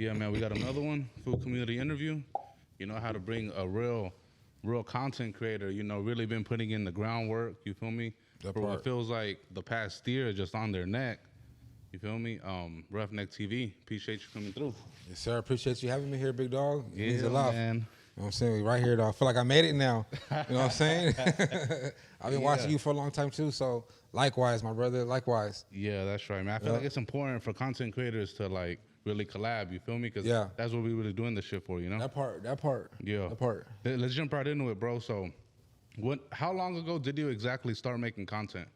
Yeah, man, we got another one, food community interview. You know how to bring a real content creator. You know, really been putting in the groundwork. You feel me? That For what part. feels like the past year, just on their neck. You feel me? Ruffneck TV. Appreciate you coming through. Yes, sir. Appreciate you having me here, big dog. It means Yeah, a lot. man. You know what I'm saying? We right here, dog. I feel like I made it now. You know what I'm saying? I've been watching you for a long time, too. So, likewise, my brother. Likewise. Yeah, that's right, man. I feel like it's important for content creators to like really collab. You feel me? Because that's what we really doing this shit for. You know. That part. Yeah. That part. Let's jump right into it, bro. So, how long ago did you exactly start making content?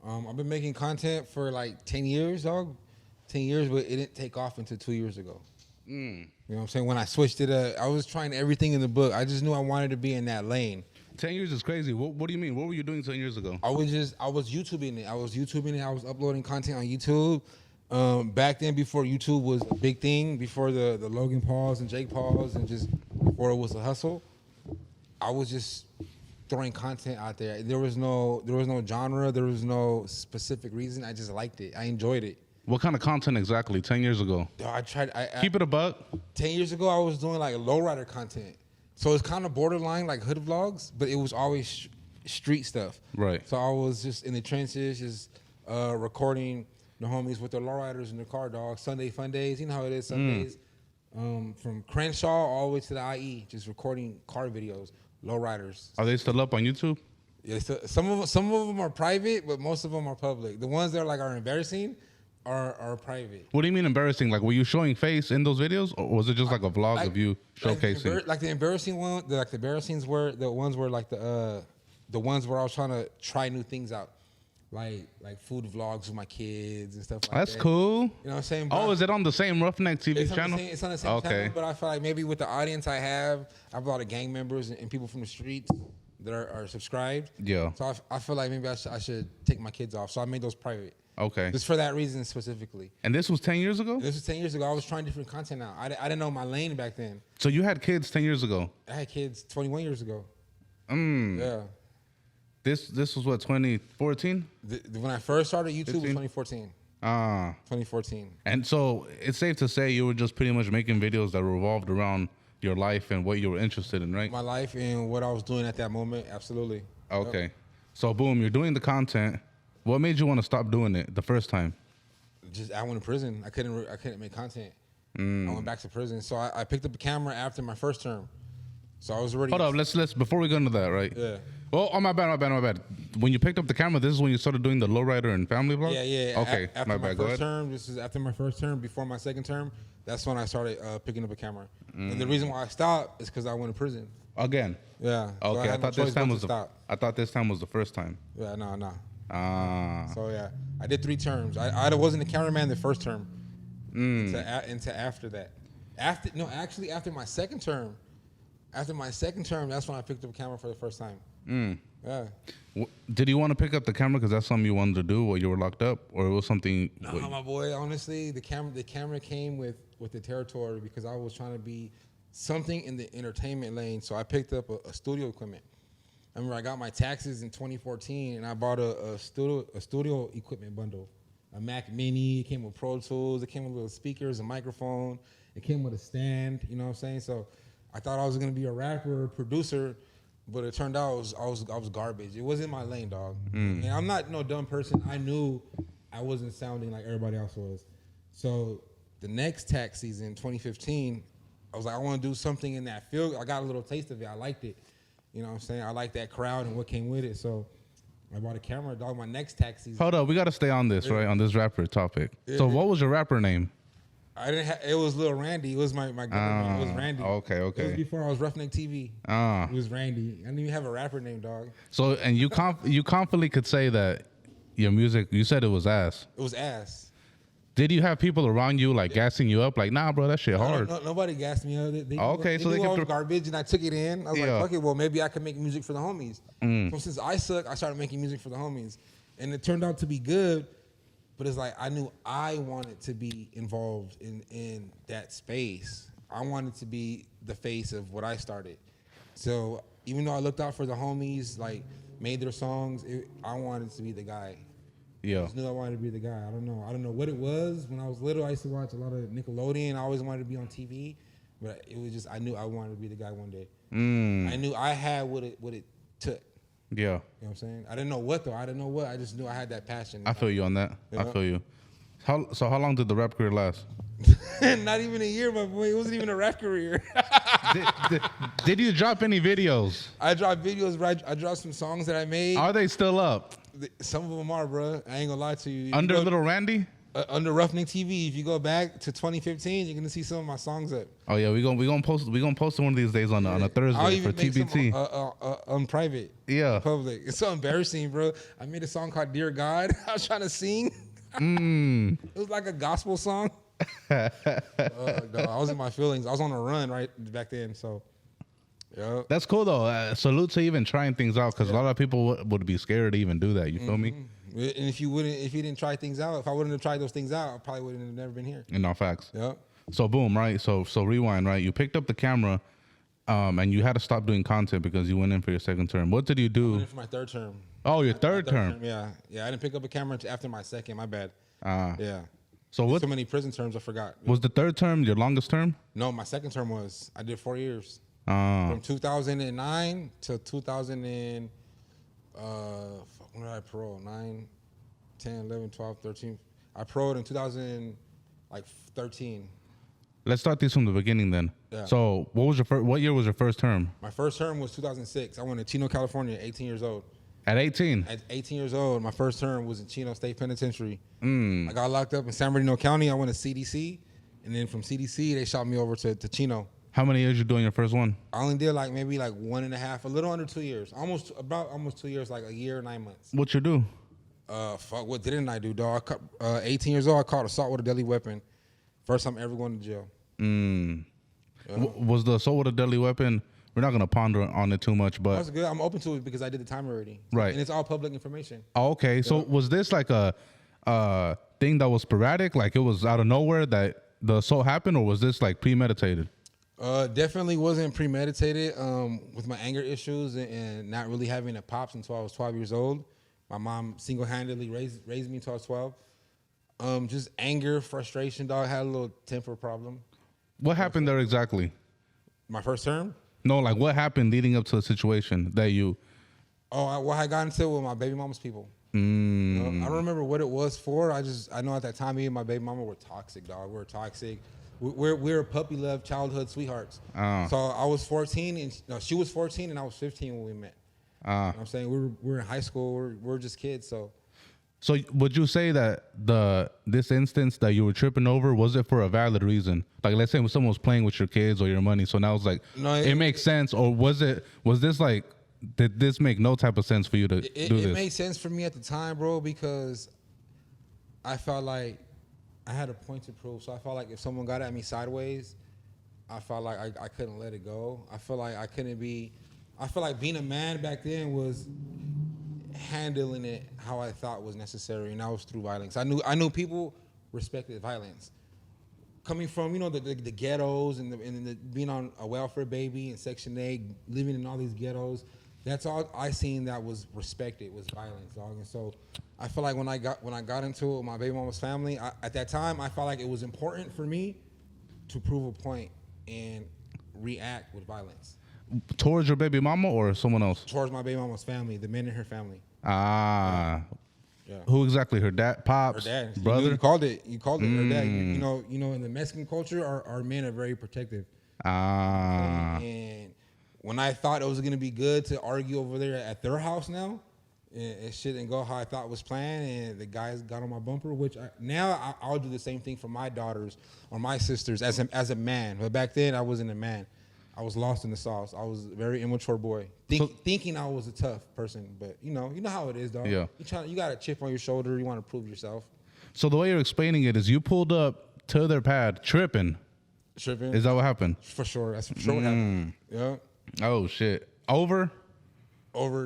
I've been making content for like 10 years, dog. 10 years, but it didn't take off until 2 years ago. You know what I'm saying? When I switched it up, I was trying everything in the book. I just knew I wanted to be in that lane. 10 years is crazy. What do you mean? What were you doing 10 years ago? I was YouTubing it. I was uploading content on YouTube. Back then, before YouTube was a big thing, before the Logan Pauls and Jake Pauls, and just before it was a hustle, I was just throwing content out there. There was no genre. There was no specific reason. I just liked it. I enjoyed it. What kind of content exactly 10 years ago? I tried. Keep it a buck. 10 years ago, I was doing like lowrider content. So it's kind of borderline like hood vlogs, but it was always street stuff. Right. So I was just in the trenches, just recording the homies with their lowriders in the car, dog. Sunday fun days, you know how it is Sundays. From Crenshaw all the way to the IE, just recording car videos, lowriders. Are they still up on YouTube? Yeah, so some of them are private, but most of them are public. The ones that are embarrassing are private. What do you mean embarrassing? Like, were you showing face in those videos, or was it just like a vlog of you showcasing? Like the embarrassing one, the embarrassings were the ones where like the ones where I was trying to try new things out, like food vlogs with my kids and stuff like that. That's cool. You know what I'm saying? Oh, is it on the same Ruffneck TV channel? It's on the same channel, but I feel like maybe with the audience I have a lot of gang members and people from the streets that are subscribed. Yeah. So I feel like maybe I should take my kids off. So I made those private. Okay. Just for that reason specifically. And this was 10 years ago? This was 10 years ago. I was trying different content out. I didn't know my lane back then. So you had kids 10 years ago? I had kids 21 years ago. Yeah. This was what, 2014? When I first started YouTube 15? was 2014. 2014. And so it's safe to say you were just pretty much making videos that revolved around your life and what you were interested in, right? My life and what I was doing at that moment, absolutely. Okay. Yep. So boom, you're doing the content. What made you want to stop doing it the first time? Just I went to prison. I couldn't make content. I went back to prison. So I picked up a camera after my first term. So I was already. Hold up, let's before we go into that, right? Yeah. Oh, my bad. When you picked up the camera, this is when you started doing the lowrider and family vlog? Yeah. Okay, after my bad. Go ahead. Term, this is after my first term, before my second term. That's when I started picking up a camera. And the reason why I stopped is because I went to prison. Again? Yeah. Okay, So I thought this time was the first time. Yeah, no. Ah. So yeah, I did 3 terms. I wasn't a cameraman the first term. Into after that. After my second term. After my second term, that's when I picked up a camera for the first time. Yeah. Did you want to pick up the camera because that's something you wanted to do while you were locked up, or it was something? No, my boy. Honestly, the camera came with the territory because I was trying to be something in the entertainment lane. So I picked up a studio equipment. I remember I got my taxes in 2014, and I bought a studio equipment bundle, a Mac Mini. It came with Pro Tools. It came with little speakers, a microphone. It came with a stand. You know what I'm saying? So I thought I was gonna be a rapper, producer, but it turned out I was garbage. It wasn't my lane, dog. And I'm not no dumb person. I knew I wasn't sounding like everybody else was. So the next tax season, 2015, I was like, I want to do something in that field. I got a little taste of it. I liked it. You know what I'm saying? I liked that crowd and what came with it. So I bought a camera, dog. My next tax season. Hold up, we got to stay on this, right? On this rapper topic. So what was your rapper name? I didn't have. It was Lil Randy. It was my government. It was Randy. Okay. It was before I was Ruffneck TV. It was Randy. I didn't even have a rapper name, dog. So and you confidently could say that your music. You said it was ass. It was ass. Did you have people around you like gassing you up? Like, nah, bro, that shit hard. Nobody gassed me up. They So they knew I could was garbage, and I took it in. I was like, fuck it. Well, maybe I could make music for the homies. So since I suck, I started making music for the homies, and it turned out to be good. But it's like I knew I wanted to be involved in that space. I wanted to be the face of what I started. So even though I looked out for the homies, like made their songs, I wanted to be the guy. Yeah. I just knew I wanted to be the guy. I don't know what it was. When I was little, I used to watch a lot of Nickelodeon. I always wanted to be on TV, but it was just I knew I wanted to be the guy one day. I knew I had what it took. Yeah. You know what I'm saying? I didn't know what though. I didn't know what. I just knew I had that passion. I feel you on that. Yeah. I feel you. How long did the rap career last? Not even a year, my boy. It wasn't even a rap career. Did you drop any videos? I dropped videos, bro. I dropped some songs that I made. Are they still up? Some of them are, bro. I ain't gonna lie to you. Under Little Randy? Under Ruffneck TV. If you go back to 2015, you're gonna see some of my songs up. Oh yeah, we gonna post it one of these days on a Thursday I'll for even make TBT. some on private. Yeah. Public. It's so embarrassing, bro. I made a song called Dear God. I was trying to sing. It was like a gospel song. No, I was in my feelings. I was on a run right back then. So, yeah. That's cool though. Salute to even trying things out because a lot of people would be scared to even do that. You feel me? And if you didn't try things out, if I wouldn't have tried those things out, I probably wouldn't have never been here. In all facts. Yeah. So boom, right? So rewind, right? You picked up the camera, and you had to stop doing content because you went in for your second term. What did you do? I went in for my third term. Oh, your third term. Yeah. I didn't pick up a camera until after my second. My bad. Yeah. So what? So many prison terms, I forgot. Was the third term your longest term? No, my second term was. I did 4 years. Ah. From 2009 to 2000 and when did I parole? 9, 10, 11, 12, 13. I paroled in 2013. Let's start this from the beginning then. Yeah. So what year was your first term? My first term was 2006. I went to Chino, California, 18 years old. At 18? At 18 years old, my first term was in Chino State Penitentiary. I got locked up in San Bernardino County. I went to CDC, and then from CDC, they shot me over to Chino. How many years you doing your first one? I only did maybe 1.5, a little under 2 years. Almost 2 years, like a year and 9 months. What you do? What didn't I do, dog? 18 years old, I caught assault with a deadly weapon. First time ever going to jail. Was the assault with a deadly weapon? We're not gonna ponder on it too much, but That's good. I'm open to it because I did the time already. Right. And it's all public information. Oh, okay. Yeah. So was this like a thing that was sporadic? Like it was out of nowhere that the assault happened, or was this like premeditated? Definitely wasn't premeditated. With my anger issues and not really having a pops until I was 12 years old. My mom single-handedly raised me until I was 12. Just anger, frustration, dog. I had a little temper problem. What happened there exactly? My first term? No, like what happened leading up to the situation that you... I got into it with my baby mama's people. You know, I don't remember what it was for. I know at that time me and my baby mama were toxic, dog. We were toxic. We're puppy love childhood sweethearts. So I was 14 and she was 14 and I was 15 when we met. You know what I'm saying? We were in high school. We're just kids. So would you say that this instance that you were tripping over, was it for a valid reason? Like let's say when someone was playing with your kids or your money, so now it's like it makes sense, or was this like, did this make no type of sense for you to do this? It made sense for me at the time, bro, because I felt like I had a point to prove. So I felt like if someone got at me sideways, I felt like I couldn't let it go. I feel like being a man back then was handling it how I thought was necessary, and that was through violence. I knew people respected violence. Coming from the ghettos and the being on a welfare baby in Section 8, living in all these ghettos, that's all I seen that was respected was violence, dog. And so I feel like when I got into it with my baby mama's family, at that time I felt like it was important for me to prove a point and react with violence. Towards your baby mama or someone else? Towards my baby mama's family, the men in her family. Yeah. Yeah. Who exactly? Her dad, pops, her dad, brother? You called it her dad. You know, in the Mexican culture, our men are very protective. And when I thought it was gonna be good to argue over there at their house now, it shouldn't go how I thought was planned, and the guys got on my bumper. Which I'll do the same thing for my daughters or my sisters as a man. But back then I wasn't a man. I was lost in the sauce. I was a very immature boy, thinking I was a tough person. But you know how it is, dog. Yeah. You got a chip on your shoulder. You want to prove yourself. So the way you're explaining it is you pulled up to their pad tripping. Tripping. Is that what happened? For sure. That's for sure what happened. Yeah. Oh shit. Over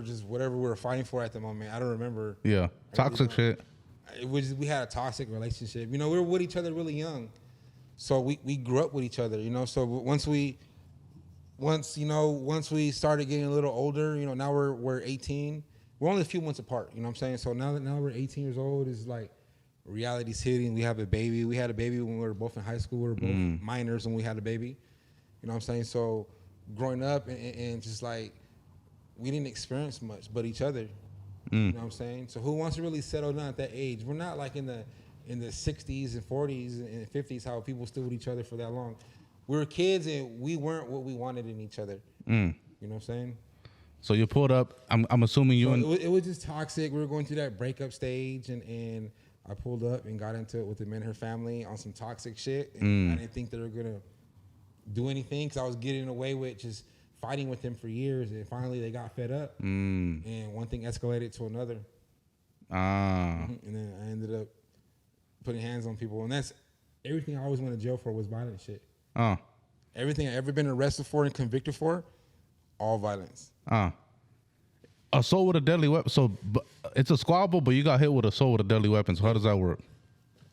just whatever we were fighting for at the moment. I don't remember. Yeah. Toxic shit. We had a toxic relationship. We were with each other really young, so we grew up with each other. So once we started getting a little older, now we're 18. we're only a few months apart. You know what I'm saying? So now we're 18 years old. It's like reality's hitting. We have a baby. We had a baby when we were both in high school. We were both minors when we had a baby. You know what I'm saying? So growing up and just like we didn't experience much but each other. You know what I'm saying? So who wants to really settle down at that age? We're not like in the 60s and 40s and 50s how people stood with each other for that long. We were kids and we weren't what we wanted in each other. You know what I'm saying? So you pulled up. I'm assuming you. It was just toxic. We were going through that breakup stage, and I pulled up and got into it with the men and her family on some toxic shit. And I didn't think they were gonna do anything because I was getting away with just fighting with them for years, and finally they got fed up, and one thing escalated to another. And then I ended up putting hands on people, and that's everything I always went to jail for was violent shit. Everything I ever been arrested for and convicted for, all violence. Assault with a deadly weapon. So it's a squabble, but you got hit with assault with a deadly weapon. So how does that work?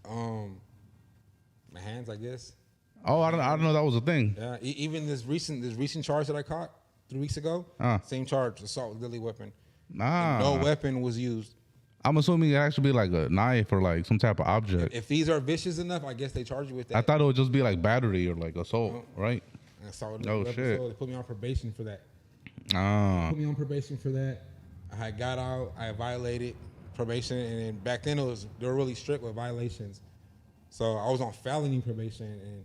My hands, I guess. Oh, I don't know that was a thing. Yeah, even this recent charge that I caught 3 weeks ago, same charge, assault with a deadly weapon. No weapon was used. I'm assuming it actually be like a knife or like some type of object. If these are vicious enough, I guess they charge you with that. I thought it would just be like battery or like assault, right? Assault. Oh shit! They put me on probation for that. Put me on probation for that. I got out. I violated probation, and then back then they were really strict with violations. So I was on felony probation, and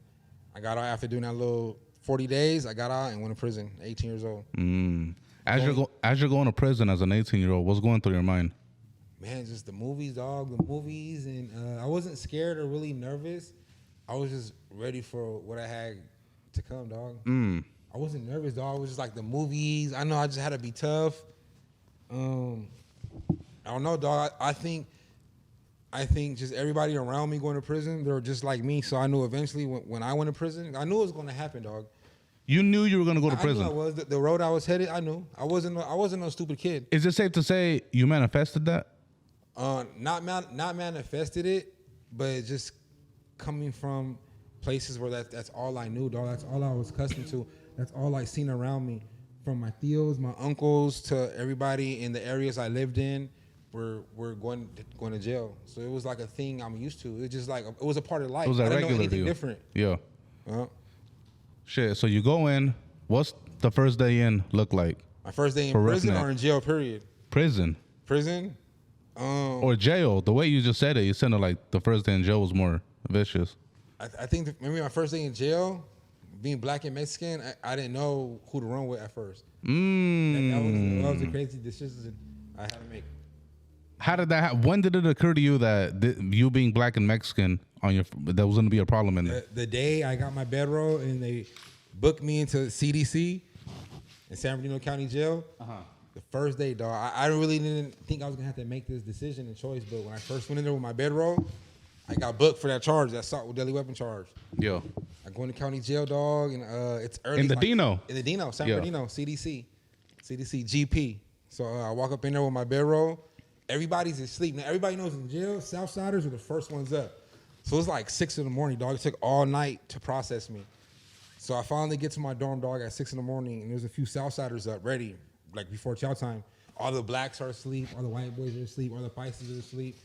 I got out after doing that little 40 days. I got out and went to prison. 18 years old. As you're going to prison as an 18-year-old, what's going through your mind? Man, just the movies, dog. The movies, and I wasn't scared or really nervous. I was just ready for what I had to come, dog. I wasn't nervous, dog. It was just like the movies. I know I just had to be tough. I don't know, dog. I think just everybody around me going to prison, they were just like me. So I knew eventually when I went to prison, I knew it was going to happen, dog. You knew you were going to go to prison. I knew I was. The road I was headed, I knew. I wasn't no stupid kid. Is it safe to say you manifested that? Not manifested it, but just coming from places where that's all I knew, dog. That's all I was accustomed to. That's all I seen around me, from my tios, my uncles, to everybody in the areas I lived in. We're going to jail. So it was like a thing I'm used to. It's just like it was a part of life. It was I a didn't regular know anything deal. Different. Yeah. Shit. So you go in. What's the first day in look like? My first day in prison Ruffneck. Or in jail? Period. Prison. Or jail. The way you just said it, you sounded like the first day in jail was more vicious. I think maybe my first day in jail, being black and Mexican, I didn't know who to run with at first. That was a crazy decision I had to make. How did that happen? When did it occur to you that you being black and Mexican that was going to be a problem in there? The day I got my bedroll and they booked me into CDC in San Bernardino County Jail. The first day, dog, I really didn't think I was gonna have to make this decision and choice. But when I first went in there with my bedroll, I got booked for that charge, that assault with deadly weapon charge. Yeah. I go into county jail, dog, and it's early. In the Dino, San Bernardino, CDC GP. So I walk up in there with my bedroll. Everybody's asleep. Now everybody knows in jail, Southsiders are the first ones up. So it's like 6 a.m, dog. It took all night to process me. So I finally get to my dorm, dog, at 6 a.m, and there's a few Southsiders up ready. Like before chow time, all the blacks are asleep, all the white boys are asleep, all the Pisces are asleep.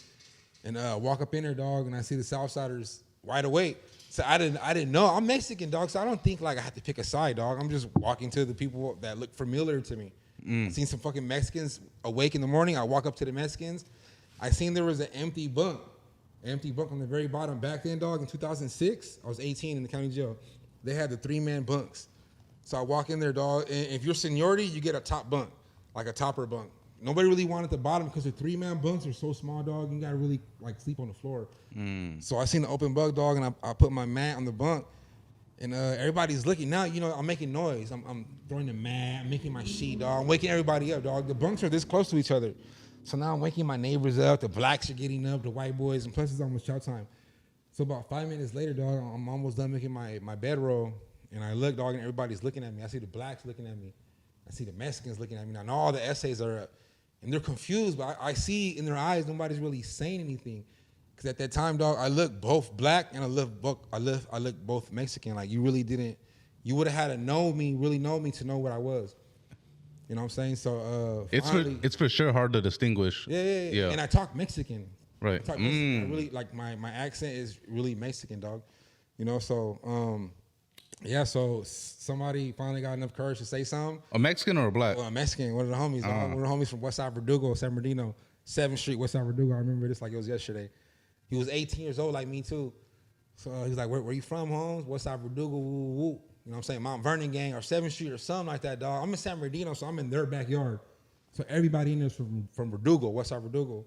And walk up in there, dog, and I see the Southsiders wide awake. So I didn't know. I'm Mexican, dog, so I don't think like I have to pick a side, dog. I'm just walking to the people that look familiar to me. I seen some fucking Mexicans awake in the morning. I walk up to the Mexicans. I seen there was an empty bunk on the very bottom. Back then, dog, in 2006, I was 18 in the county jail. They had the 3-man bunks. So I walk in there, dog, and if you're seniority, you get a top bunk, like a topper bunk. Nobody really wanted the bottom because the 3-man bunks are so small, dog, you gotta really like sleep on the floor. So I seen the open bunk, dog, and I put my mat on the bunk, and everybody's looking. Now, you know, I'm making noise. I'm throwing the mat, I'm making my sheet, dog. I'm waking everybody up, dog. The bunks are this close to each other. So now I'm waking my neighbors up. The blacks are getting up, the white boys, and plus it's almost chow time. So about 5 minutes later, dog, I'm almost done making my bedroll. And I look, dog, and everybody's looking at me. I see the blacks looking at me. I see the Mexicans looking at me. Now all the essays are up. And they're confused, but I see in their eyes nobody's really saying anything. Because at that time, dog, I look both black and I look both Mexican. Like you really didn't, you would have had to really know me to know what I was. You know what I'm saying? So it's for sure hard to distinguish. Yeah. And I talk Mexican. Right. I talk Mexican. I really like my accent is really Mexican, dog. You know, so yeah, so somebody finally got enough courage to say something. A Mexican or a black? Well, a Mexican, one of the homies, dog. One of the homies from West Side Verdugo, San Bernardino, 7th Street, West Side Verdugo. I remember this like it was yesterday. He was 18 years old like me too. So he was like, where you from, Holmes? West Side Verdugo, woo, woo. You know what I'm saying? Mount Vernon gang or 7th Street or something like that, dog. I'm in San Bernardino, so I'm in their backyard. So everybody in there is from Verdugo, West Side Verdugo.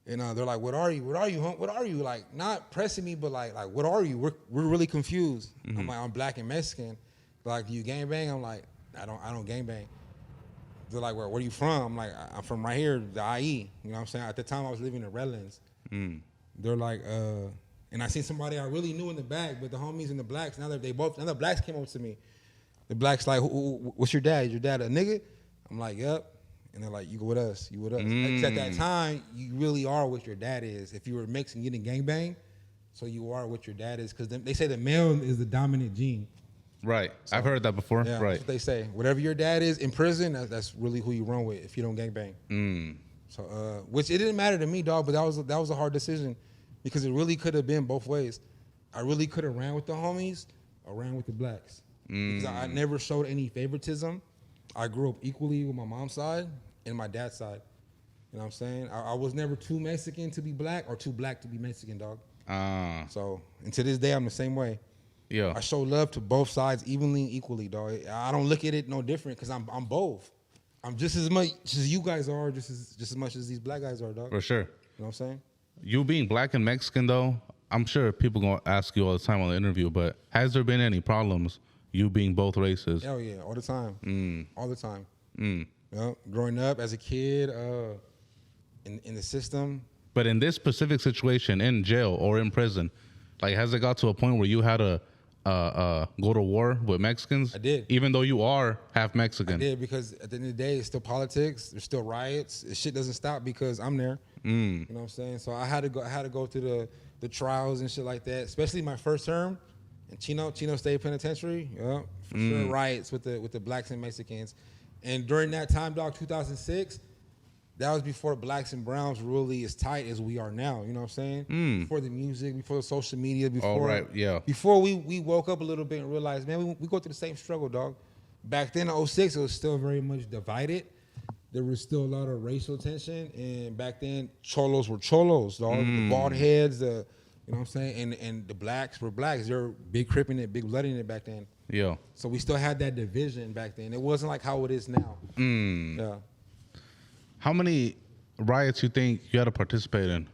And they're like, what are you? What are you, home? What are you? Like, not pressing me, but like what are you? We're really confused. Mm-hmm. I'm like, I'm black and Mexican. They're like, do you gangbang? I'm like, I don't gangbang. They're like, where are you from? I'm like, I'm from right here, the IE. You know what I'm saying? At the time, I was living in Redlands. They're like, and I seen somebody I really knew in the back, but the homies and the blacks, now the blacks came up to me. The blacks like, what's your dad? Is your dad a nigga? I'm like, yep. And they're like, you go with us, you with us. Because at that time, you really are what your dad is. If you were mixed and getting gangbang, so you are what your dad is. Because they say the male is the dominant gene. Right. So, I've heard that before. Yeah, right. That's what they say. Whatever your dad is in prison, that's really who you run with if you don't gangbang. So, which it didn't matter to me, dog, but that was a hard decision because it really could have been both ways. I really could have ran with the homies or ran with the blacks. Because I never showed any favoritism. I grew up equally with my mom's side and my dad's side. You know what I'm saying? I was never too Mexican to be black or too black to be Mexican, dog. So, and to this day, I'm the same way. Yeah. I show love to both sides evenly and equally, dog. I don't look at it no different because I'm both. I'm just as much as you guys are, just as much as these black guys are, dog. For sure. You know what I'm saying? You being black and Mexican, though, I'm sure people going to ask you all the time on the interview, but has there been any problems you being both races? Hell yeah, all the time. All the time. You know, growing up as a kid in the system. But in this specific situation, in jail or in prison, like, has it got to a point where you had to go to war with Mexicans? I did. Even though you are half Mexican. I did, because at the end of the day, it's still politics. There's still riots. This shit doesn't stop because I'm there. You know what I'm saying? So I had to go through the trials and shit like that, especially my first term in Chino State Penitentiary. Yeah, for sure, riots with the blacks and Mexicans. And during that time, dog, 2006, that was before blacks and browns were really as tight as we are now. You know what I'm saying? Before the music, before the social media, before we woke up a little bit and realized, man, we go through the same struggle, dog. Back then in 06, it was still very much divided. There was still a lot of racial tension, and back then, cholos were cholos, dog. The bald heads, you know what I'm saying? And the blacks were blacks. They were big cripping it, big blooding it back then. Yeah. So we still had that division back then. It wasn't like how it is now. Yeah. How many riots you think you had to participate in?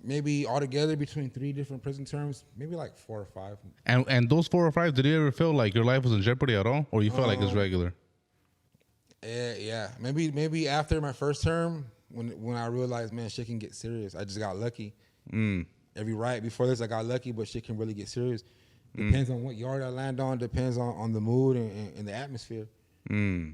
Maybe altogether between 3 different prison terms, maybe like 4 or 5. And those 4 or 5, did you ever feel like your life was in jeopardy at all, or you felt like it's regular? Yeah. Maybe after my first term, when I realized, man, shit can get serious. I just got lucky. Every riot before this, I got lucky, but shit can really get serious. Depends on what yard I land on. Depends on the mood and the atmosphere.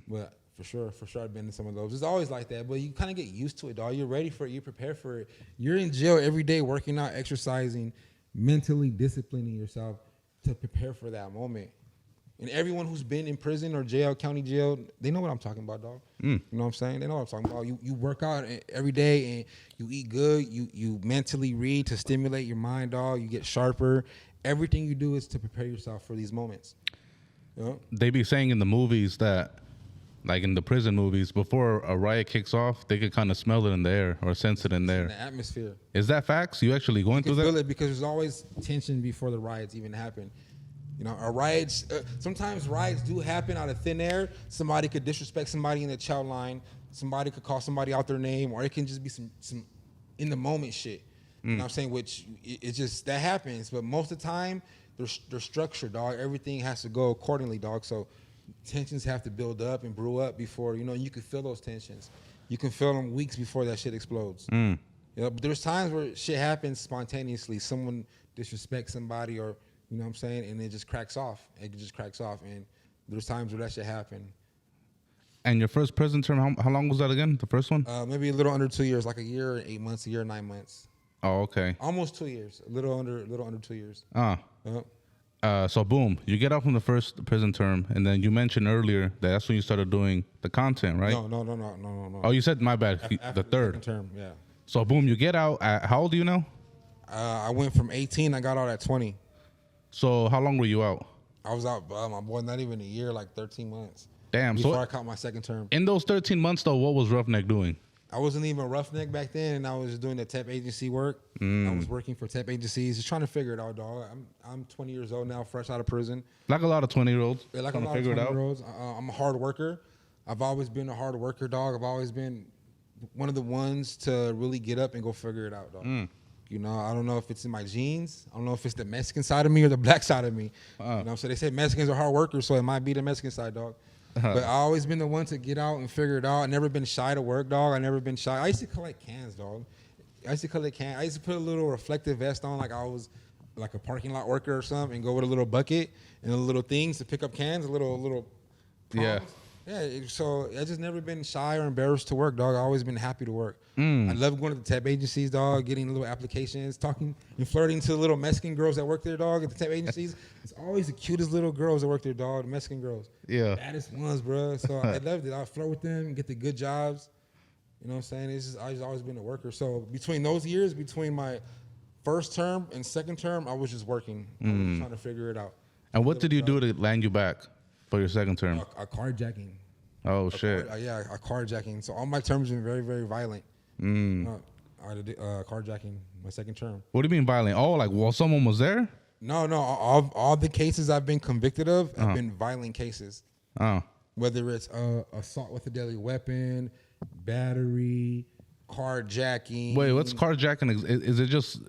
But for sure, I've been in some of those. It's always like that, but you kind of get used to it, dog. You're ready for it. You're prepared for it. You're in jail every day, working out, exercising, mentally disciplining yourself to prepare for that moment. And everyone who's been in prison or jail, county jail, they know what I'm talking about, dog. You know what I'm saying? They know what I'm talking about. You work out every day and you eat good. You mentally read to stimulate your mind, dog. You get sharper. Everything you do is to prepare yourself for these moments. You know? They be saying in the movies that, like in the prison movies, before a riot kicks off, they could kind of smell it in the air or sense it in there. In the atmosphere. Is that facts? You actually going through that? Feel it because there's always tension before the riots even happen. You know, riots, sometimes riots do happen out of thin air. Somebody could disrespect somebody in the chow line. Somebody could call somebody out their name, or it can just be some in the moment shit. You know what I'm saying? Which it just, that happens. But most of the time, they're structured, dog. Everything has to go accordingly, dog. So tensions have to build up and brew up before, you know, you can feel those tensions. You can feel them weeks before that shit explodes. You know, but there's times where shit happens spontaneously. Someone disrespects somebody, or, you know what I'm saying, and it just cracks off. It just cracks off. And there's times where that shit happened. And your first prison term, how long was that again? The first one? Maybe a little under 2 years, like a year and 8 months, a year and 9 months. Oh, okay. Almost 2 years. A little under 2 years. So boom, you get out from the first prison term, and then you mentioned earlier that that's when you started doing the content, right? No. Oh, you said my bad. After The third second term, yeah. So boom, you get out. How old are you now? I went from 18. I got out at 20. So how long were you out? I was out, my boy, not even a year, like 13 months. Damn. Before So I caught my second term. In those 13 months, though, what was Ruffneck doing? I wasn't even Ruffneck back then, and I was doing the temp agency work. I was working for temp agencies, just trying to figure it out, dog. I'm 20 years old now, fresh out of prison. Like a lot of 20-year-olds. Yeah, like a lot of 20-year-olds. I'm a hard worker. I've always been a hard worker, dog. I've always been one of the ones to really get up and go figure it out, dog. You know, I don't know if it's in my genes. I don't know if it's the Mexican side of me or the black side of me. You know, so they say Mexicans are hard workers, so it might be the Mexican side, dog. But I always been the one to get out and figure it out. I never been shy to work, dog. I never been shy. I used to collect cans, dog. I used to put a little reflective vest on, like I was like a parking lot worker or something, and go with a little bucket and the little things to pick up cans, a little prongs. Yeah, so I just never been shy or embarrassed to work, dog. I always been happy to work. I love going to the temp agencies, dog, getting little applications, talking and flirting to the little Mexican girls that work there, dog, at the temp agencies. It's always the cutest little girls that work there, dog, the Mexican girls. Yeah. Baddest ones, bro. So I loved it. I flirt with them, get the good jobs. You know what I'm saying? It's just, I've always been a worker. So between those years, between my first term and second term, I was just working. I was trying to figure it out. And what did you do to land you back for your second term? A carjacking. Oh, shit. A carjacking. So all my terms have been very, very violent. I did carjacking my second term. What do you mean violent? Oh, like while someone was there? No. All the cases I've been convicted of have been violent cases. Whether it's assault with a deadly weapon, battery, carjacking. Wait, what's carjacking? Is it just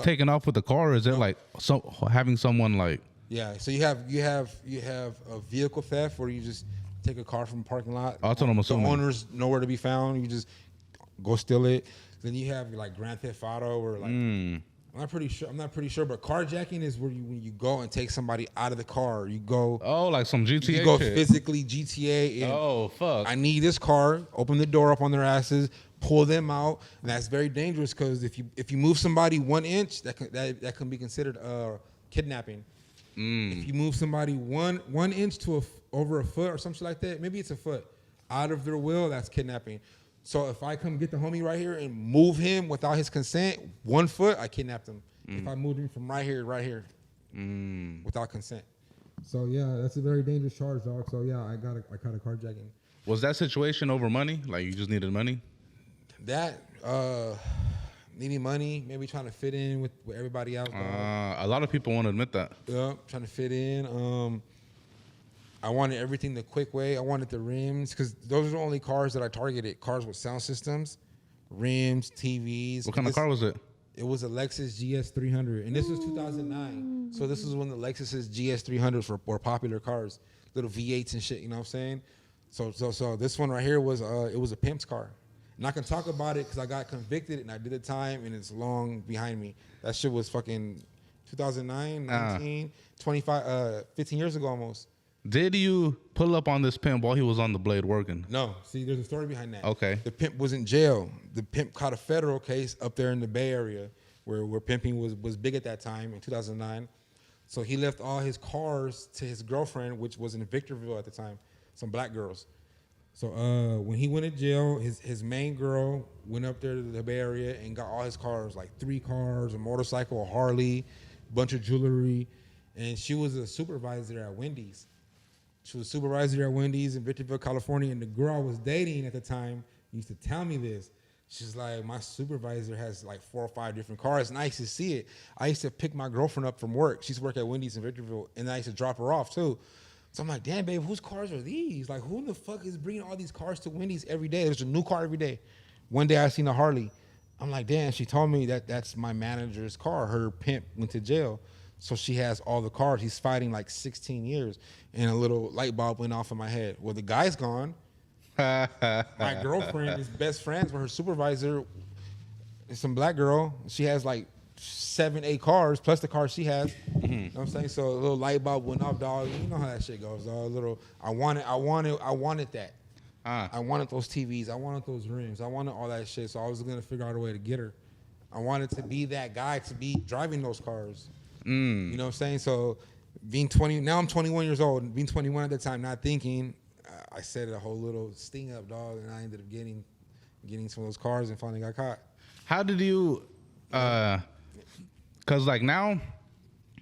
taking off with the car, or is it like having someone like? Yeah, so you have a vehicle theft where you just take a car from a parking lot. Autonomous. The owner's nowhere to be found. You just go steal it. Then you have like Grand Theft Auto, or like I'm not pretty sure, but carjacking is when you go and take somebody out of the car. You go. Oh, like some GTA. You go shit. physically GTA. And oh fuck! I need this car. Open the door up on their asses. Pull them out, and that's very dangerous because if you move somebody 1 inch, that can be considered kidnapping. If you move somebody one inch to over a foot or something like that, maybe it's a foot out of their will, that's kidnapping. So if I come get the homie right here and move him without his consent, 1 foot, I kidnapped him. If I moved him from right here, without consent. So yeah, that's a very dangerous charge, dog. So yeah, I caught a carjacking. Was that situation over money? Like you just needed money? That needing money, maybe trying to fit in with everybody else. A lot of people won't admit that. Yeah, trying to fit in. I wanted everything the quick way. I wanted the rims, because those are the only cars that I targeted. Cars with sound systems, rims, TVs. What kind of car was it? It was a Lexus GS300, and this was 2009. So this was when the Lexus's GS300s were popular cars, little V8s and shit. You know what I'm saying? So this one right here was it was a pimp's car. And I can talk about it because I got convicted and I did the time, and it's long behind me. That shit was fucking 2009, 19, 25, 15 years ago almost. Did you pull up on this pimp while he was on the blade working? No. See, there's a story behind that. Okay. The pimp was in jail. The pimp caught a federal case up there in the Bay Area where pimping was big at that time in 2009. So he left all his cars to his girlfriend, which was in Victorville at the time, some black girls. So when he went to jail, his main girl went up there to the Bay Area and got all his cars, like 3 cars, a motorcycle, a Harley, bunch of jewelry. And she was a supervisor at Wendy's. She was a supervisor at Wendy's in Victorville, California. And the girl I was dating at the time used to tell me this. She's like, my supervisor has like 4 or 5 different cars, and I used to see it. I used to pick my girlfriend up from work. She used to work at Wendy's in Victorville, and I used to drop her off too. So I'm like, damn, babe, whose cars are these? Like, who the fuck is bringing all these cars to Wendy's every day? There's a new car every day. One day I seen a Harley. I'm like, damn, she told me that's my manager's car. Her pimp went to jail. So she has all the cars. He's fighting like 16 years. And a little light bulb went off in my head. Well, the guy's gone. My girlfriend is best friends with her supervisor. It's some black girl. She has like 7, 8 cars plus the car she has. You know what I'm saying? So a little light bulb went off, dog. You know how that shit goes, dog. A little. I wanted that. I wanted those TVs. I wanted those rims. I wanted all that shit. So I was gonna figure out a way to get her. I wanted to be that guy to be driving those cars. You know what I'm saying? So being 20, now I'm 21 years old. Being 21 at the time, not thinking, I set a whole little sting up, dog, and I ended up getting some of those cars and finally got caught. How did you? Cause like now,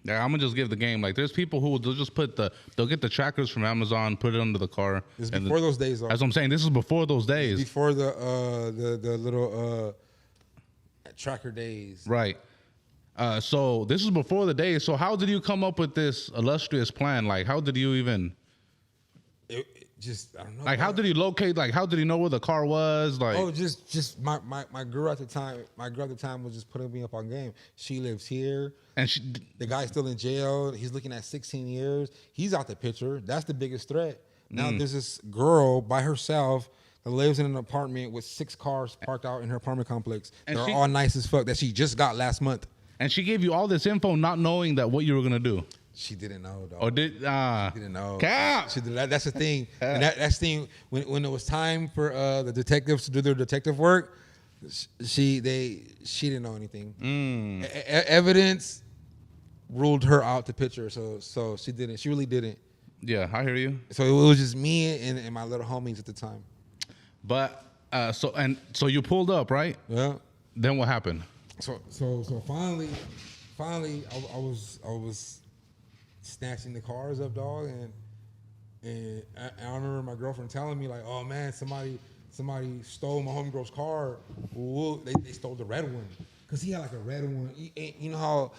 yeah, I'm gonna just give the game. Like there's people who they'll just they'll get the trackers from Amazon, put it under the car. It's before those days, though. That's what I'm saying. This is before those days. It's before the little tracker days. Right. So this is before the days. So how did you come up with this illustrious plan? Like how did you even? It just I don't know. Like how did you locate? Like how did you know where the car was? Like just my girl at the time. My girl at the time was just putting me up on game. She lives here, and the guy's still in jail. He's looking at 16 years. He's out the picture. That's the biggest threat. Now there's this girl by herself that lives in an apartment with 6 cars parked out in her apartment complex. And they're all nice as fuck that she just got last month. And she gave you all this info, not knowing that what you were gonna do. She didn't know, dog. Or did? She didn't know. Cap. She did that. That's the thing. And that's the thing. When it was time for the detectives to do their detective work, she didn't know anything. Evidence ruled her out the picture. So she didn't. She really didn't. Yeah, I hear you. So it was just me and my little homies at the time. But so you pulled up, right? Yeah. Then what happened? So finally, I was snatching the cars up, dog, and I remember my girlfriend telling me like, "Oh man, somebody stole my homegirl's car. Ooh, they stole the red one, cause he had like a red one. You know how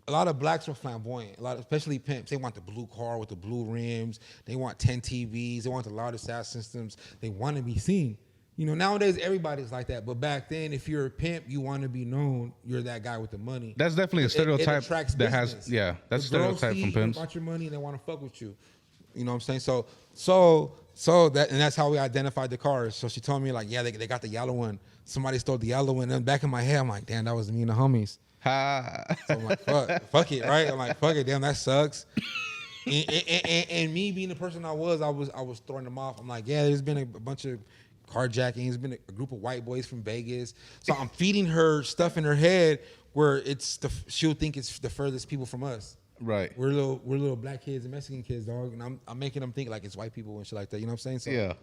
a lot of blacks are flamboyant, especially pimps. They want the blue car with the blue rims. They want 10 TVs. They want the loudest sound systems. They want to be seen. You know, nowadays everybody's like that. But back then, if you're a pimp, you want to be known. You're that guy with the money. That's definitely a stereotype that has, that's a stereotype from pimps. About your money and they want to fuck with you. You know what I'm saying? So that's how we identified the cars. So she told me like, yeah, they got the yellow one. Somebody stole the yellow one. And then back in my head, I'm like, damn, that was me and the homies. So I'm like, fuck it, right? I'm like, fuck it, damn, that sucks. And me being the person I was throwing them off. I'm like, yeah, there's been a bunch of carjacking. There's been a group of white boys from Vegas. So I'm feeding her stuff in her head where she'll think it's the furthest people from us. Right. We're little black kids and Mexican kids, dog. And I'm making them think like it's white people and shit like that. You know what I'm saying? So, yeah.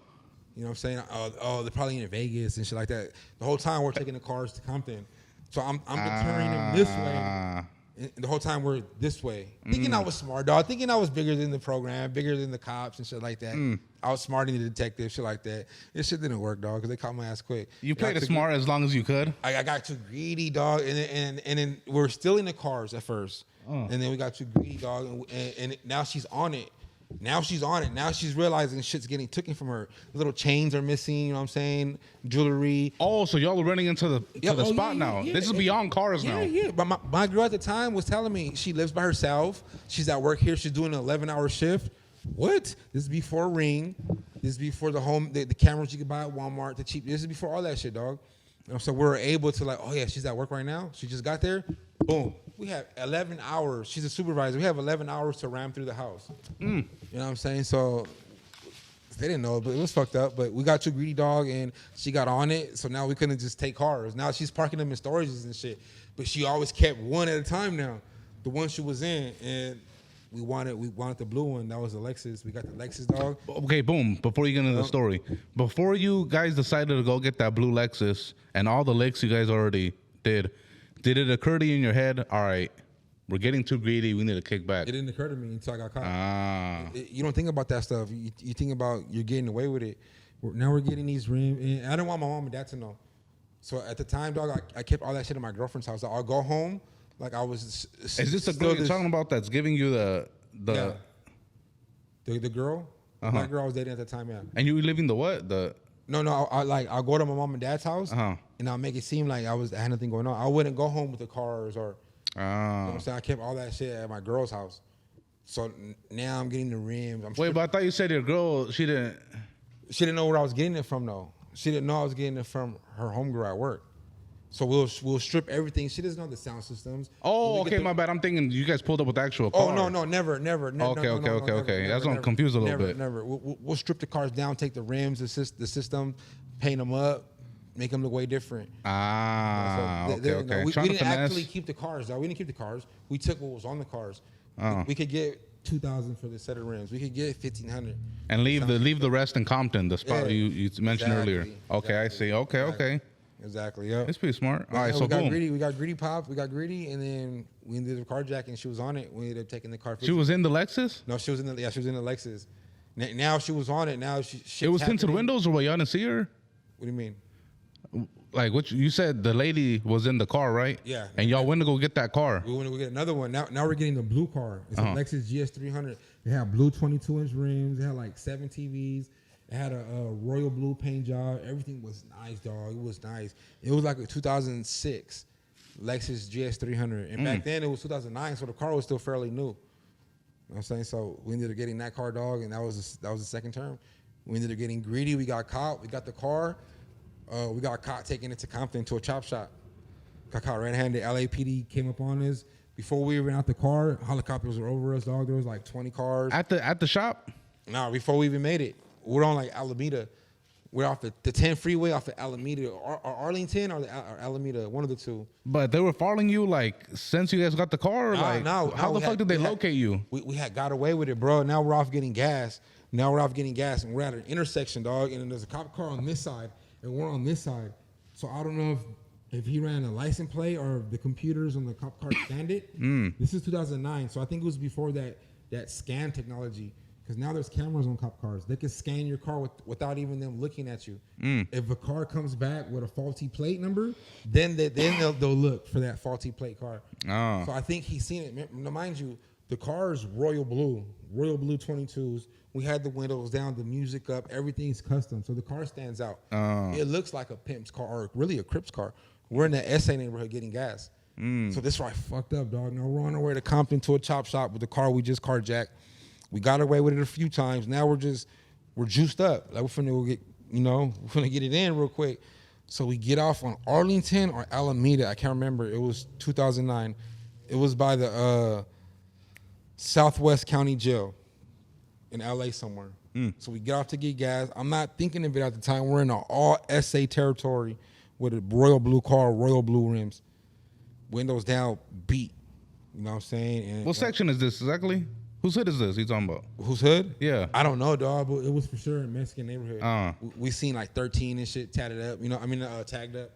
You know what I'm saying? Oh, they're probably in Vegas and shit like that. The whole time we're taking the cars to Compton. So I'm deterring them this way. And the whole time we're this way. Thinking I was smart, dog. Thinking I was bigger than the program, bigger than the cops and shit like that. Outsmarting the detective, shit like that. This shit didn't work, dog, because they caught my ass quick. You played it smart as long as you could? I got too greedy, dog. And then we're still in the cars at first. And then we got too greedy, dog. And now she's on it. Now she's realizing shit's getting taken from her. Little chains are missing, you know what I'm saying? Jewelry. Oh, so y'all are running into the spot now. Yeah. This is beyond cars now. Yeah. But my girl at the time was telling me she lives by herself. She's at work here. She's doing an 11-hour shift. What? This is before Ring. This is before the cameras you could buy at Walmart, the cheap. This is before all that shit, dog. So we're able to like, oh yeah, she's at work right now. She just got there. Boom. We have 11 hours. She's a supervisor. We have 11 hours to ram through the house. You know what I'm saying? So they didn't know, but it was fucked up. But we got too greedy, dog, and she got on it. So now we couldn't just take cars. Now she's parking them in storages and shit. But she always kept one at a time now. The one she was in, and we wanted the blue one. That was the Lexus. We got the Lexus, dog. Okay, boom. Before you get into the story, before you guys decided to go get that blue Lexus and all the licks you guys already did it occur to you in your head, all right, we're getting too greedy, we need to kick back? It didn't occur to me until I got caught. You don't think about that stuff. You think about you're getting away with it. Now we're getting these rims. And I didn't want my mom and dad to know. So at the time, dog, I kept all that shit in my girlfriend's house. I'll go home, like I was. Is this the girl you're talking about that's giving you the girl? My girl I was dating at the time, yeah. And you were living the what? No, I'll go to my mom and dad's house, and I'll make it seem like I had nothing going on. I wouldn't go home with the cars or, you know what I'm saying? I kept all that shit at my girl's house. So now I'm getting the rims. Wait, but I thought you said your girl, she didn't know where I was getting it from, though. She didn't know I was getting it from her homegirl at work. So we'll strip everything. She doesn't know the sound systems. Oh, okay, my bad. I'm thinking you guys pulled up with the actual car. Oh, no, never. Okay. That's what I'm confused a little bit. Never. We'll strip the cars down, take the rims, the system, paint them up, make them look way different. Okay. We didn't actually keep the cars, though. We didn't keep the cars. We took what was on the cars. We could get 2,000 for the set of rims. We could get 1,500. And leave the rest in Compton, the spot you mentioned earlier. Okay, I see. Okay. Exactly. Yeah. It's pretty smart. All right, so so boom. We got greedy pop. We got greedy, and then we ended up carjacking. She was on it. We ended up taking the car. She was in the Lexus? No, she was in the Lexus. Now she was on it. Now it was tinted windows, or what? Y'all didn't see her? What do you mean? Like what you said, the lady was in the car, right? Yeah. And y'all went to go get that car. We went to go get another one. Now we're getting the blue car. It's a Lexus GS300. It had blue 22-inch rims. It had like 7 TVs. It had a royal blue paint job. Everything was nice, dog. It was nice. It was like a 2006 Lexus GS300. And back then it was 2009, so the car was still fairly new. You know what I'm saying? So we ended up getting that car, dog, and that was the second term. We ended up getting greedy. We got caught. We got the car. We got caught taking it to Compton to a chop shop. Got caught red-handed. LAPD came up on us. Before we ran out the car, helicopters were over us, dog. There was like 20 cars. At the shop? No, before we even made it. We're on like Alameda. We're off the 10 freeway off of Alameda or Arlington or Alameda, one of the two. But they were following you like since you guys got the car? How the fuck did they locate you? We had got away with it, bro. Now we're off getting gas. And we're at an intersection, dog. And then there's a cop car on this side, and we're on this side. So I don't know if he ran a license plate or the computers on the cop car scanned it. This is 2009, so I think it was before that scan technology. Because now there's cameras on cop cars. They can scan your car without even them looking at you. If a car comes back with a faulty plate number, then they'll look for that faulty plate car. So I think he's seen it. Now, mind you, the car is royal blue 22s. We had the windows down, the music up, everything's custom. So the car stands out. It looks like a pimp's car or really a Crip's car. We're in the SA neighborhood getting gas. So this right fucked up, dog. Now we're on our way to Compton to a chop shop with the car we just carjacked. We got away with it a few times. Now we're juiced up. Like we're finna go get, we're finna get it in real quick. So we get off on Arlington or Alameda. I can't remember. It was 2009. It was by the Southwest County Jail in LA somewhere. So we get off to get gas. I'm not thinking of it at the time. We're in an all SA territory with a royal blue car, royal blue rims. Windows down, beat. You know what I'm saying? And, what section is this exactly? Whose hood is this he's talking about? Whose hood? Yeah. I don't know, dog, but it was for sure in Mexican neighborhood. We seen like 13 and shit tatted up, tagged up.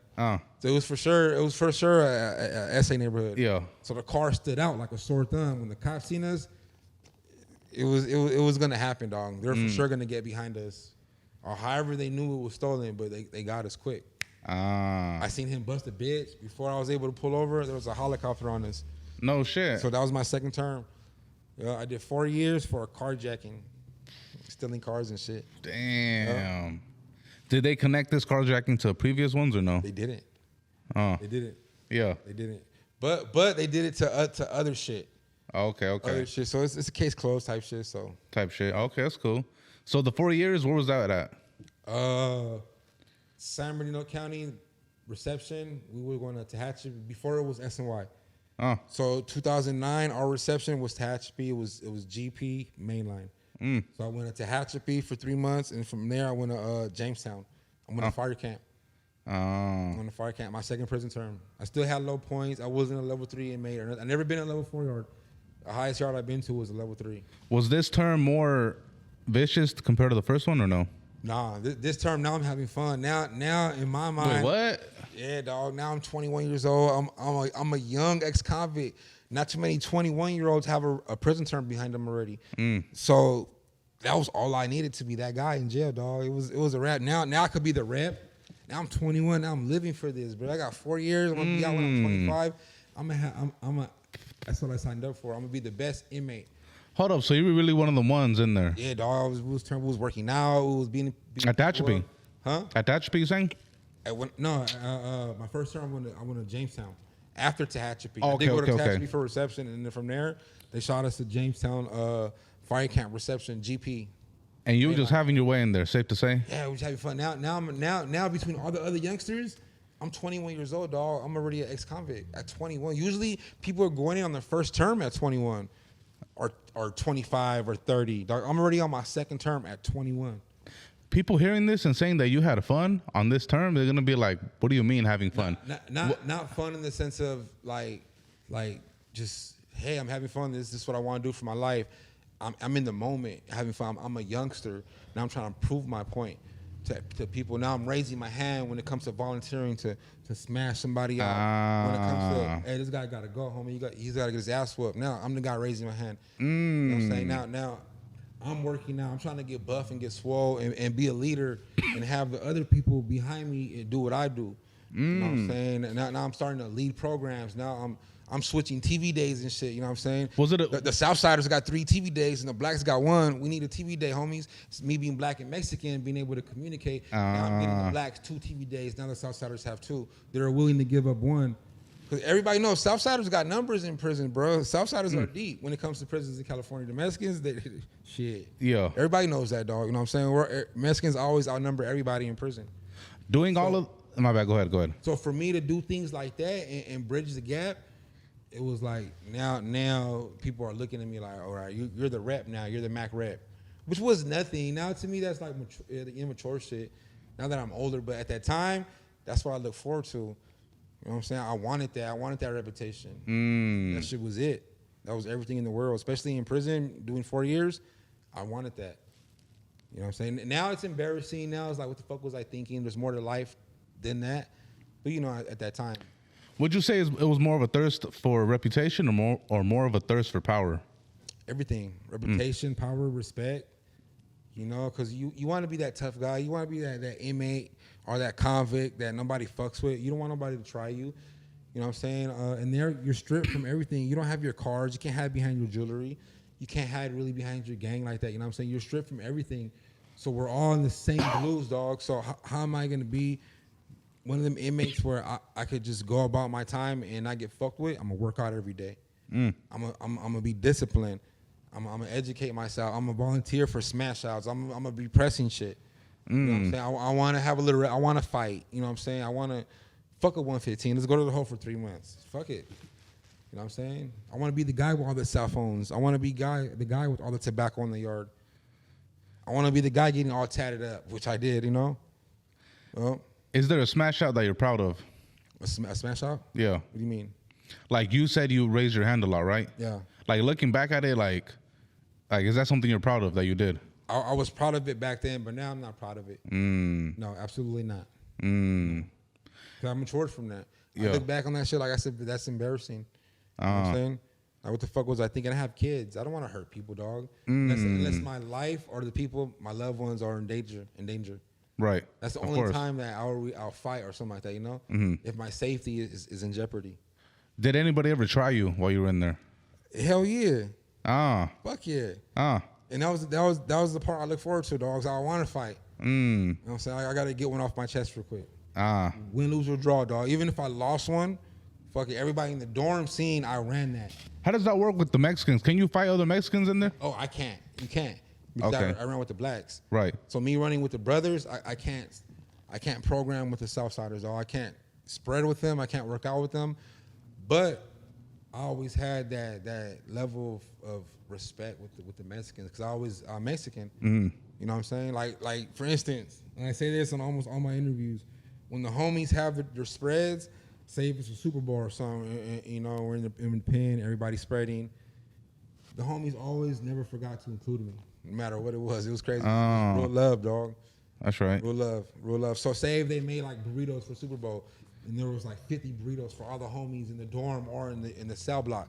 So it was for sure a SA neighborhood. Yeah. So the car stood out like a sore thumb. When the cops seen us, it was gonna happen, dog. They were for sure gonna get behind us. Or however they knew it was stolen, but they got us quick. I seen him bust a bitch. Before I was able to pull over, there was a helicopter on us. No shit. So that was my second term. Yeah, I did 4 years for carjacking, stealing cars and shit. Damn. Did they connect this carjacking to previous ones or no? They didn't. They didn't. Yeah. They didn't. But they did it to other shit. Okay. Other shit. So it's a case closed type shit. So. Type shit. Okay, that's cool. So the 4 years, where was that at? San Bernardino County reception. We were going to Tehachapi. Before it was SNY. So 2009, our reception was Tehachapi. It was GP mainline. So I went to Tehachapi for 3 months, and from there I went to Jamestown. I went to fire camp. I went to fire camp. My second prison term. I still had low points. I wasn't a level 3 inmate. I never been a level 4 yard. The highest yard I've been to was a level 3. Was this term more vicious compared to the first one or no? Nah, this term now I'm having fun. Now in my mind. Wait, what? Yeah, dog. Now I'm 21 years old. I'm a young ex-convict. Not too many 21-year-olds have a prison term behind them already. So that was all I needed to be that guy in jail, dog. It was a rap. Now I could be the rep. Now I'm 21. Now I'm living for this, bro. I got 4 years. I'm gonna be out when I'm 25. That's what I signed up for. I'm gonna be the best inmate. Hold up. So you were really one of the ones in there? Yeah, dog. We was working out. We was being at Tehachapi. Huh? At Tehachapi, you saying? My first term I went to Jamestown after Tehachapi. Oh, I did go to Tehachapi for reception, and then from there they shot us to Jamestown fire camp reception GP. And you were just having your way in there, safe to say? Yeah, we was having fun. Now between all the other youngsters, I'm 21 years old, dog. I'm already an ex-convict at 21. Usually people are going in on their first term at 21 or 25 or 30. Dog, I'm already on my second term at 21. people hearing this and saying that you had fun on this term, they're gonna be like, "What do you mean having fun?" Not fun in the sense of like just, hey, I'm having fun. This is what I want to do for my life. I'm in the moment having fun. I'm a youngster. Now I'm trying to prove my point to people. Now I'm raising my hand when it comes to volunteering to smash somebody out. When it comes to, hey, this guy got to go, homie. He's got to get his ass whooped. Now I'm the guy raising my hand. You know what I'm saying? Now I'm working now. I'm trying to get buff and get swole and be a leader and have the other people behind me and do what I do. You know what I'm saying? Now I'm starting to lead programs. Now I'm switching TV days and shit. You know what I'm saying? Was it the Southsiders got 3 TV days and the Blacks got 1. We need a TV day, homies. It's me being Black and Mexican, being able to communicate. Now I'm getting the Blacks 2 TV days. Now the Southsiders have 2. They're willing to give up 1. Because everybody knows Southsiders got numbers in prison, bro. Southsiders are deep when it comes to prisons in California. The Mexicans, shit. Yeah. Everybody knows that, dog. You know what I'm saying? Mexicans always outnumber everybody in prison. My bad. Go ahead. So for me to do things like that and bridge the gap, it was like now people are looking at me like, all right, you're the rep now. You're the Mac rep, which was nothing. Now to me, that's like the immature shit. Now that I'm older, but at that time, that's what I look forward to. You know what I'm saying? I wanted that reputation. That shit was it. That was everything in the world, especially in prison, doing 4 years. I wanted that. You know what I'm saying? Now it's embarrassing. Now it's like, what the fuck was I thinking? There's more to life than that. But you know, at that time. Would you say it was more of a thirst for reputation or more of a thirst for power? Everything. Reputation, power, respect. You know, because you want to be that tough guy. You want to be that inmate or that convict that nobody fucks with. You don't want nobody to try you. You know what I'm saying? And there, you're stripped from everything. You don't have your cards. You can't hide behind your jewelry. You can't hide really behind your gang like that. You know what I'm saying? You're stripped from everything. So we're all in the same blues, dog. So how am I going to be one of them inmates where I could just go about my time and not get fucked with? I'm going to work out every day. I'm going to be disciplined. I'm going to educate myself. I'm going to volunteer for smash outs. I'm going to be pressing shit. You know what I'm saying? I want to have I want to fight. You know what I'm saying? I want to fuck a 115. Let's go to the hole for 3 months. Fuck it. You know what I'm saying? I want to be the guy with all the cell phones. I want to be the guy with all the tobacco in the yard. I want to be the guy getting all tatted up, which I did, you know? Well, is there a smash out that you're proud of? A smash out? Yeah. What do you mean? Like you said you raised your hand a lot, right? Yeah. Like looking back at it, like is that something you're proud of that you did? I was proud of it back then, but now I'm not proud of it. No, absolutely not. Because I matured from that. Yeah. I look back on that shit, like I said, that's embarrassing. You know what I'm saying? Like, what the fuck was I thinking? I have kids. I don't want to hurt people, dog. Unless my life or the people, my loved ones, are in danger. Right. That's the only time that I'll fight or something like that, you know? If my safety is in jeopardy. Did anybody ever try you while you were in there? Hell yeah. Fuck yeah. And that was the part I look forward to, dogs. I want to fight. You know what I'm saying? I got to get one off my chest real quick. Win, lose, or draw, dog. Even if I lost one, fuck it. Everybody in the dorm scene, I ran that. How does that work with the Mexicans? Can you fight other Mexicans in there? Oh, I can't. You can't. Because I ran with the Blacks. Right. So me running with the brothers, I can't program with the Southsiders, dog. I can't spread with them. I can't work out with them. But I always had that level of respect with the Mexicans because I'm Mexican. You know what I'm saying? Like for instance, and I say this on almost all my interviews, when the homies have their spreads, say if it's a Super Bowl or something, and, you know, we're in the pen, everybody's spreading, the homies always never forgot to include me, no matter what it was. It was crazy. Real love, dog. That's right. Real love. So say if they made like burritos for Super Bowl, and there was like 50 burritos for all the homies in the dorm or in the cell block.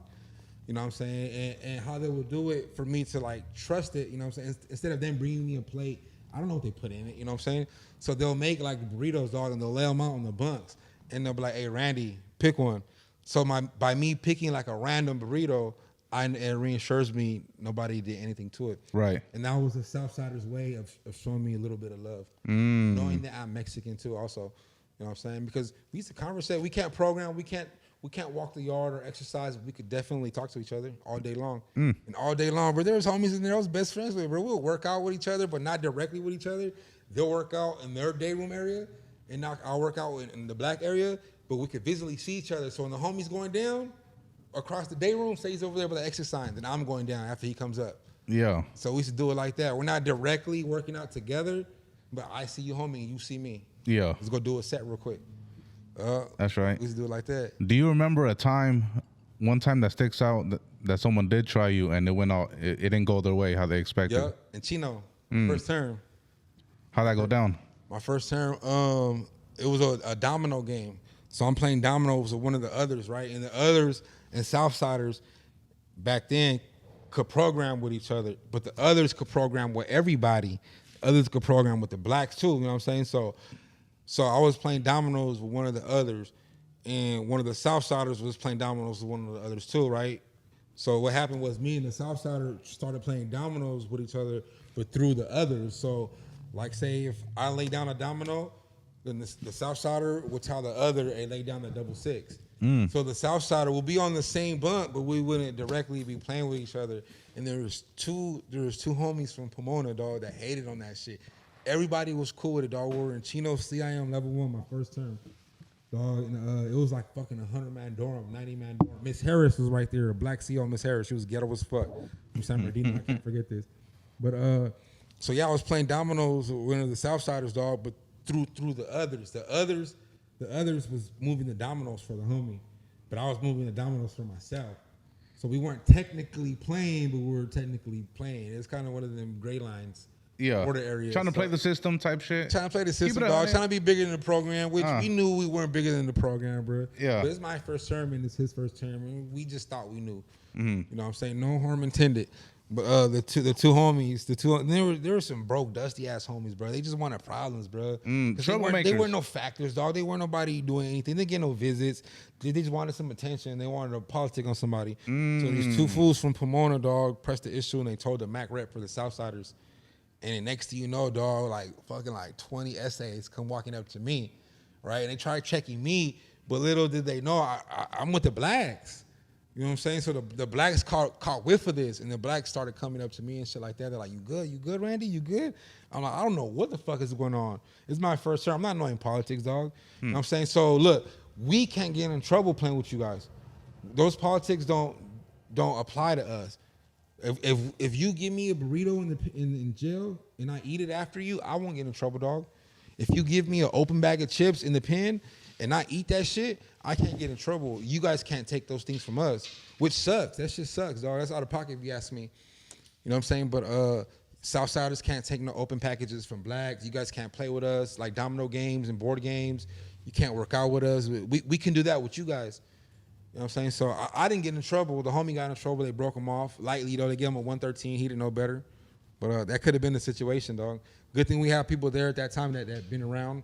You know what I'm saying? And how they would do it for me to like trust it, you know what I'm saying? Instead of them bringing me a plate, I don't know what they put in it, you know what I'm saying? So they'll make like burritos, dog, and they'll lay them out on the bunks. And they'll be like, hey, Randy, pick one. So by me picking like a random burrito, it reassures me nobody did anything to it. Right. And that was the Southsiders' way of showing me a little bit of love. Knowing that I'm Mexican too also. You know what I'm saying? Because we used to conversate. We can't program. We can't walk the yard or exercise. We could definitely talk to each other all day long. And all day long, bro, there's homies in there I was best friends with, bro. We'll work out with each other, but not directly with each other. They'll work out in their day room area, and I'll work out in the black area, but we could visually see each other. So when the homie's going down, across the day room, say he's over there with the exit sign, then I'm going down after he comes up. Yeah. So we used to do it like that. We're not directly working out together, but I see you, homie, and you see me. Yeah. Let's go do a set real quick. That's right. Let's do it like that. Do you remember one time that sticks out that someone did try you and it went out, it didn't go their way how they expected? Yep. And Chino, first term. How'd that go down? My first term, it was a domino game. So I'm playing dominoes with one of the others, right? And the others and Southsiders back then could program with each other, but the others could program with everybody. Others could program with the blacks too, you know what I'm saying? So I was playing dominoes with one of the others, and one of the Southsiders was playing dominoes with one of the others too, right? So what happened was me and the Southsider started playing dominoes with each other, but through the others. So, like, say if I lay down a domino, then the Southsider would tell the other, "Hey, lay down the 666." So the Southsider will be on the same bunk, but we wouldn't directly be playing with each other. And there was two homies from Pomona, dog, that hated on that shit. Everybody was cool with it, dog. We were in Chino CIM level 1 my first term, dog. And it was like fucking 100-man dorm, 90-man dorm. Miss Harris was right there, a black CO Miss Harris. She was ghetto as fuck from San Bernardino. I can't forget this. But so yeah, I was playing dominoes with one of the Southsiders, dog, but through the others. The others was moving the dominoes for the homie, but I was moving the dominoes for myself. So we weren't technically playing, but we were technically playing. It's kind of one of them gray lines. Yeah. Border areas. Trying to play the system type shit. Trying to play the system, dog. Trying to be bigger than the program, which we knew we weren't bigger than the program, bro. Yeah. But it's my first term and it's his first term, and we just thought we knew. You know what I'm saying? No harm intended. But the two homies, there were some broke, dusty ass homies, bro. They just wanted problems, bro. They weren't no factors, dog. They weren't nobody doing anything. They didn't get no visits. They just wanted some attention. They wanted to politic on somebody. So these two fools from Pomona, dog, pressed the issue and they told the Mac rep for the Southsiders. And then next thing you know, dog, like fucking like 20 essays come walking up to me, right? And they tried checking me, but little did they know I'm with the blacks. You know what I'm saying? So the blacks caught whiff of this, and the blacks started coming up to me and shit like that. They're like, "You good? You good, Randy? You good?" I'm like, "I don't know what the fuck is going on. It's my first term. I'm not knowing politics, dog." You know what I'm saying? So look, we can't get in trouble playing with you guys. Those politics don't apply to us. If you give me a burrito in jail and I eat it after you, I won't get in trouble, dog. If you give me an open bag of chips in the pen and I eat that shit, I can't get in trouble. You guys can't take those things from us, which sucks. That shit sucks, dog. That's out of pocket if you ask me. You know what I'm saying? But Southsiders can't take no open packages from blacks. You guys can't play with us like domino games and board games. You can't work out with us. We can do that with you guys. You know what I'm saying? So I didn't get in trouble. The homie got in trouble. They broke him off lightly, though. They gave him a 113. He didn't know better. But that could have been the situation, dog. Good thing we have people there at that time that been around.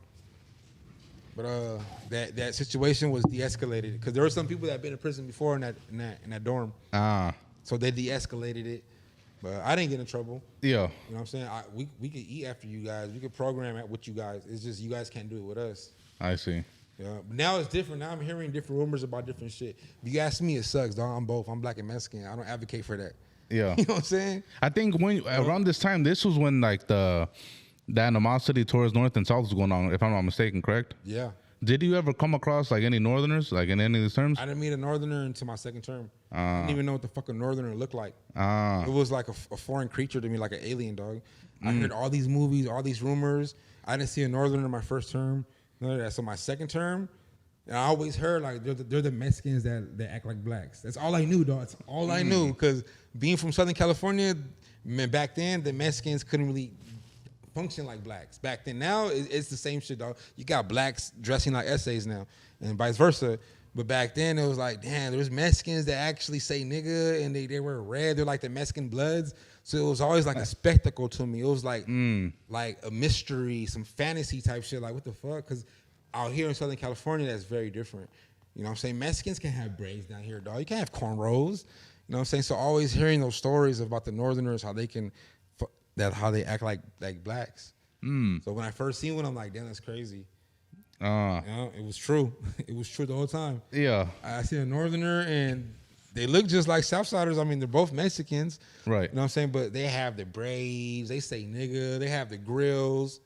But that situation was de-escalated because there were some people that had been in prison before in that dorm. So they de-escalated it. But I didn't get in trouble. Yeah. You know what I'm saying? We could eat after you guys. We could program with you guys. It's just you guys can't do it with us. I see. Yeah. But now it's different. Now I'm hearing different rumors about different shit. If you ask me, it sucks, dog. I'm both. I'm black and Mexican. I don't advocate for that. Yeah. You know what I'm saying? I think around this time, this was when like the animosity towards North and South was going on, if I'm not mistaken, correct? Yeah. Did you ever come across like any Northerners, like in any of these terms? I didn't meet a Northerner until my second term. I didn't even know what the fuck a Northerner looked like. It was like a foreign creature to me, like an alien, dog. I heard all these movies, all these rumors. I didn't see a Northerner in my first term. None of that. So my second term, and I always heard like they're the Mexicans that act like blacks. That's all I knew, dog. That's all I knew. Because being from Southern California, back then the Mexicans couldn't really function like blacks. Back then, now it's the same shit, dog. You got blacks dressing like essays now, and vice versa. But back then it was like, damn, there's Mexicans that actually say nigga, and they wear red. They're like the Mexican Bloods. So it was always like a spectacle to me. It was like a mystery, some fantasy type shit. Like, what the fuck? Because out here in Southern California, that's very different. You know what I'm saying? Mexicans can have braids down here, dog. You can't have cornrows. You know what I'm saying? So always hearing those stories about the Northerners, how they act like blacks. So when I first seen one, I'm like, damn, that's crazy. You know, it was true. It was true the whole time. Yeah. I see a Northerner and they look just like Southsiders. I mean, they're both Mexicans. Right. You know what I'm saying? But they have the braids. They say nigga. They have the grills.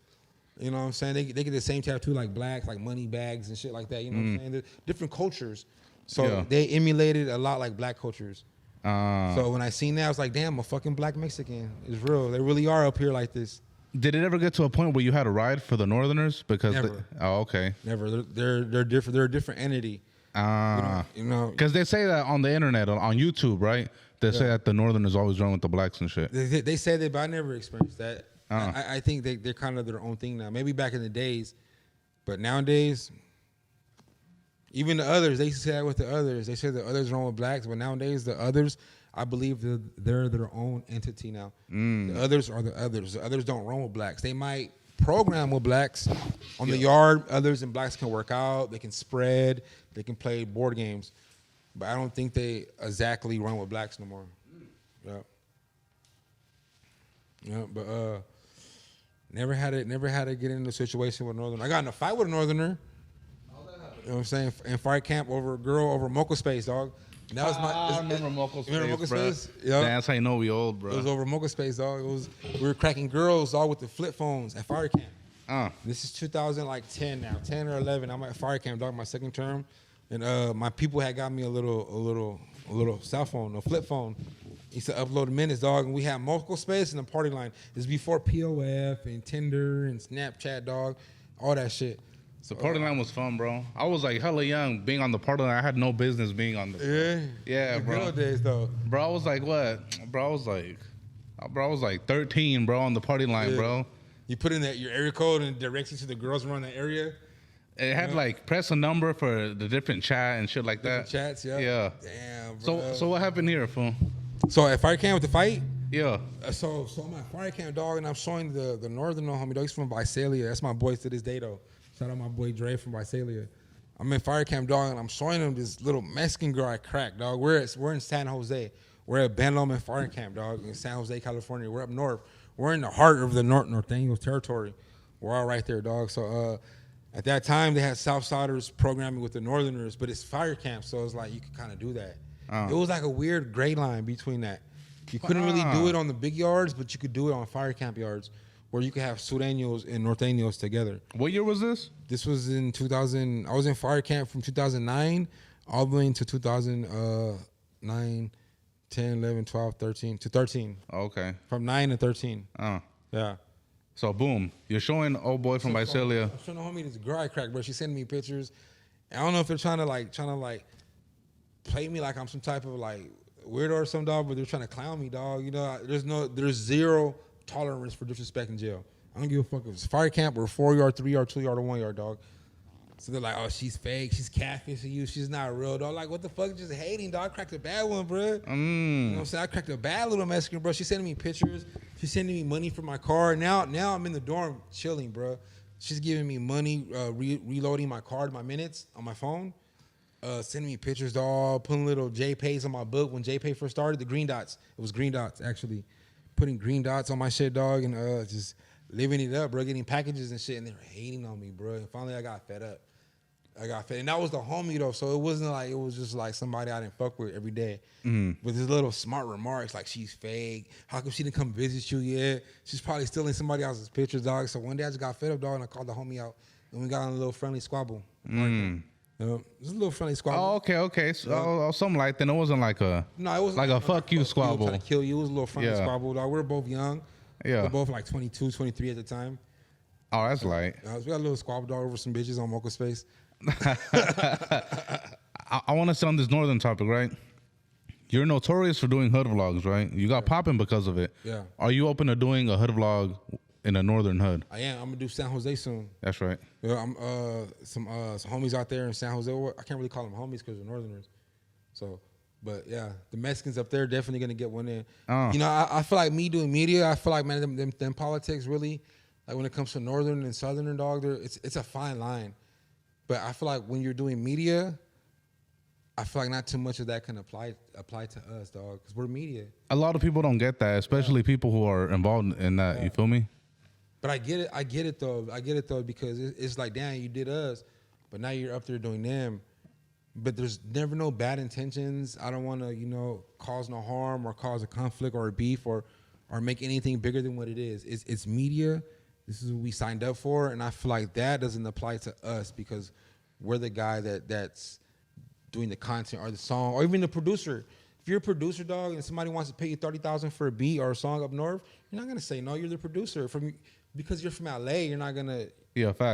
You know what I'm saying? They get the same tattoo like blacks, like money bags and shit like that. You know what I'm saying? They're different cultures. So they emulated a lot like black cultures. So when I seen that, I was like, damn, a fucking black Mexican is real. They really are up here like this. Did it ever get to a point where you had to ride for the Northerners? Because Never. Okay. Never. They're different. They're a different entity. You know. Because they say that on the internet, on YouTube, right? They say that the Northerners always run with the blacks and shit. They say that, but I never experienced that. I think they're kind of their own thing now. Maybe back in the days, but nowadays, even the others, they used to say that with the others. They say the others run with blacks, but nowadays the others, I believe they're their own entity now. The others are the others. The others don't run with blacks. They might program with blacks on the yard. Others and blacks can work out. They can spread. They can play board games. But I don't think they exactly run with blacks no more. Yeah, but never had to get into a situation with a Northerner. I got in a fight with a Northerner. You know what I'm saying? In fire camp over a girl over Mocha Space, dog. And that was I remember Mocha Space. You remember Mocha Space? Yeah. That's how you know we old, bro. It was over Mocha Space, dog. We were cracking girls, dog, with the flip phones at fire camp. This is 2010 now, 10 or 11. I'm at fire camp, dog, my second term, and my people had got me a little cell phone, a flip phone. He used to upload the minutes, dog, and we had Mocha Space and the party line. This is before POF and Tinder and Snapchat, dog, all that shit. The party line was fun, bro. I was like hella young being on the party line. I had no business being on the Yeah, the bro. good old days, though. Bro, I was like, what? Bro, I was like 13, bro, on the party line, bro. You put in your area code and it directs you to the girls around that area. It had like press a number for the different chat and shit like that. Chats, yeah. Yeah. Damn, bro. So what happened here, fool? So at fire camp with the fight? Yeah. So I'm at fire camp, dog, and I'm showing the Northern homie, dog. He's from Visalia. That's my boy to this day, though. Shout out my boy Dre from Visalia. I'm in fire camp, dog, and I'm showing him this little Mexican girl I cracked, dog. We're in San Jose. We're at Ben Lomond Fire Camp, dog, in San Jose, California. We're up north. We're in the heart of the Norteños territory. We're all right there, dog. So at that time, they had Southsiders programming with the Northerners, but it's fire camp, so it's like you could kind of do that. It was like a weird gray line between that. You couldn't really do it on the big yards, but you could do it on fire camp yards, where you could have Sureños and Norteños together. What year was this? This was in 2000. I was in fire camp from 2009 all the way into 2009, 10, 11, 12, 13, to 13. Okay. From 9 to 13. Yeah. So, boom. You're showing old boy from Visalia. I'm showing the homie this girl I cracked, bro. She's sending me pictures. I don't know if they're trying to play me like I'm some type of like weirdo or some dog, but they're trying to clown me, dog. You know, there's zero tolerance for disrespect in jail. I don't give a fuck if it's fire camp or 4 yard, 3 yard, 2 yard, or 1 yard, dog. So they're like, oh, she's fake, she's catfishing you, she's not real, dog. Like, what the fuck? Just hating, dog. I cracked a bad one, bro. You know what I'm saying? I cracked a bad little Mexican, bro. She's sending me pictures. She's sending me money for my car. Now I'm in the dorm chilling, bro. She's giving me money, reloading my card, my minutes on my phone. Sending me pictures, dog. Putting little JPays on my book when JPay first started. The green dots. It was green dots, actually. Putting green dots on my shit, dog, and just living it up, bro. Getting packages and shit, and they were hating on me, bro. And finally, I got fed up. And that was the homie, though, so it wasn't like, it was just like somebody I didn't fuck with every day. With his little smart remarks, like, she's fake. How come she didn't come visit you yet? She's probably stealing somebody else's pictures, dog. So one day I just got fed up, dog, and I called the homie out, and we got on a little friendly squabble. Just a little friendly squabble. Oh, okay. So something like that. It wasn't like a it wasn't like a fuck you squabble. Trying to kill you. It was a little friendly squabble, dog. We were both young. Yeah. We were both like 22, 23 at the time. Oh, that's light. So we got a little squabble, dog, over some bitches on Mocha Space. I want to stay on this northern topic, right? You're notorious for doing hood vlogs, right? You got popping because of it. Yeah. Are you open to doing a hood vlog in a northern hood? I am. I'm gonna do San Jose soon. That's right. Yeah, I'm some homies out there in San Jose. I can't really call them homies because they're Northerners. So, but yeah, the Mexicans up there definitely gonna get one in. You know, I feel like me doing media. I feel like, man, them politics really, like when it comes to Northern and Southern, dog, it's a fine line. But I feel like when you're doing media, I feel like not too much of that can apply to us, dog, because we're media. A lot of people don't get that, especially people who are involved in that. Yeah. You feel me? But I get it though, because it's like, damn, you did us, but now you're up there doing them. But there's never no bad intentions. I don't want to, cause no harm or cause a conflict or a beef or make anything bigger than what it is. It's media. This is what we signed up for, and I feel like that doesn't apply to us because we're the guy that's doing the content or the song or even the producer. If you're a producer, dog, and somebody wants to pay you $30,000 for a beat or a song up north, you're not gonna say no. You're the producer because you're from LA. You're not gonna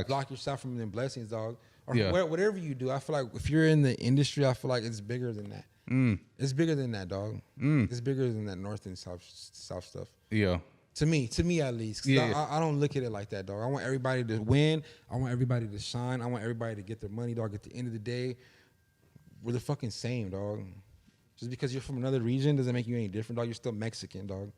block yourself from them blessings, dog. Or whatever you do, I feel like if you're in the industry, I feel like it's bigger than that. It's bigger than that, dog. It's bigger than that north and south stuff. Yeah. To me at least. I don't look at it like that, dog. I want everybody to win. I want everybody to shine. I want everybody to get their money, dog. At the end of the day, we're the fucking same, dog. Just because you're from another region doesn't make you any different, dog. You're still Mexican, dog. You know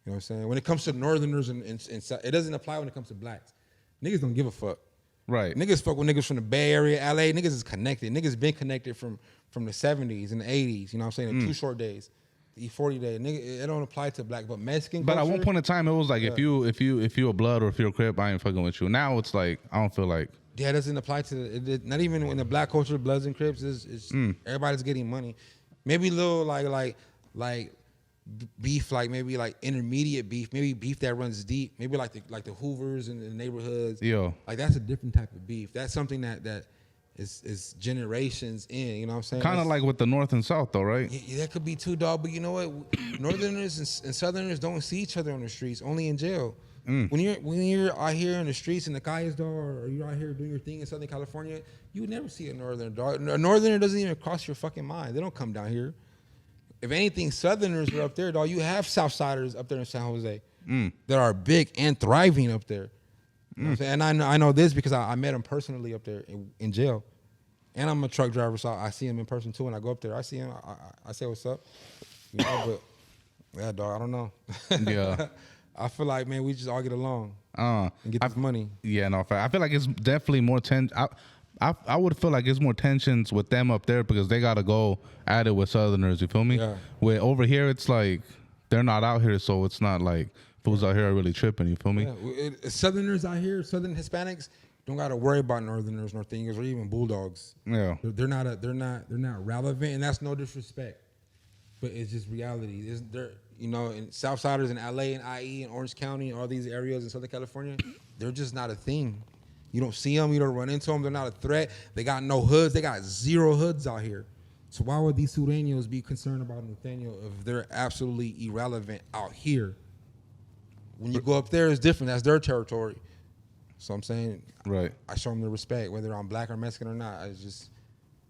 what I'm saying? When it comes to northerners and it doesn't apply when it comes to blacks. Niggas don't give a fuck. Right. Niggas fuck with niggas from the Bay Area, LA. Niggas is connected. Niggas been connected from the 70s and the 80s. You know what I'm saying? The 2 short days, the E40 day. Nigga, it don't apply to black, but Mexican culture. But at one point in time, it was like if you a blood or if you're a Crip, I ain't fucking with you. Now it's like I don't feel like. Yeah, it doesn't apply to not even in the black culture. Bloods and Crips is everybody's getting money. Maybe a little like beef, like maybe like intermediate beef, maybe beef that runs deep, maybe like the Hoovers in the neighborhoods. Yo, like that's a different type of beef. That's something that is generations in. You know what I'm saying? Kind of like with the North and South, though, right? Yeah, that could be too, dog. But you know what? Northerners and Southerners don't see each other on the streets, only in jail. When you're out here in the streets in the calles, dog, or you're out here doing your thing in Southern California, you would never see a Northerner, dog. A Northerner doesn't even cross your fucking mind. They don't come down here. If anything, Southerners are up there, dog. You have Southsiders up there in San Jose that are big and thriving up there. You know what I'm saying? And I know this because I met them personally up there in jail. And I'm a truck driver, so I see him in person too. When I go up there, I see him. I say what's up. You know, but yeah, dog. I don't know. Yeah. I feel like, man, we just all get along and get this money. Yeah, no, I feel like it's definitely more I would feel like it's more tensions with them up there because they gotta go at it with Southerners. You feel me? Yeah. Where over here, it's like they're not out here, so it's not like fools out here are really tripping. You feel me? Yeah. Southerners out here, Southern Hispanics, don't gotta worry about Northerners, Northingers, or even Bulldogs. Yeah. They're not relevant, and that's no disrespect, but it's just reality. They're in Southsiders in LA and IE and Orange County and all these areas in Southern California, they're just not a thing. You don't see them. You don't run into them. They're not a threat. They got no hoods. They got 0 hoods out here. So why would these Sureños be concerned about Nathaniel if they're absolutely irrelevant out here? When you go up there, it's different. That's their territory. So I'm saying, right. I show them the respect, whether I'm black or Mexican or not. It's just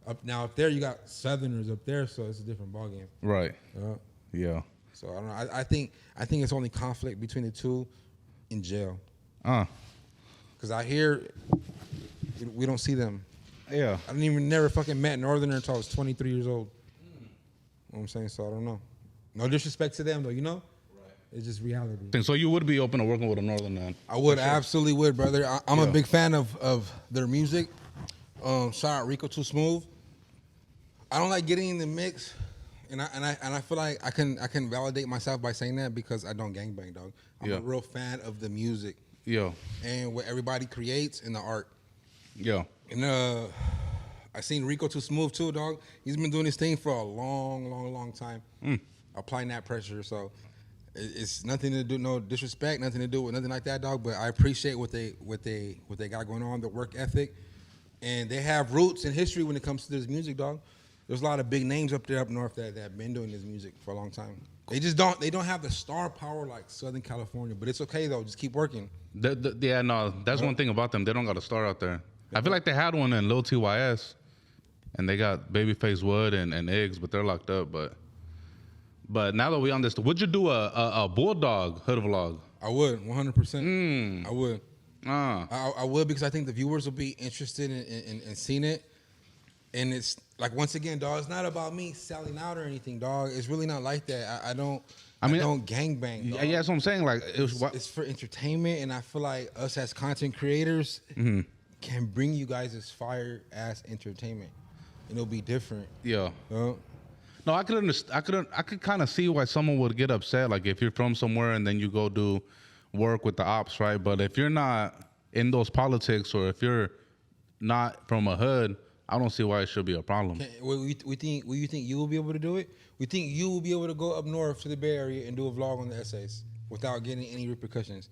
up there. You got Southerners up there, so it's a different ballgame. Right. Yeah. So I don't know. I think it's only conflict between the two in jail. Because out here, we don't see them. Yeah. I never fucking met Northerner until I was 23 years old. You know what I'm saying? So I don't know. No disrespect to them, though, you know? Right. It's just reality. So you would be open to working with a Northern man? I would, absolutely would, brother. I'm a big fan of their music. Shout out Rico Too Smooth. I don't like getting in the mix. And I feel like I can validate myself by saying that because I don't gangbang, dog. I'm a real fan of the music. Yeah. And what everybody creates in the art. Yeah. And I seen Rico Too Smooth too, dog. He's been doing this thing for a long time. Applying that pressure. So it's nothing to do, no disrespect, nothing to do with nothing like that, dog. But I appreciate what they got going on, the work ethic. And they have roots and history when it comes to this music, dog. There's a lot of big names up there up north that have been doing this music for a long time. They don't have the star power like Southern California, but it's okay though. Just keep working. Yeah, no, that's one thing about them. They don't got a star out there. I feel like they had one in Lil TYS, and they got Babyface Wood and Eggs, but they're locked up. But now that we understand, would you do a Bulldog hood vlog? I would, 100%. I would. I would because I think the viewers will be interested in seeing it. And it's like, once again, dog, it's not about me selling out or anything, dog. It's really not like that. I don't gangbang, dog. Yeah, that's what I'm saying. Like, it's for entertainment, and I feel like us as content creators can bring you guys this fire-ass entertainment, and it'll be different. Yeah. No, I could understand. I could kind of see why someone would get upset. Like, if you're from somewhere and then you go do work with the ops, right? But if you're not in those politics, or if you're not from a hood, I don't see why it should be a problem. You think you will be able to do it? We think you will be able to go up north to the Bay Area and do a vlog on the essays without getting any repercussions?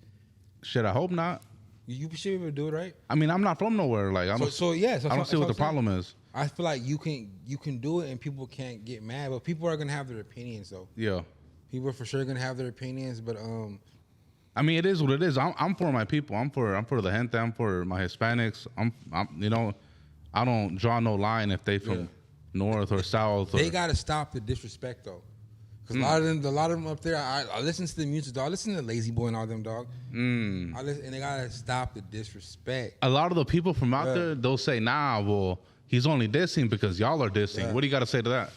Shit, I hope not. You should be able to do it, right? I mean, I'm not from nowhere. Like, I don't see what the problem is. I feel like you can do it and people can't get mad, but people are gonna have their opinions though. Yeah. People are for sure gonna have their opinions, but I mean, it is what it is. I'm for my people. I'm for the gente. I'm for my Hispanics. I'm you know, I don't draw no line if they from north or south. They gotta stop the disrespect though, because a lot of them up there. I listen to the music, dog. I listen to Lazy Boy and all them, dog. And they gotta stop the disrespect. A lot of the people from out there, they'll say, "Nah, well, he's only dissing because y'all are dissing." Yeah. What do you got to say to that?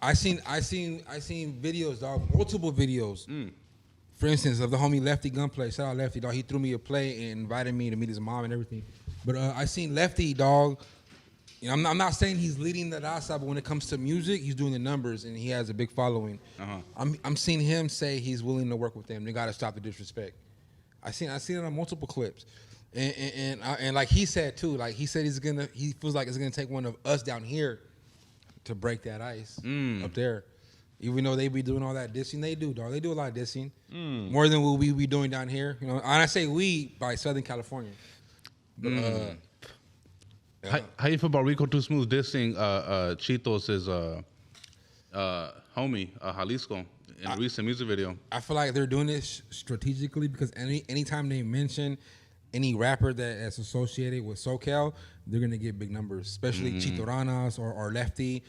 I seen videos, dog, multiple videos. For instance, of the homie Lefty Gunplay. Shout out Lefty, dog. He threw me a play and invited me to meet his mom and everything. But I seen Lefty, dog. You know, I'm not saying he's leading the raza, but when it comes to music, he's doing the numbers and he has a big following. I'm seeing him say he's willing to work with them. They got to stop the disrespect. I seen it on multiple clips, and like he said too, like he said he feels like it's gonna take one of us down here to break that ice up there. Even though they be doing all that dissing, they do, dog. They do a lot of dissing, more than what we be doing down here. You know, and I say we by Southern California. But, How you feel about Rico Too Smooth dissing Cheetos' homie Jalisco in a recent music video? I feel like they're doing this strategically because anytime they mention any rapper that's associated with SoCal, they're gonna get big numbers, especially Chitoranas or Lefty.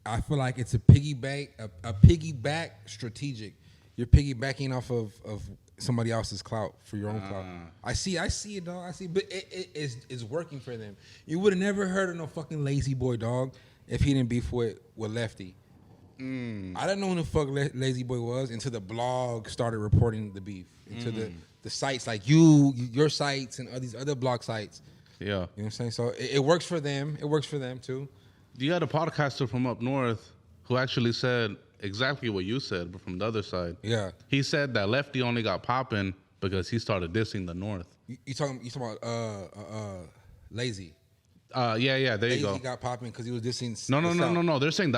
I feel like it's a piggyback strategic. You're piggybacking off of somebody else's clout for your own clout. I see it, dog. I see, but it's working for them. You would have never heard of no fucking Lazy Boy, dog, if he didn't beef with Lefty. I didn't know who the fuck Lazy Boy was until the blog started reporting the beef. Into the sites like your sites and all these other blog sites. Yeah. You know what I'm saying? So it works for them. It works for them too. You had a podcaster from up north who actually said exactly what you said, but from the other side. Yeah. He said that Lefty only got popping because he started dissing the north. You talking about Lazy? There you go. Lazy got popping because he was dissing. No. They're saying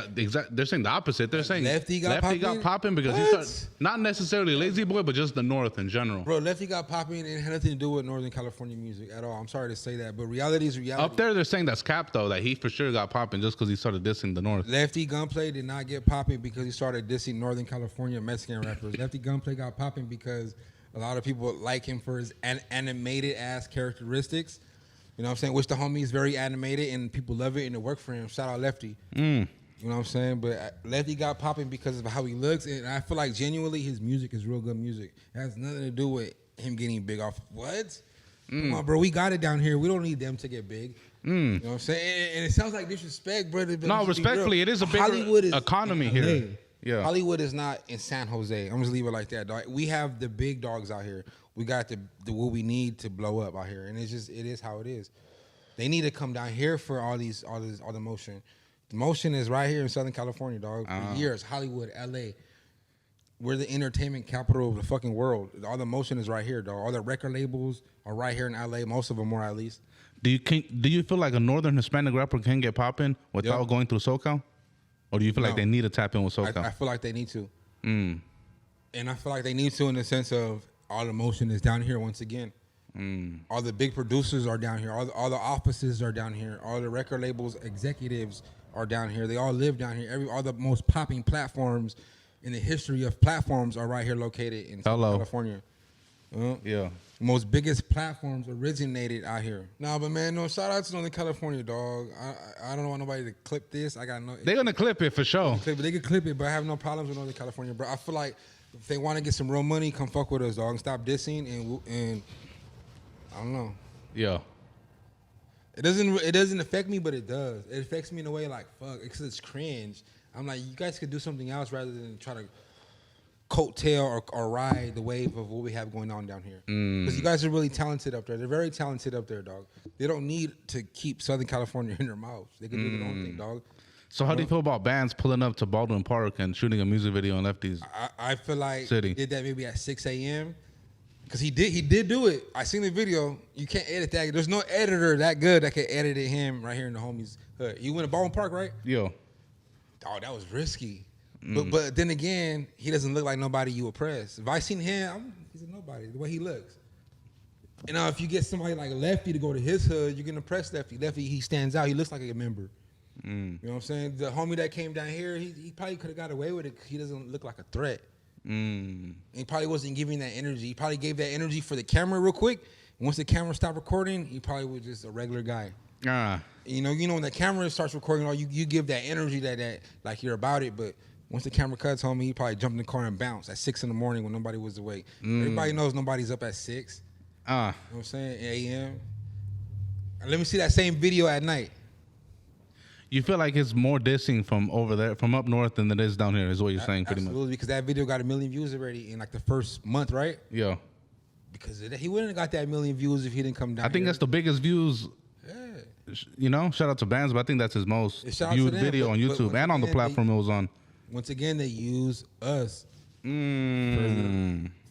they're saying the opposite. They're saying Lefty got popping because he started, not necessarily Lazy Boy, but just the north in general. Bro, Lefty got popping and it had nothing to do with Northern California music at all. I'm sorry to say that, but reality is reality. Up there, they're saying that's cap though, that he for sure got popping just because he started dissing the north. Lefty Gunplay did not get popping because he started dissing Northern California Mexican rappers. Lefty Gunplay got popping because a lot of people like him for his animated ass characteristics. You know what I'm saying? Which the homie is very animated and people love it and it worked for him. Shout out Lefty. You know what I'm saying? But Lefty got popping because of how he looks, and I feel like genuinely his music is real good music. It has nothing to do with him getting big off. What? Come on, bro. We got it down here. We don't need them to get big. You know what I'm saying? And it sounds like disrespect, brother. No, respectfully, it is a bigger economy here. Yeah. Hollywood is not in San Jose. I'm just leave it like that, dog. We have the big dogs out here. We got the what we need to blow up out here, and it is how it is. They need to come down here for all the motion. The motion is right here in Southern California, dog. For years, Hollywood, LA. We're the entertainment capital of the fucking world. All the motion is right here, dog. All the record labels are right here in LA. Most of them are, at least. Do you feel like a northern Hispanic rapper can get popping without going through SoCal? Or do you feel like they need to tap in with SoCal? I feel like they need to. And I feel like they need to in the sense of all the motion is down here once again. All the big producers are down here. All the offices are down here. All the record labels, executives are down here. They all live down here. All the most popping platforms in the history of platforms are right here located in California. Yeah. Most biggest platforms originated out here. Nah, but man, no, shout out to Northern California, dog. I don't want nobody to clip this. They're gonna clip it for sure. They can clip it, but I have no problems with Northern California, bro. I feel like if they want to get some real money, come fuck with us, dog, and stop dissing and I don't know. Yeah. It doesn't affect me, but it does. It affects me in a way like fuck, because it's cringe. I'm like, you guys could do something else rather than try to coattail or ride the wave of what we have going on down here. Because you guys are really talented up there. They're very talented up there, dog. They don't need to keep Southern California in their mouths. They can do their own thing, dog. So how do you feel about bands pulling up to Baldwin Park and shooting a music video in Lefty's I feel like city? He did that maybe at 6 a.m. Because he did do it. I seen the video. You can't edit that. There's no editor that good that can edit him right here in the homies hood. You went to Baldwin Park, right? Yo. Oh, that was risky. But then again, he doesn't look like nobody you oppress. If I seen him, he's a nobody, the way he looks. And now if you get somebody like Lefty to go to his hood, you can oppress Lefty. Lefty, he stands out. He looks like a member. You know what I'm saying? The homie that came down here, he probably could have got away with it because he doesn't look like a threat. He probably wasn't giving that energy. He probably gave that energy for the camera real quick. And once the camera stopped recording, he probably was just a regular guy. You know when the camera starts recording, you give that energy that like you're about it. But once the camera cuts, homie, he probably jumped in the car and bounced at 6 a.m. when nobody was awake. Everybody knows nobody's up at 6. You know what I'm saying? A.M. Let me see that same video at night. You feel like it's more dissing from over there, from up north, than it is down here, is what you're saying, pretty much. Absolutely, because that video got 1 million views already in like the first month, right? Yeah. Because he wouldn't have got that 1 million views if he didn't come down. I think that's the biggest views. Yeah. You know, shout out to Bands, but I think that's his most viewed video on YouTube and on the platform it was on. Once again, they use us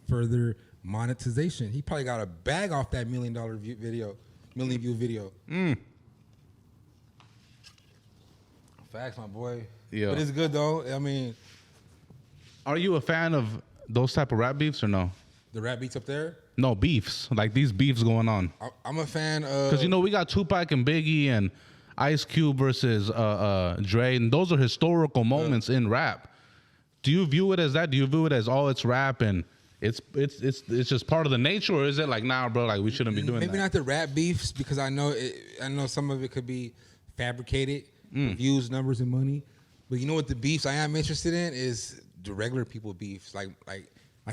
further monetization. He probably got a bag off that $1 million view video. Facts, my boy. Yeah. But it's good though. I mean, are you a fan of those type of rap beefs or no? The rap beats up there? No, beefs. Like these beefs going on. I'm a fan of... Because, we got Tupac and Biggie and Ice Cube versus Dre, and those are historical moments in rap. Do you view it as that? Do you view it as, it's rap and it's just part of the nature, or is it like, nah, bro, like we shouldn't be doing that? Maybe not the rap beefs, because I know some of it could be fabricated, views, numbers, and money. But you know what the beefs I am interested in is the regular people beefs, like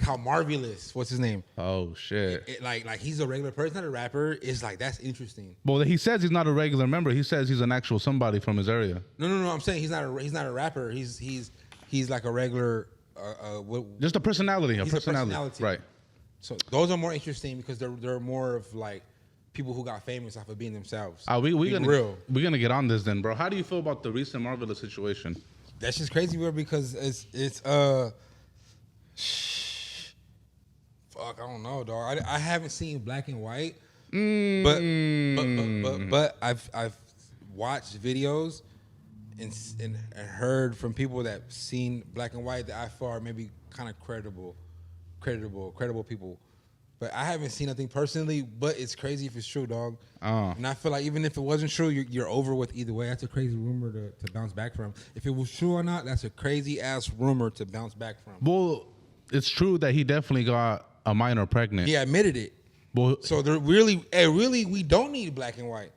how Marvelous, what's his name? Oh shit! Like he's a regular person, not a rapper. It's like, that's interesting. Well, he says he's not a regular member. He says he's an actual somebody from his area. No. I'm saying he's not a rapper. He's like a regular. Just a personality. A personality, right? So those are more interesting because they're more of like people who got famous off of being themselves. We're gonna get on this then, bro. How do you feel about the recent Marvelous situation? That's just crazy, bro. Because it's fuck, I don't know, dog. I haven't seen Black and White, but I've watched videos and heard from people that seen Black and White that I feel are maybe kind of credible people. But I haven't seen nothing personally. But it's crazy if it's true, dog. And I feel like even if it wasn't true, you're over with either way. That's a crazy rumor to bounce back from. If it was true or not, that's a crazy ass rumor to bounce back from. Well, it's true that he definitely got a minor pregnant. He admitted it. Well, so they're really, we don't need Black and White.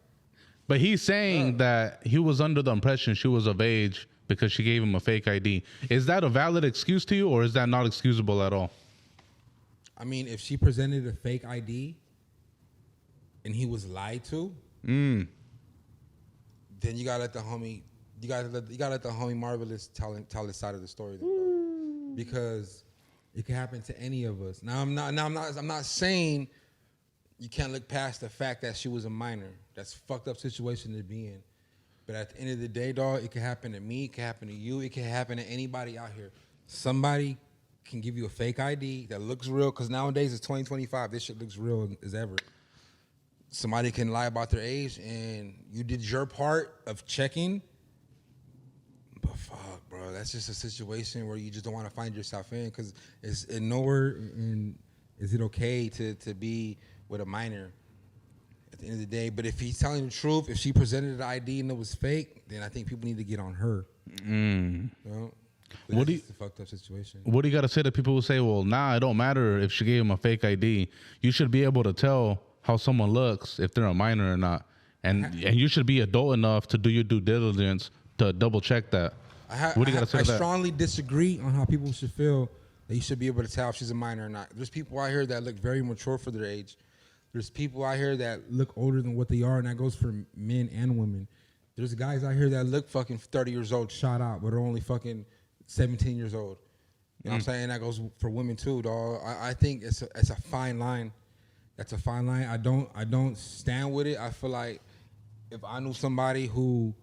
But he's saying that he was under the impression she was of age because she gave him a fake ID. Is that a valid excuse to you, or is that not excusable at all? I mean, if she presented a fake ID and he was lied to, then you gotta let the homie, Marvelous tell his side of the story, then, because it can happen to any of us. I'm not saying you can't look past the fact that she was a minor. That's a fucked up situation to be in. But at the end of the day, dog, it can happen to me. It can happen to you. It can happen to anybody out here. Somebody can give you a fake ID that looks real, because nowadays it's 2025. This shit looks real as ever. Somebody can lie about their age, and you did your part of checking. But fuck, bro, that's just a situation where you just don't want to find yourself in, because it's nowhere. Is it okay to be with a minor at the end of the day? But if he's telling the truth, if she presented an ID and it was fake, then I think people need to get on her. You know? What it's a fucked up situation. What do you got to say to people who say, well, nah, it don't matter if she gave him a fake ID. You should be able to tell how someone looks if they're a minor or not. And you should be adult enough to do your due diligence to double check that. What do you got to say to that? I strongly disagree on how people should feel that you should be able to tell if she's a minor or not. There's people out here that look very mature for their age. There's people out here that look older than what they are, and that goes for men and women. There's guys out here that look fucking 30 years old, shot out, but are only fucking 17 years old. You know what I'm saying? That goes for women too, dog. I think it's a fine line. That's a fine line. I don't stand with it. I feel like if I knew somebody who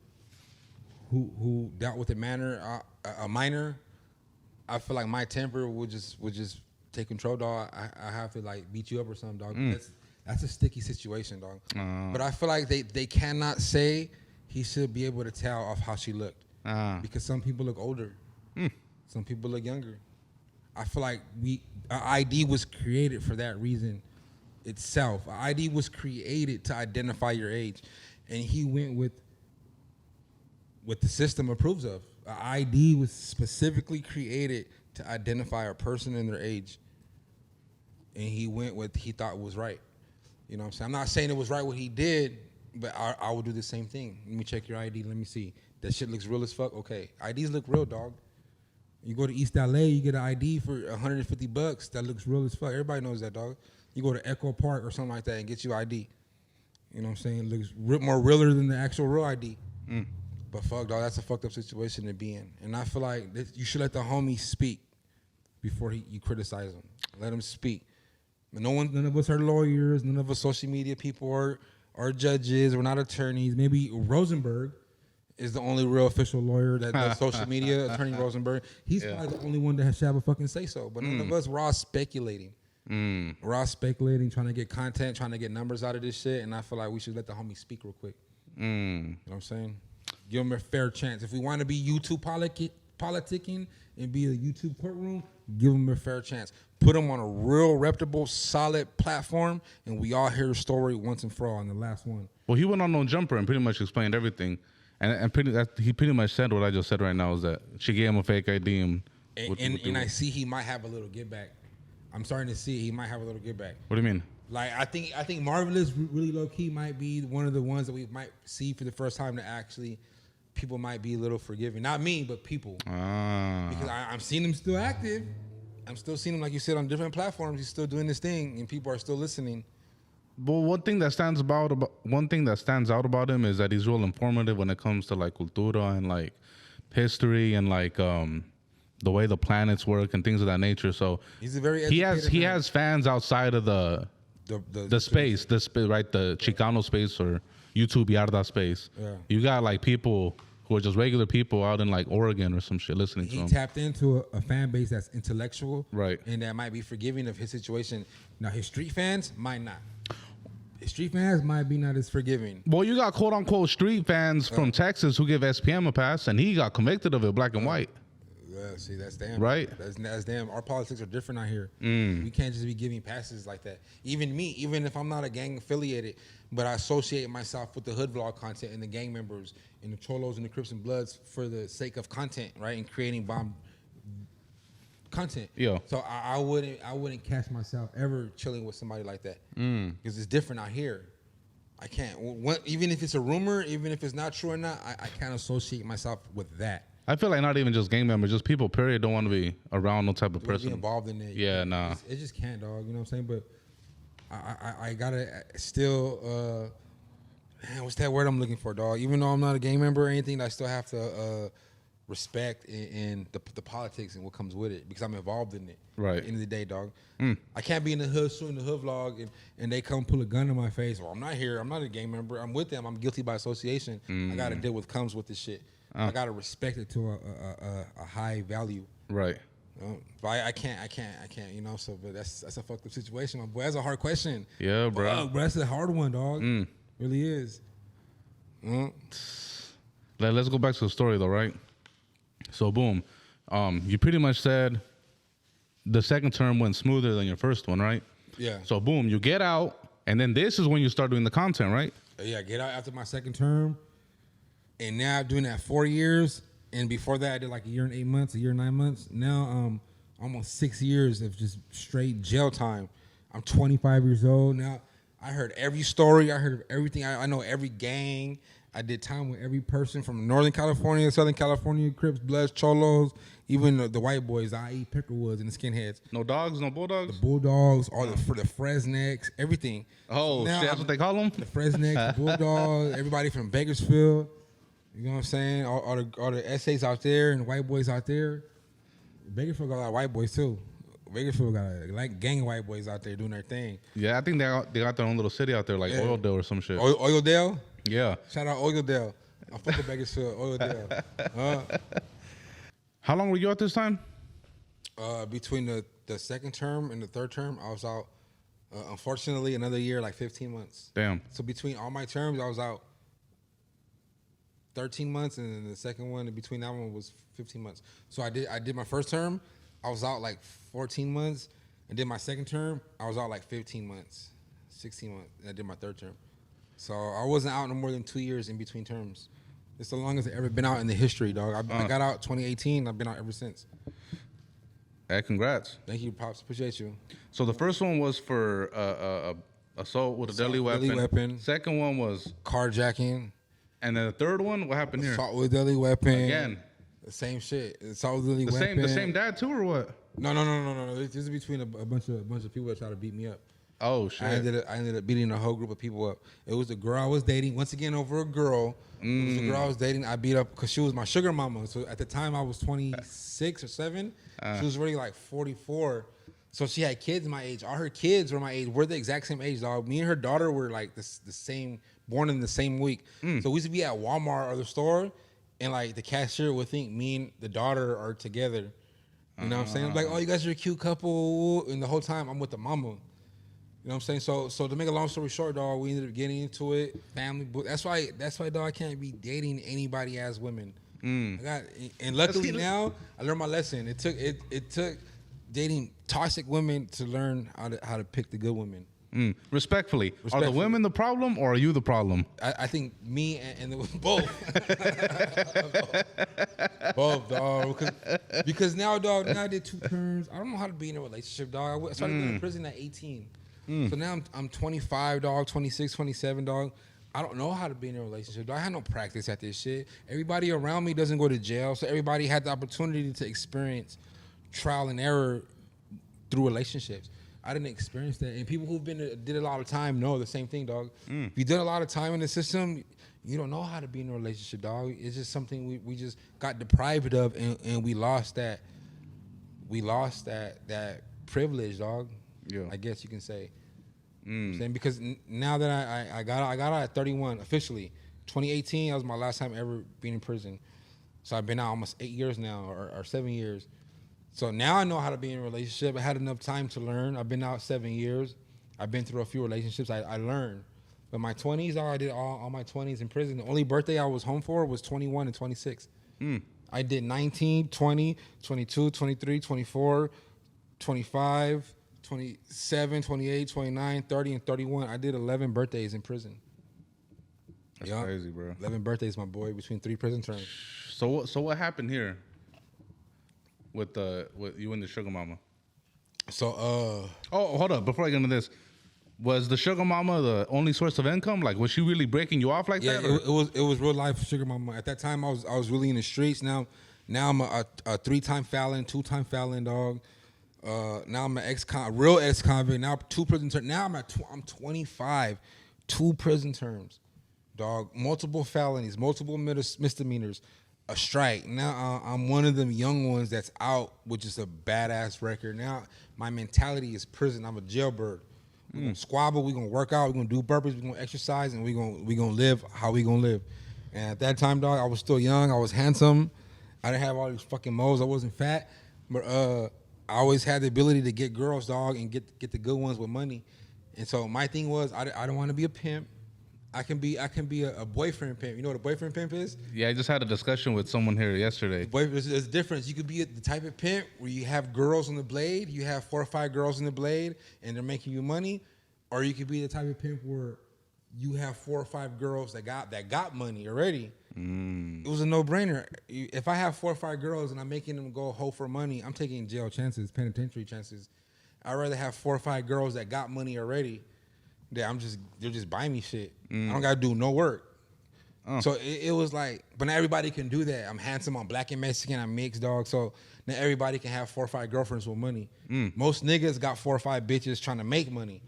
dealt with a minor, I feel like my temper would just take control, dog. I have to like beat you up or something, dog. That's a sticky situation, dog. But I feel like they cannot say he should be able to tell off how she looked, because some people look older. Some people look younger. I feel like our ID was created for that reason itself. Our ID was created to identify your age. And he went with what the system approves of. An ID was specifically created to identify a person and their age, and he went with he thought was right. You know what I'm saying? I'm not saying it was right what he did, but I would do the same thing. Let me check your ID. Let me see. That shit looks real as fuck. Okay, IDs look real, dog. You go to East LA, you get an ID for $150. That looks real as fuck. Everybody knows that, dog. You go to Echo Park or something like that and get you ID. You know what I'm saying? It looks more realer than the actual real ID. But fuck, dog, that's a fucked up situation to be in. And I feel like you should let the homie speak before you criticize him. Let him speak. None of us are lawyers. None of us social media people are judges. We're not attorneys. Maybe Rosenberg is the only real official lawyer that does social media. Attorney Rosenberg. He's probably the only one that should have a fucking say so. But none of us, we're all speculating. We're all speculating, trying to get content, trying to get numbers out of this shit. And I feel like we should let the homie speak real quick. You know what I'm saying? Give him a fair chance. If we want to be YouTube politicking and be a YouTube courtroom, give him a fair chance. Put him on a real reputable, solid platform, and we all hear the story once and for all on the last one. Well, he went on No Jumper and pretty much explained everything. And he pretty much said what I just said right now, is that she gave him a fake ID. And I see he might have a little get back. I'm starting to see he might have a little get back. What do you mean? Like, I think Marvelous really low-key might be one of the ones that we might see for the first time that actually people might be a little forgiving. Not me, but people. Because I'm seeing him still active. I'm still seeing him, like you said, on different platforms. He's still doing this thing, and people are still listening. But one thing that stands out about him is that he's real informative when it comes to like cultura and like history and like the way the planets work and things of that nature. So he's a very he has fans outside of the space, right? The Chicano space or YouTube Yarda space. Yeah. You got like people who are just regular people out in like Oregon or some shit listening to him. He tapped into a fan base that's intellectual, right? And that might be forgiving of his situation. Now his street fans might not. His street fans might be not as forgiving. Well, you got quote unquote street fans from Texas who give SPM a pass, and he got convicted of it, black and white. Yeah, see, that's damn. Right? That's damn. Our politics are different out here. We can't just be giving passes like that. Even me, even if I'm not a gang affiliated, but I associate myself with the hood vlog content and the gang members and the Cholos and the Crips and Bloods for the sake of content, right? And creating bomb content. Yeah. So I wouldn't catch myself ever chilling with somebody like that. Because it's different out here. I can't. Even if it's a rumor, even if it's not true or not, I can't associate myself with that. I feel like not even just gang members, just people, period, don't want to be around no type of person. Be involved in it. Yeah, nah. It just can't, dog. You know what I'm saying? But I gotta still, what's that word I'm looking for, dog? Even though I'm not a gang member or anything, I still have to respect in the politics and what comes with it because I'm involved in it. Right. At the end of the day, dog. I can't be in the hood shooting the hood vlog and they come pull a gun in my face. Well, I'm not here. I'm not a gang member. I'm with them. I'm guilty by association. I gotta deal with comes with this shit. I gotta respect it to a high value. Right. But I can't. You know. So, but that's a fucked up situation, my boy. That's a hard question. Yeah, bro. Fuck, bro, that's a hard one, dog. Really is. Let's go back to the story, though, right? So, boom. You pretty much said the second term went smoother than your first one, right? Yeah. So, boom, you get out, and then this is when you start doing the content, right? Yeah, get out after my second term. And now I'm doing that 4 years. And before that, I did like a year and 8 months, a year and 9 months. Now, almost 6 years of just straight jail time. I'm 25 years old. Now, I heard every story. I heard of everything. I know every gang. I did time with every person from Northern California, Southern California, Crips, Bloods, Cholos, even the white boys, i.e. Pickerwoods and the skinheads. No dogs, no bulldogs? The bulldogs, all the Fresnecks, everything. Oh, now, shit, that's what they call them? The Fresnecks, the bulldogs, everybody from Bakersfield. You know what I'm saying? All the essays out there and the white boys out there. Bakersfield got a lot of white boys too. Bakersfield got a gang of white boys out there doing their thing. Yeah, I think they got their own little city out there, like Oildale or some shit. Oildale? Yeah. Shout out Oildale. I'm fucking Bakersfield, Oildale. How long were you out this time? Between the second term and the third term, I was out. Unfortunately, another year, like 15 months. Damn. So between all my terms, I was out 13 months, and then the second one, and between that one was 15 months. So I did my first term, I was out like 14 months, and then my second term, I was out like 15 months, 16 months, and I did my third term. So I wasn't out no more than 2 years in between terms. It's the longest I've ever been out in the history, dog. I got out 2018. I've been out ever since. Hey, congrats. Thank you, Pops. Appreciate you. So the first one was for assault with a deadly weapon. Second one was carjacking. And then the third one, what happened here? Assault with a deadly weapon. Again. The same shit. Assault with a deadly weapon. The same dad too, or what? No. This is between a bunch of people that try to beat me up. Oh shit! I ended up beating a whole group of people up. It was the girl I was dating. Once again, over a girl. It was the girl I was dating. I beat up because she was my sugar mama. So at the time I was 26 or 7. She was already like 44. So she had kids my age. All her kids were my age. We're the exact same age, dog. Me and her daughter were like the same, born in the same week. So we used to be at Walmart or the store, and like the cashier would think me and the daughter are together. You know what I'm saying? Like, oh, you guys are a cute couple. And the whole time I'm with the mama. You know what I'm saying? So to make a long story short, dog, we ended up getting into it. Family, that's why, dog, I can't be dating anybody as women. And luckily now I learned my lesson. It took dating toxic women to learn how to pick the good women. Respectfully, are the women the problem or are you the problem? I think me and both. Both, dog. Because now, dog, I did 2 terms. I don't know how to be in a relationship, dog. I started going to prison at 18. So now I'm 25, dog, 26, 27, dog. I don't know how to be in a relationship, dog. I had no practice at this shit. Everybody around me doesn't go to jail, so everybody had the opportunity to experience trial and error through relationships. I didn't experience that. And people who've did a lot of time know the same thing, dog. If you did a lot of time in the system, you don't know how to be in a relationship, dog. It's just something we just got deprived of, and we lost that. We lost that privilege, dog. Yeah, I guess you can say. Saying because now that I got out at 31 officially. 2018 that was my last time ever being in prison. So I've been out almost 8 years now, or 7 years. So now I know how to be in a relationship. I had enough time to learn. I've been out 7 years. I've been through a few relationships. I learned. But my 20s, I did all my 20s in prison. The only birthday I was home for was 21 and 26. I did 19, 20, 22, 23, 24, 25, 27, 28, 29, 30, and 31. I did 11 birthdays in prison. That's crazy, bro. 11 birthdays, my boy, between 3 prison terms. So what happened here with you and the sugar mama? So hold up, before I get into this, was the sugar mama the only source of income? Like, was she really breaking you off like that? Yeah, it was real life sugar mama. At that time, I was really in the streets. Now I'm a 3-time felon, 2-time felon, dog. Now I'm an real ex-convict. Now 2 prison terms. Now I'm 25, 2 prison terms, dog. Multiple felonies, multiple misdemeanors, a strike. Now I'm one of them young ones that's out with just a badass record. Now my mentality is prison. I'm a jailbird. We're gonna squabble. We're gonna work out. We're gonna do burpees. We're gonna exercise, and we're gonna live how we gonna live. And at that time, dog, I was still young. I was handsome. I didn't have all these fucking moles. I wasn't fat, but I always had the ability to get girls, dog, and get the good ones with money. And so my thing was, I don't want to be a pimp. I can be a boyfriend pimp. You know what a boyfriend pimp is? Yeah, I just had a discussion with someone here yesterday. There's a difference. You could be the type of pimp where you have girls on the blade. You have 4 or 5 girls on the blade, and they're making you money. Or you could be the type of pimp where you have 4 or 5 girls that got money already. It was a no-brainer. If I have 4 or 5 girls and I'm making them go hoe for money, I'm taking jail chances, penitentiary chances. I'd rather have 4 or 5 girls that got money already. They're just buying me shit. I don't gotta do no work. So it was like, but not everybody can do that. I'm handsome, I'm black and Mexican, I'm mixed, dog. So not everybody can have 4 or 5 girlfriends with money. Most niggas got 4 or 5 bitches trying to make money.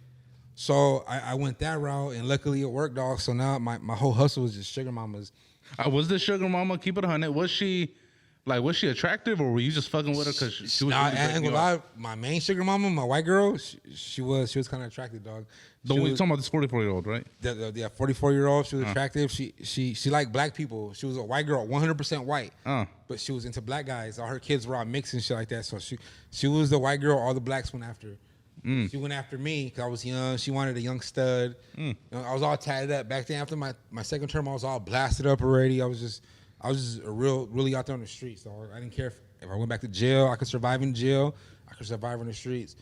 So I went that route, and luckily it worked, dog. So now my whole hustle is just sugar mamas. Was the sugar mama, keep it 100, was she attractive, or were you just fucking with her because she was? I ain't gonna lie, my main sugar mama, my white girl, she was kind of attractive, dog. You're talking about this 44-year-old, right? Yeah, 44-year-old. She was attractive. She liked black people. She was a white girl, 100% white. But she was into black guys. All her kids were all mixed and shit like that. So she was the white girl all the blacks went after. She went after me because I was young. She wanted a young stud. You know, I was all tatted up back then. After my second term, I was all blasted up already. I was just really out there on the streets. So I didn't care if I went back to jail. I could survive in jail. I could survive on the streets.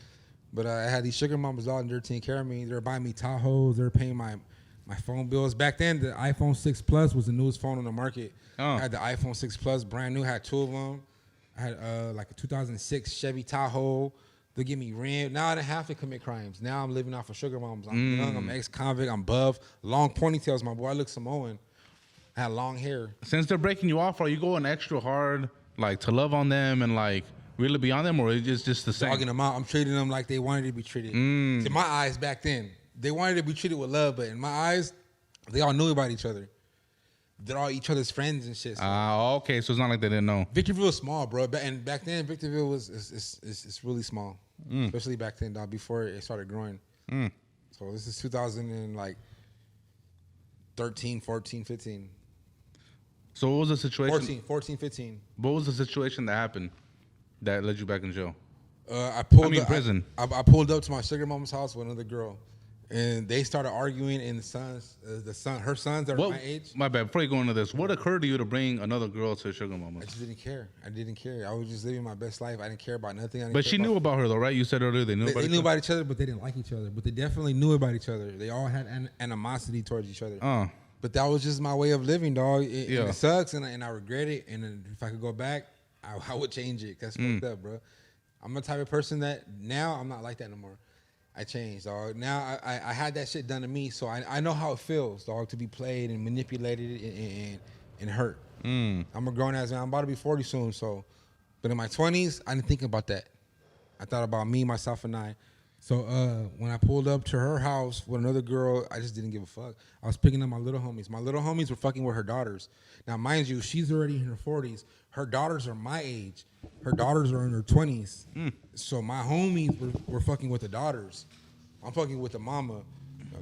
But I had these sugar mamas all, and they're taking care of me. They were buying me Tahoes. They were paying my My phone bills back then, the iPhone 6 Plus was the newest phone on the market. I had the iPhone 6 Plus, brand new, had 2 of them. I had like a 2006 Chevy Tahoe. They give me rent. Now I don't have to commit crimes. Now I'm living off of sugar moms. I'm young, I'm ex-convict, I'm buff. Long ponytails, my boy. I look Samoan. I had long hair. Since they're breaking you off, are you going extra hard, like to love on them and like really be on them, or is it just the same? Dogging them out. I'm treating them like they wanted to be treated. In my eyes back then, they wanted to be treated with love, but in my eyes, they all knew about each other. They're all each other's friends and shit. Okay, so it's not like they didn't know. Victorville was small, bro. And back then, Victorville was it's really small, especially back then, dog. Before it started growing. So this is 2013, 14, 15. So what was the situation? 14, 15. What was the situation that happened that led you back in jail? Prison. I pulled up to my sugar mom's house with another girl. And they started arguing, and her sons are my age. My bad. Before you go into this, what occurred to you to bring another girl to Sugar Mama? I just didn't care. I was just living my best life. I didn't care about nothing. But she knew about her, though, right? You said earlier they knew about each other, but they didn't like each other. But they definitely knew about each other. They all had animosity towards each other. But that was just my way of living, dog. It sucks, and I regret it. And if I could go back, I would change it. That's fucked up, bro. I'm the type of person that now I'm not like that no more. I changed, dog. Now I had that shit done to me, so I know how it feels, dog, to be played and manipulated and hurt. I'm a grown ass man. I'm about to be 40 soon, so. But in my 20s, I didn't think about that. I thought about me, myself, and I. So when I pulled up to her house with another girl, I just didn't give a fuck. I was picking up my little homies. My little homies were fucking with her daughters. Now, mind you, she's already in her 40s. Her daughters are my age. Her daughters are in her 20s. So my homies were fucking with the daughters. I'm fucking with the mama.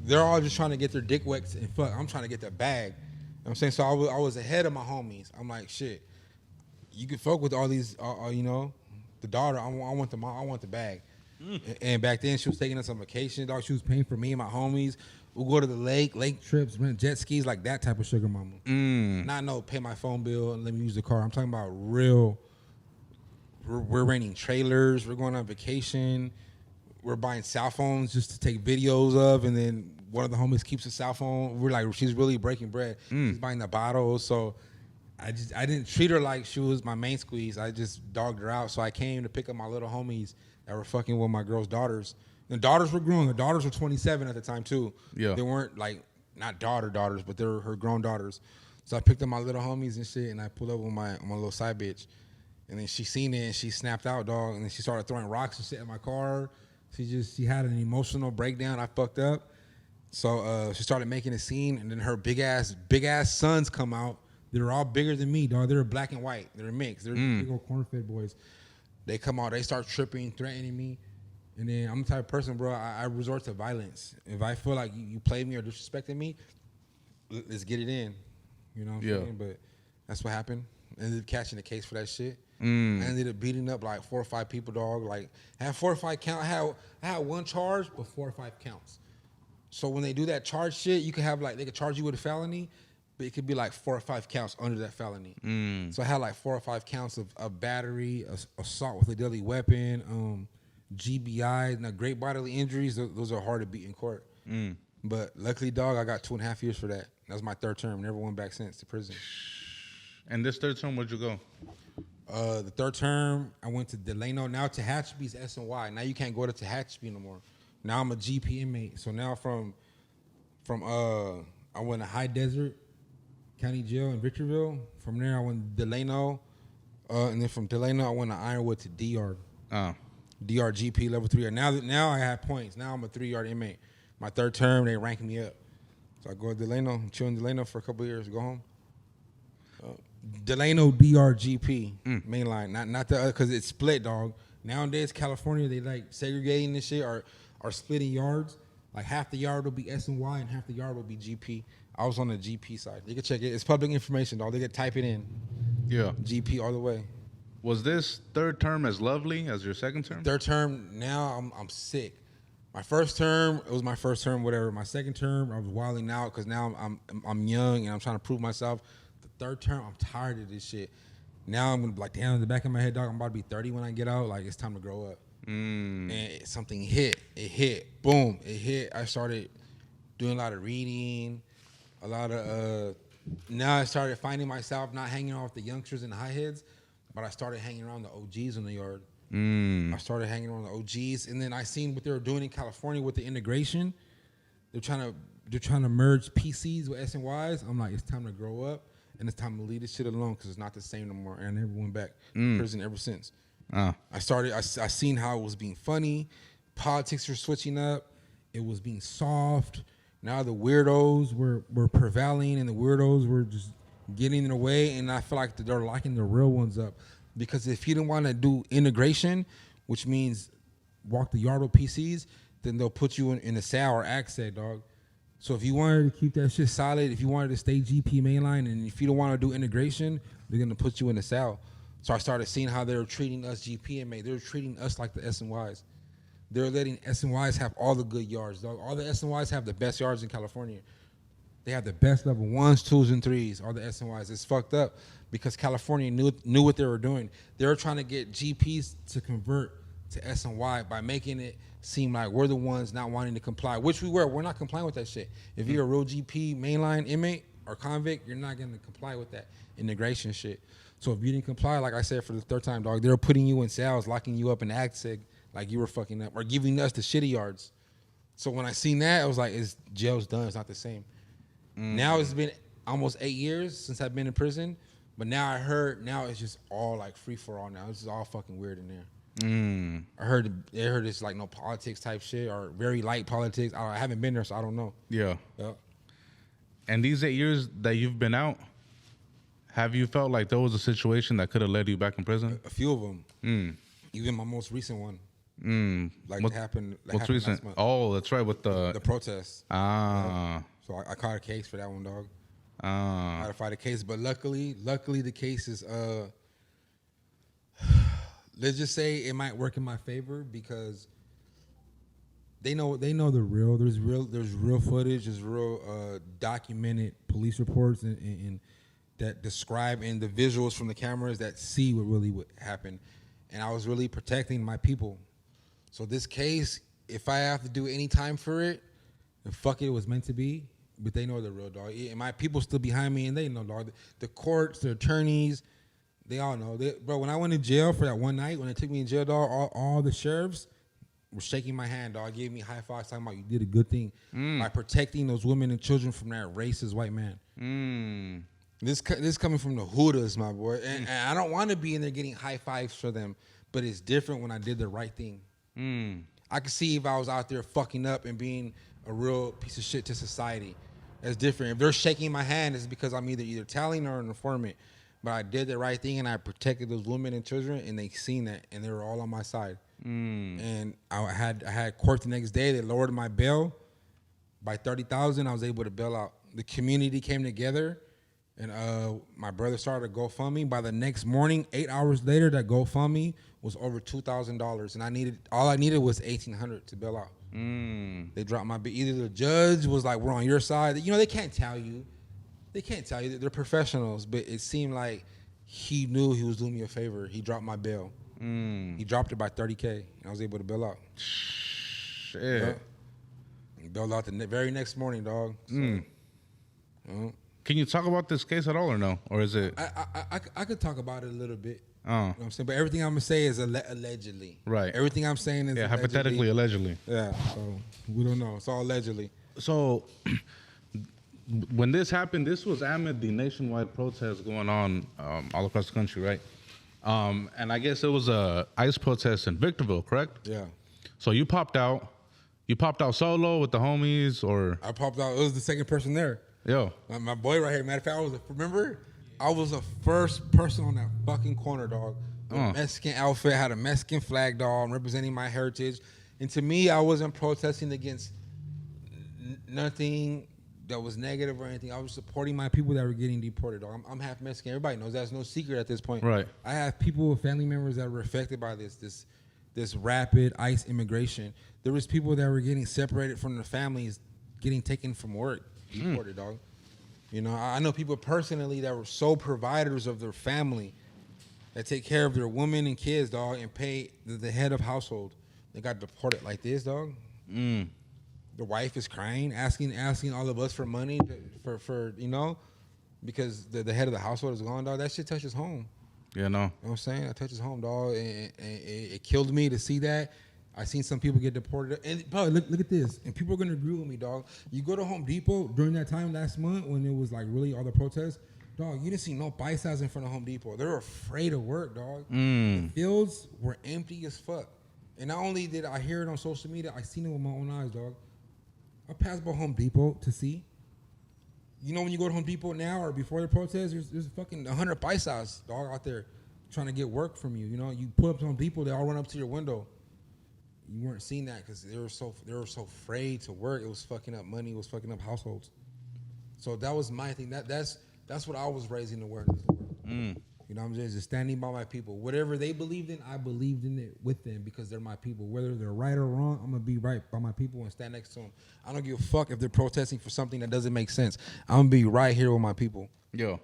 They're all just trying to get their dick wet and fuck. I'm trying to get that bag. You know what I'm saying? So I was ahead of my homies. I'm like, shit, you can fuck with all these, the daughter. I want the bag. And back then, she was taking us on vacation, dog. She was paying for me and my homies. We'll go to the lake trips, rent jet skis, like that type of sugar mama. Not no pay my phone bill and let me use the car. I'm talking about real. We're renting trailers. We're going on vacation. We're buying cell phones just to take videos of, and then one of the homies keeps a cell phone. We're like, she's really breaking bread. She's buying the bottles. So I didn't treat her like she was my main squeeze. I just dogged her out. So I came to pick up my little homies that were fucking with my girl's daughters. The daughters were grown. The daughters were 27 at the time too. Yeah. They weren't like not daughters, but they were her grown daughters. So I picked up my little homies and shit, and I pulled up with my little side bitch. And then she seen it and she snapped out, dog. And then she started throwing rocks and shit in my car. She had an emotional breakdown. I fucked up. So she started making a scene, and then her big ass sons come out. They're all bigger than me, dog. They're black and white. They're mixed. They're big old corn-fed boys. They come out. They start tripping, threatening me. And then I'm the type of person, bro, I resort to violence. If I feel like you played me or disrespected me, let's get it in. You know what I'm saying? But that's what happened. I ended up catching a case for that shit. I ended up beating up like 4 or 5 people, dog. Like, I had 4 or 5 counts. I had one charge, but 4 or 5 counts. So when they do that charge shit, you could have like, they could charge you with a felony, but it could be like 4 or 5 counts under that felony. So I had like 4 or 5 counts of battery, assault with a deadly weapon, GBI, now great bodily injuries. Those are hard to beat in court. But luckily, dog, I got 2.5 years for that. That was my 3rd term. Never went back since to prison. And this 3rd term, where'd you go? The 3rd term, I went to Delano. Now Tehachapi's S&Y. Now you can't go to Tehachapi no more. Now I'm a GP inmate. So now from I went to High Desert County Jail in Victorville. From there I went to Delano. And then from Delano I went to Ironwood to D-Yard. D-Yard GP level 3. Now I have points. Now I'm a 3-yard inmate. My 3rd term, they rank me up. So I go to Delano, chill in Delano for a couple of years, go home. Delano DRGP mainline, not the other, because it's split, dog. Nowadays, California, they like segregating this shit or splitting yards. Like half the yard will be S&Y and half the yard will be GP. I was on the GP side. You can check it. It's public information, dog. They can type it in. Yeah. GP all the way. Was this 3rd term as lovely as your 2nd term? 3rd term, now I'm sick. My 1st term, it was my 1st term, whatever. My 2nd term, I was wilding out because now I'm young and I'm trying to prove myself. 3rd term, I'm tired of this shit. Now I'm gonna be like, damn, in the back of my head, dog, I'm about to be 30 when I get out. Like, it's time to grow up. And something hit. It hit. Boom. It hit. I started doing a lot of reading, a lot of. Now I started finding myself not hanging out with the youngsters and the high heads, but I started hanging around the OGs in the yard. I started hanging around the OGs, and then I seen what they were doing in California with the integration. They're trying to merge PCs with SNYs. I'm like, it's time to grow up, and it's time to leave this shit alone because it's not the same no more. And I never went back to prison ever since. I seen how it was being funny. Politics were switching up. It was being soft. Now the weirdos were prevailing, and the weirdos were just getting in the way. And I feel like they're locking the real ones up. Because if you don't want to do integration, which means walk the yard with PCs, then they'll put you in a cell or AXED, dog. So if you wanted to keep that shit solid, if you wanted to stay GP mainline, and if you don't want to do integration, they're going to put you in a cell. So I started seeing how they were treating us GP inmates. They were treating us like the SNYs. They're letting SNYs have all the good yards, dog. All the SNYs have the best yards in California. They have the best level 1s, 2s, and 3s, all the SNYs. It's fucked up because California knew what they were doing. They were trying to get GPs to convert to SNY by making it seem like we're the ones not wanting to comply, which we were. We're not complying with that shit. If you're a real GP mainline inmate or convict, you're not going to comply with that integration shit. So if you didn't comply, like I said for the third time, dog, they were putting you in cells, locking you up in AXEG like you were fucking up, or giving us the shitty yards. So when I seen that, I was like, jail's done. It's not the same. Now it's been almost 8 years since I've been in prison, but now it's just all like free for all now. It's just all fucking weird in there. I heard it's like no politics type shit or very light politics. I haven't been there, so I don't know. Yeah. And these 8 years that you've been out, have you felt like there was a situation that could have led you back in prison? A few of them. Even my most recent one. Like what happened. What's recent? Last month. Oh, that's right, with the protests. So I caught a case for that one, dog. I had to fight a case, but luckily the case is let's just say it might work in my favor because they know the real. There's real footage. There's real documented police reports and that describe and the visuals from the cameras that see what really would happen. And I was really protecting my people. So this case, if I have to do any time for it, then fuck it, it was meant to be. But they know the real, dog. And my people still behind me, and they know, dog. The courts, the attorneys, they all know. Bro, when I went to jail for that one night, when they took me in jail, dog, all the sheriffs were shaking my hand, dog. Gave me high fives, talking about you did a good thing by protecting those women and children from that racist white man. This coming from the Hoodas, my boy. And I don't want to be in there getting high fives for them, but it's different when I did the right thing. I could see if I was out there fucking up and being a real piece of shit to society. That's different. If they're shaking my hand, it's because I'm either telling or an informant. But I did the right thing, and I protected those women and children, and they seen that, and they were all on my side. And I had court the next day. They lowered my bail by $30,000. I was able to bail out. The community came together. And my brother started a GoFundMe. By the next morning, 8 hours later, that GoFundMe was over $2,000, and all I needed was $1,800 to bail out. They dropped my bill. Either the judge was like, "We're on your side." You know, they can't tell you. They're professionals, but it seemed like he knew he was doing me a favor. He dropped my bail. He dropped it by $30K, and I was able to bail out. Shit. Bailed out the very next morning, dog. So, Can you talk about this case at all or no? Or is it? I could talk about it a little bit. You know what I'm saying? But everything I'm going to say is allegedly. Right. Everything I'm saying is allegedly. Hypothetically, allegedly. Yeah, so we don't know. It's all allegedly. So when this happened, this was amid the nationwide protests going on all across the country, right? And I guess it was a ICE protest in Victorville, correct? Yeah. So you popped out. You popped out solo with the homies, or? I popped out. It was the second person there. Yo. My boy right here. Matter of fact, remember? I was the first person on that fucking corner, dog. Mexican outfit, had a Mexican flag, dog. I'm representing my heritage. And to me, I wasn't protesting against nothing that was negative or anything. I was supporting my people that were getting deported, dog. I'm half Mexican. Everybody knows that's no secret at this point. Right. I have people, family members that were affected by this rapid ICE immigration. There was people that were getting separated from their families, getting taken from work, deported, dog. You know, I know people personally that were sole providers of their family that take care of their women and kids, dog, and pay the head of household. They got deported like this, dog. There The wife is crying, asking all of us for money for because the head of the household is gone, dog. That shit touches home. Yeah, no. You know what I'm saying? That touches home, dog. And it killed me to see that. I seen some people get deported. And probably look at this. And people are going to agree with me, dog. You go to Home Depot during that time last month when it was like really all the protests, dog, you didn't see no bicycles in front of Home Depot. They were afraid of work, dog. The fields were empty as fuck. And not only did I hear it on social media, I seen it with my own eyes, dog. I passed by Home Depot to see. You know when you go to Home Depot now or before the protest, there's fucking 100 paisas, dog, out there trying to get work from you. You know, you pull up to Home Depot, they all run up to your window. You weren't seeing that because they were so afraid to work. It was fucking up money. It was fucking up households. So that was my thing. That's what I was raising awareness for. You know, I'm just standing by my people. Whatever they believed in, I believed in it with them because they're my people. Whether they're right or wrong, I'm gonna be right by my people and stand next to them. I don't give a fuck if they're protesting for something that doesn't make sense. I'm gonna be right here with my people. Yo.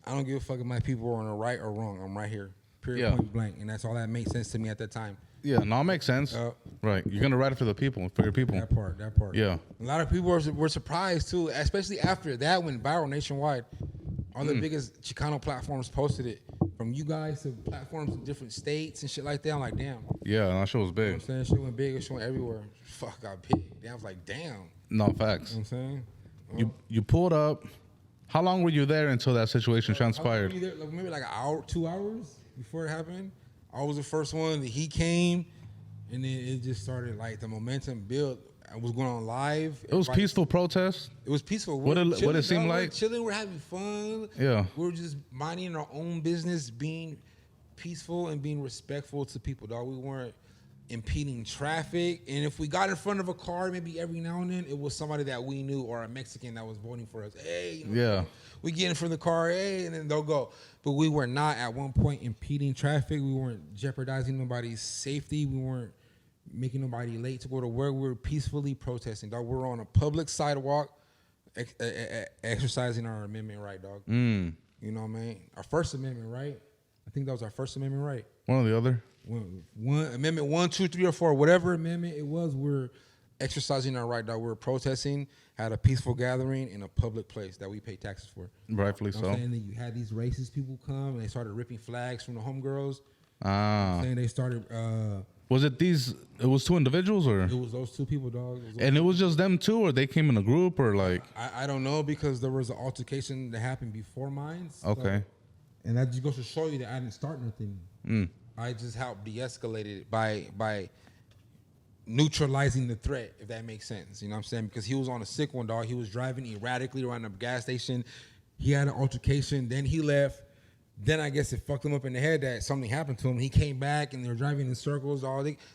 I don't give a fuck if my people are on the right or wrong. I'm right here. Period, point blank. And that's all that made sense to me at that time. Yeah, no, it makes sense. Right. You're going to ride it for the people, for your people. That part. Yeah. A lot of people were surprised, too, especially after that went viral nationwide. All the biggest Chicano platforms posted it. From you guys to platforms in different states and shit like that. I'm like, damn. Yeah, that shit was big. You know what I'm saying? Shit went big. It went everywhere. Fuck, got big. Damn, I was like, damn. No, facts. You know what I'm saying? You pulled up. How long were you there until that situation transpired? Maybe like an hour, 2 hours before it happened. I was the first one. He came, and then it just started, like, the momentum built. I was going on live. It was peaceful protest. It was peaceful. What it seemed like? We're chilling. We're having fun. Yeah. We were just minding our own business, being peaceful and being respectful to people, dog. We weren't impeding traffic. And if we got in front of a car, maybe every now and then, it was somebody that we knew or a Mexican that was voting for us. Hey, you know, we get in front of the car, hey, and then they'll go. But we were not at one point impeding traffic. We weren't jeopardizing nobody's safety. We weren't making nobody late to go to work. We were peacefully protesting, dog. We were on a public sidewalk exercising our amendment right, dog. You know what I mean? Our First Amendment right. I think that was our First Amendment right. One or the other? One Amendment 1, 2, 3, or 4, whatever amendment it was, we're exercising our right, dog. We're protesting, had a peaceful gathering in a public place that we pay taxes for. Rightfully so. And then you had these racist people come and they started ripping flags from the homegirls. Saying they started. Was it these? It was two individuals, or it was those two people, dog. And it was just them two, or they came in a group, or like? I don't know because there was an altercation that happened before mine. So, okay. And that just goes to show you that I didn't start nothing. I just helped de-escalate it by neutralizing the threat, if that makes sense. You know what I'm saying? Because he was on a sick one, dog. He was driving erratically around the gas station. He had an altercation. Then he left. Then I guess it fucked him up in the head that something happened to him. He came back and they were driving in circles.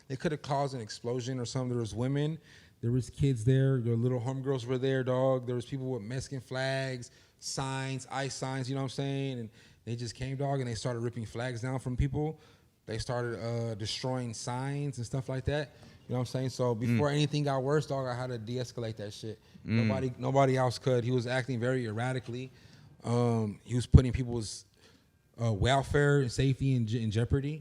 They could have caused an explosion or something. There was women. There was kids there. Their little homegirls were there, dog. There was people with Mexican flags, signs, ice signs, you know what I'm saying? And they just came, dog, and they started ripping flags down from people. They started destroying signs and stuff like that. You know what I'm saying? So before anything got worse, dog, I had to de-escalate that shit. Nobody else could. He was acting very erratically. He was putting people's welfare and safety in jeopardy. You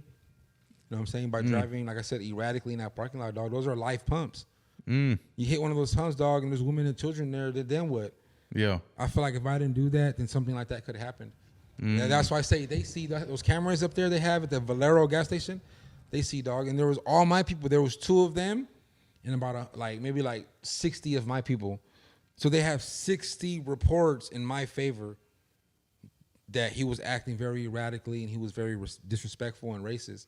know what I'm saying? By driving, like I said, erratically in that parking lot, dog. Those are life pumps. You hit one of those humps, dog, and there's women and children there. Then what? Yeah. I feel like if I didn't do that, then something like that could have happened. Yeah, that's why I say they see those cameras up there they have at the Valero gas station. They see, dog, and there was all my people. There was 2 of them, and about maybe 60 of my people. So they have 60 reports in my favor that he was acting very erratically and he was very disrespectful and racist.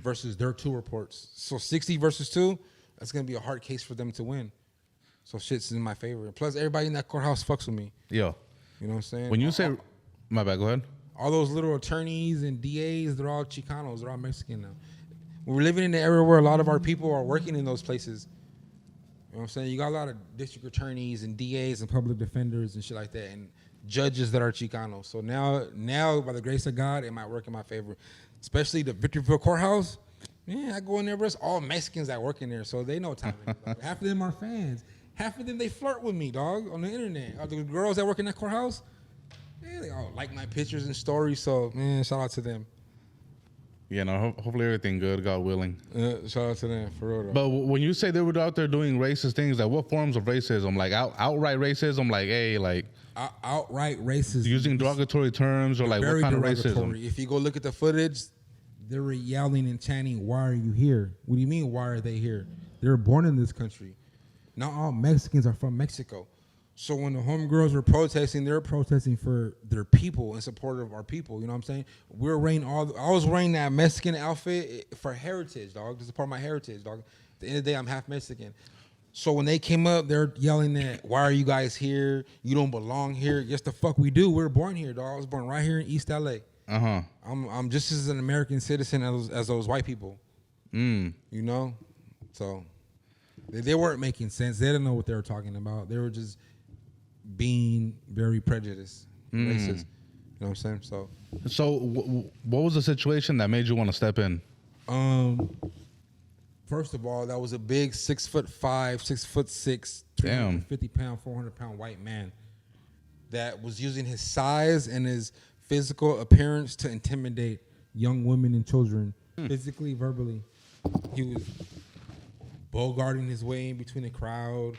Versus their 2 reports. So 60 versus 2, that's gonna be a hard case for them to win. So shit's in my favor. And plus, everybody in that courthouse fucks with me. Yeah, you know what I'm saying. When you say, my bad, go ahead. All those little attorneys and DAs, they're all Chicanos. They're all Mexican now. We're living in an era where a lot of our people are working in those places. You know what I'm saying? You got a lot of district attorneys and DAs and public defenders and shit like that, and judges that are Chicanos. So now, by the grace of God, it might work in my favor. Especially the Victorville Courthouse. Yeah, I go in there, but it's all Mexicans that work in there, so they know time. Half of them are fans. Half of them, they flirt with me, dog, on the internet. The girls that work in that courthouse, yeah, they all like my pictures and stories, so, man, shout out to them. Yeah, no, hopefully everything good, God willing. Shout out to them, for real though. But when you say they were out there doing racist things, like what forms of racism? Like outright racism? Like, hey, like... outright racism. Using derogatory terms or like what kind of racism? If you go look at the footage, they were yelling and chanting, "Why are you here?" What do you mean, why are they here? They were born in this country. Not all Mexicans are from Mexico. So when the homegirls were protesting, they were protesting for their people in support of our people. You know what I'm saying? I was wearing that Mexican outfit for heritage, dog. This is part of my heritage, dog. At the end of the day, I'm half Mexican. So when they came up, they're yelling that, "Why are you guys here? You don't belong here." Yes, the fuck we do. We were born here, dog. I was born right here in East LA. I'm just as an American citizen as those white people. You know? So they weren't making sense. They didn't know what they were talking about. They were just being very prejudiced, racist. You know what I'm saying? So what was the situation that made you want to step in? First of all, that was a big 6'5", 6'6", 350-pound, 400-pound white man that was using his size and his physical appearance to intimidate young women and children, physically, verbally. He was bogarting his way in between the crowd.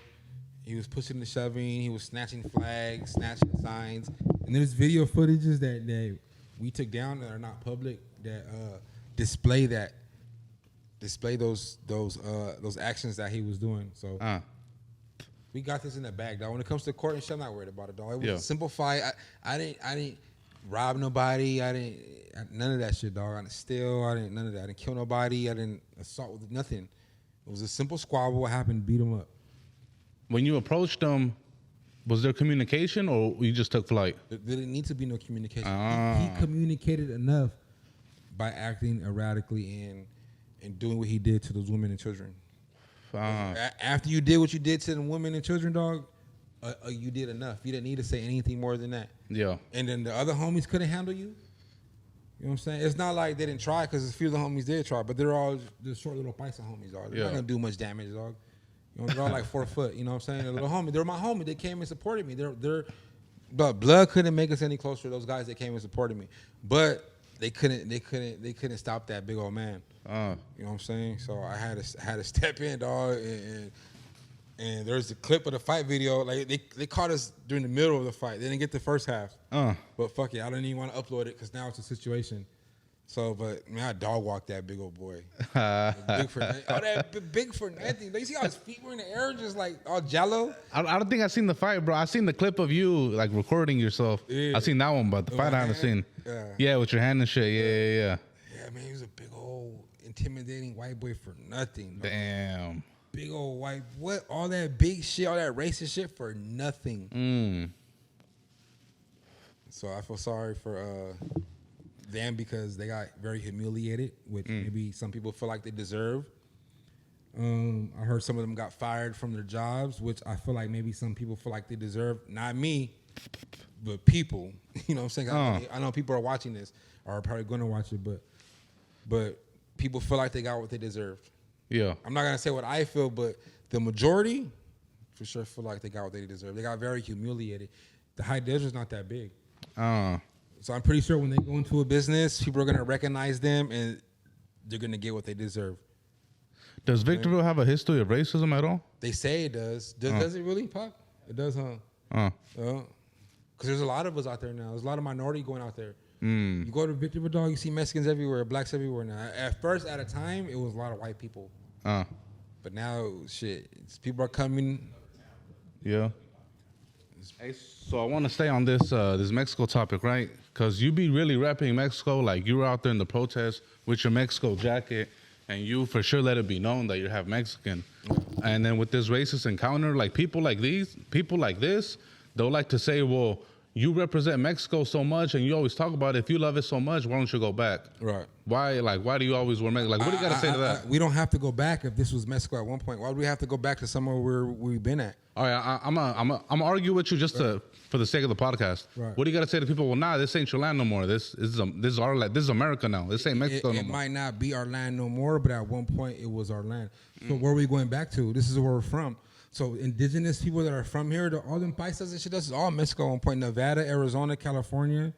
He was pushing and shoving. He was snatching flags, snatching signs. And there's video footages that we took down that are not public that display those actions that he was doing. So we got this in the bag, dog. When it comes to court and shit, I'm not worried about it, dog. It was a simple fight. I didn't rob nobody. None of that shit, dog. I didn't steal. None of that. I didn't kill nobody. I didn't assault with nothing. It was a simple squabble. What happened? Beat him up. When you approached him, was there communication or you just took flight? There didn't need to be no communication. He communicated enough by acting erratically and doing what he did to those women and children. After you did what you did to the women and children, dog, you did enough. You didn't need to say anything more than that. Yeah. And then the other homies couldn't handle you. You know what I'm saying? It's not like they didn't try, because a few of the homies did try, but they're all just short little paisa homies, dog. They're not going to do much damage, dog. You know, they're all like 4 foot. You know what I'm saying? They're little homies. They're my homie. They came and supported me. But blood couldn't make us any closer to those guys that came and supported me. But they couldn't stop that big old man. You know what I'm saying? So I had to step in, dog. And there's a clip of the fight video. Like they caught us during the middle of the fight. They didn't get the first half. But fuck it, I don't even want to upload it because now it's a situation. So, but man, I dog walked that big old boy. Big for nothing. You see how his feet were in the air, just like all jello. I don't think I've seen the fight, bro. I seen the clip of you like recording yourself. Yeah. I seen that one, but the fight I haven't seen. Yeah, with your hand and shit. Yeah. Yeah, man, he was a big old intimidating white boy for nothing. Bro. Damn. Big old white, what? All that big shit, all that racist shit for nothing. So I feel sorry for them because they got very humiliated, which maybe some people feel like they deserve. I heard some of them got fired from their jobs, which I feel like maybe some people feel like they deserve. Not me, but people. You know what I'm saying? I know people are watching this or are probably going to watch it, but people feel like they got what they deserved. Yeah. I'm not going to say what I feel, but the majority for sure feel like they got what they deserve. They got very humiliated. The high desert's not that big. So I'm pretty sure when they go into a business, people are going to recognize them and they're going to get what they deserve. Does Victorville have a history of racism at all? They say it does. Does it really, Pop? It does, huh? Because there's a lot of us out there now. There's a lot of minority going out there. You go to Victorville, dog, you see Mexicans everywhere, blacks everywhere now. At first, at a time, it was a lot of white people. But now, shit, people are coming. Yeah. Hey, so I want to stay on this Mexico topic, right? Because you be really repping Mexico. Like, you were out there in the protest with your Mexico jacket, and you for sure let it be known that you're half Mexican. And then with this racist encounter, like, people like this, they'll like to say, well, you represent Mexico so much and you always talk about it. If you love it so much, why don't you go back? Right. Why do you always wear Mexico? Like, what do you got to say to that? We don't have to go back if this was Mexico at one point. Why would we have to go back to somewhere where we've been at? All right, I'm gonna argue with you just for the sake of the podcast. Right. What do you got to say to people? Well, nah, this ain't your land no more. This is our land. This is America now. This ain't Mexico no more. It might not be our land no more, but at one point it was our land. So where are we going back to? This is where we're from. So indigenous people that are from here, all them paisas and shit, this is all Mexico at one point. Nevada, Arizona, California,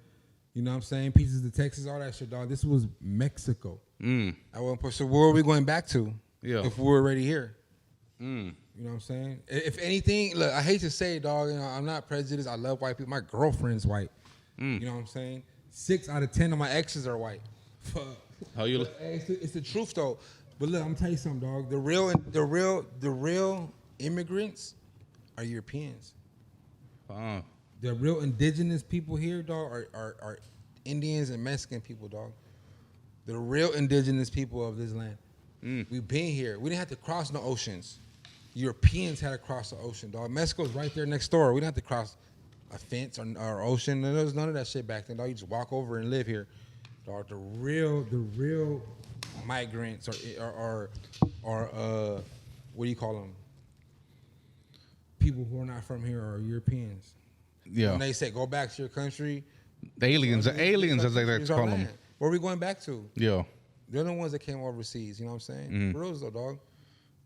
You know what I'm saying? Pieces of Texas, all that shit, dog. This was Mexico. At one point. So where are we going back to? Yeah. If we're already here. You know what I'm saying? If anything, look, I hate to say it, dog. You know, I'm not prejudiced. I love white people. My girlfriend's white. You know what I'm saying? 6 out of 10 of my exes are white. Fuck. How you? It's the truth though. But look, I'm gonna tell you something, dog. The real immigrants are Europeans. The real indigenous people here, dog, are Indians and Mexican people, dog. The real indigenous people of this land. We've been here. We didn't have to cross no oceans. Europeans had to cross the ocean, dog. Mexico's right there next door. We didn't have to cross a fence or ocean. There was none of that shit back then, dog. You just walk over and live here, dog. The real migrants or what do you call them? People who are not from here are Europeans. Yeah. When they say go back to your country, the aliens as they like to call them. Where are we going back to? Yeah. They're the ones that came overseas. You know what I'm saying? Reals though, dog.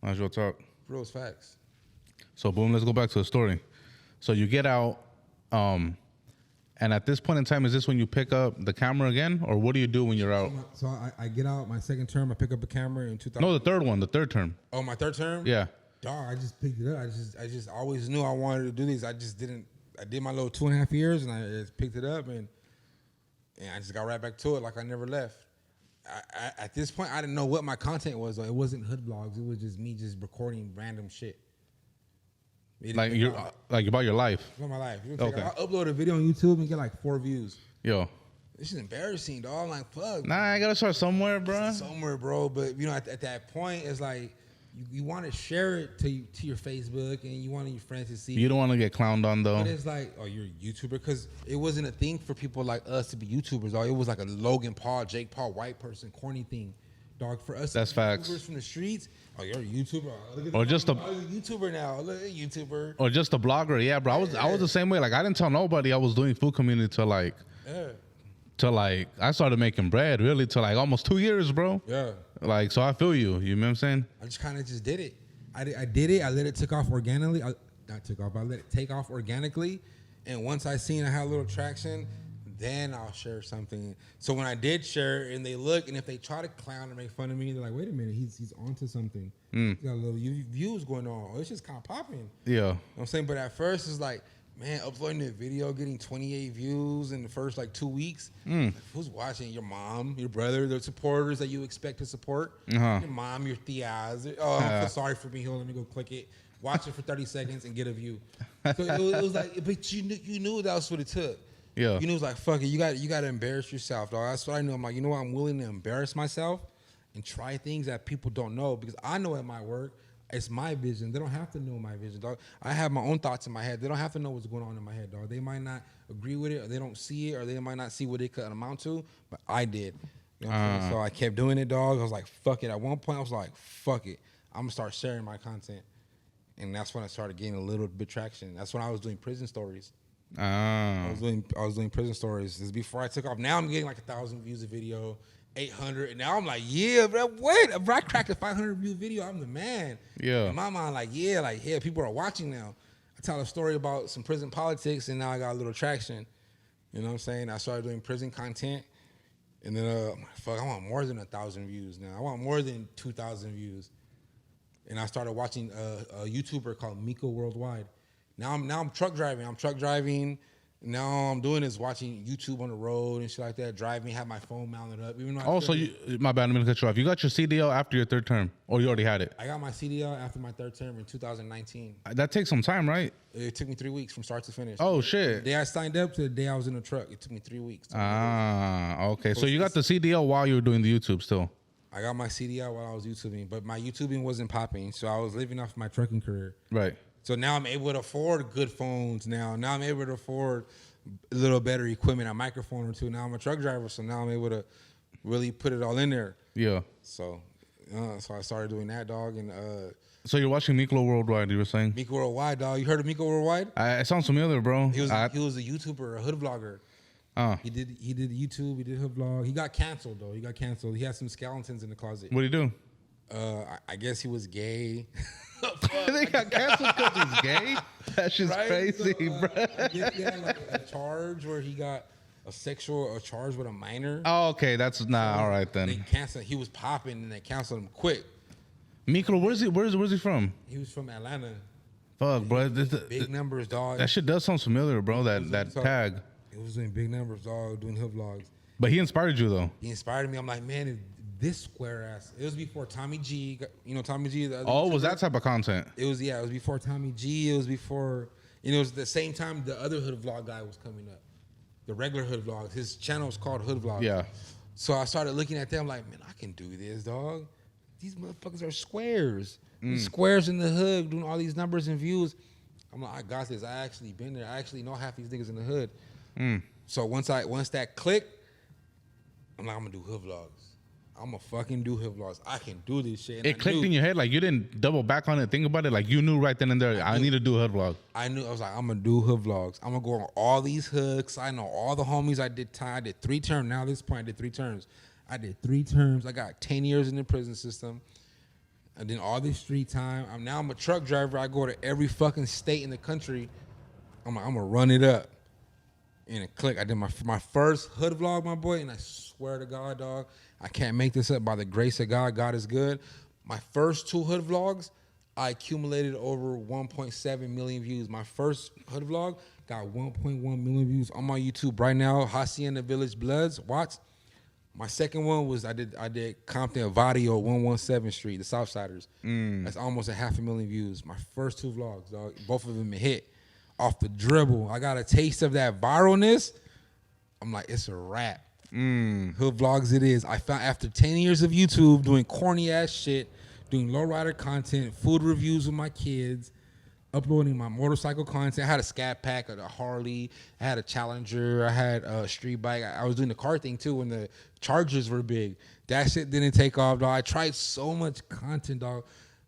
That's your talk. Reals facts. So boom, let's go back to the story. So you get out, and at this point in time, is this when you pick up the camera again, or what do you do when you're out? So I get out my second term. I pick up a camera in 2000. No, the third term. Oh, my third term? Yeah. Dog, I just picked it up. I just always knew I wanted to do these. I just didn't. I did my little 2.5 years, and I just picked it up, and I just got right back to it like I never left. At this point, I didn't know what my content was. Though. It wasn't hood vlogs. It was just me just recording random shit. Like about your life. About my life. Okay. I'll upload a video on YouTube and get like 4 views. Yo. This is embarrassing, dog. I'm like, fuck. Nah, I gotta start somewhere, bro. Somewhere, bro. But you know, at that point, it's like you want to share it to your Facebook and you want your friends to see. You don't want to get clowned on though. But it's like, oh, you're a YouTuber, because it wasn't a thing for people like us to be YouTubers. Dog. It was like a Logan Paul, Jake Paul, white person, corny thing, dog. For us, that's facts. YouTubers from the streets. Oh, you're a YouTuber. Or just a YouTuber now. Look, a YouTuber. Or just a blogger. Yeah, bro. I was the same way. Like I didn't tell nobody I was doing food community till like. Yeah. To like, I started making bread really to like almost 2 years, bro. Yeah. Like, so I feel you. You know what I'm saying? I just kind of just did it. I did it. I let it take off organically. I let it take off organically. And once I seen I had a little traction, then I'll share something. So when I did share it and they look, and if they try to clown or make fun of me, they're like, wait a minute, he's onto something. He's got a little views going on. Oh, it's just kind of popping. Yeah. You know what I'm saying? But at first it's like, man, uploading a video, getting 28 views in the first like 2 weeks. Like, who's watching? Your mom, your brother, the supporters that you expect to support. Your mom, your tias. Oh, I feel sorry for me. Here, let me go click it. Watch it for 30 seconds and get a view. So it was like, but you knew that's what it took. Yeah. You knew it was like, fuck it. You got to embarrass yourself, dog. That's what I knew. I'm like, you know what? I'm willing to embarrass myself and try things that people don't know, because I know it might work. It's my vision. They don't have to know my vision, dog. I have my own thoughts in my head. They don't have to know what's going on in my head, dog. They might not agree with it, or they don't see it, or they might not see what it could amount to, but I did. You know what I'm saying? So I kept doing it, dog. I was like, fuck it. At one point, I was like, fuck it. I'm going to start sharing my content. And that's when I started getting a little bit traction. That's when I was doing prison stories. I was doing prison stories. This is before I took off. Now I'm getting like 1,000 views a video. 800, and now I'm like, yeah, bro, wait, if I cracked a 500 view video, I'm the man. Yeah. In my mind, like, yeah, people are watching now. I tell a story about some prison politics, and now I got a little traction. You know what I'm saying? I started doing prison content, and then, fuck, I want more than 1,000 views now. I want more than 2,000 views. And I started watching a YouTuber called Miko Worldwide. Now I'm truck driving. Now all I'm doing is watching YouTube on the road and shit like that, driving, have my phone mounted up. Even though my bad, I'm going to cut you off. You got your CDL after your third term, or you already had it? I got my CDL after my third term in 2019. That takes some time, right? It took me 3 weeks from start to finish. Oh, shit. The day I signed up to the day I was in the truck, it took me 3 weeks. Okay. So you got the CDL while you were doing the YouTube still? I got my CDL while I was YouTubing, but my YouTubing wasn't popping, so I was living off my trucking career. Right. So now I'm able to afford good phones now. Now I'm able to afford a little better equipment, a microphone or two. Now I'm a truck driver, so now I'm able to really put it all in there. Yeah. So I started doing that, dog. And so you're watching Miko Worldwide, you were saying? Miko Worldwide, dog. You heard of Miko Worldwide? It sounds familiar, bro. He was a YouTuber, a hood vlogger. He did YouTube. He did hood vlog. He got canceled though. He had some skeletons in the closet. What did he do? I guess he was gay. They got canceled because he's gay? That shit's crazy, so, bro. He had like a charge where he got a charge with a minor. Oh, okay, that's all right then. They canceled. He was popping, and they canceled him quick. Mikro, where's he from? He was from Atlanta. Fuck, bro. Big numbers, dog. That shit does sound familiar, bro. That tag. It was doing big numbers, dog. Doing hood vlogs. But he inspired you though. He inspired me. I'm like, man, this square ass. It was before Tommy G. You know Tommy G. Was that type of content? It was It was before Tommy G. It was before. It was the same time the other hood vlog guy was coming up. The regular hood vlogs. His channel was called Hood Vlogs. Yeah. So I started looking at them like, man, I can do this, dog. These motherfuckers are squares. These squares in the hood doing all these numbers and views. I'm like, I got this. I actually been there. I actually know half these niggas in the hood. So once that clicked, I'm like, I'm gonna do hood vlogs. I'm gonna fucking do hood vlogs. I can do this shit. It clicked in your head, like you didn't double back on it, think about it, like you knew right then and there, I need to do a hood vlog. I knew. I was like, I'm gonna do hood vlogs. I'm gonna go on all these hoods. I know all the homies. I did 3 terms. Now at this point, I did 3 terms. I did 3 terms. I got 10 years in the prison system. I did all this street time. I'm a truck driver. I go to every fucking state in the country. I'm like, I'm gonna run it up. And it clicked. I did my first hood vlog, my boy, and I swear to God, dog, I can't make this up. By the grace of God, God is good. My first 2 hood vlogs, I accumulated over 1.7 million views. My first hood vlog got 1.1 million views on my YouTube right now. Hacienda Village Bloods, Watts. My second one was I did Compton Vadio 117th Street, the Southsiders. That's almost 500,000 views. My first 2 vlogs, dog. Both of them hit off the dribble. I got a taste of that viralness. I'm like, it's a wrap. Hood vlogs it is. I found after 10 years of YouTube doing corny ass shit, doing lowrider content, food reviews with my kids, uploading my motorcycle content. I had a Scat Pack, a Harley, I had a Challenger, I had a street bike. I was doing the car thing too when the Chargers were big. That shit didn't take off, dog. I tried so much content, dog.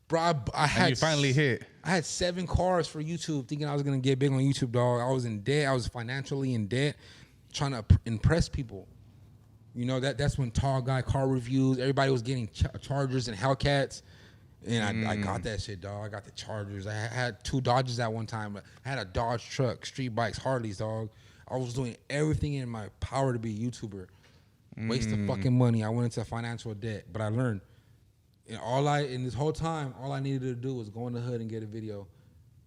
Bro, I had. And you finally hit. I had 7 cars for YouTube, thinking I was gonna get big on YouTube, dog. I was in debt. I was financially in debt, trying to impress people. You know, that's when tall guy car reviews. Everybody was getting Chargers and Hellcats, and I got that shit, dog. I got the Chargers. I had 2 Dodges at one time. I had a Dodge truck, street bikes, Harleys, dog. I was doing everything in my power to be a YouTuber. Waste of fucking money. I went into financial debt, but I learned. And in this whole time, all I needed to do was go in the hood and get a video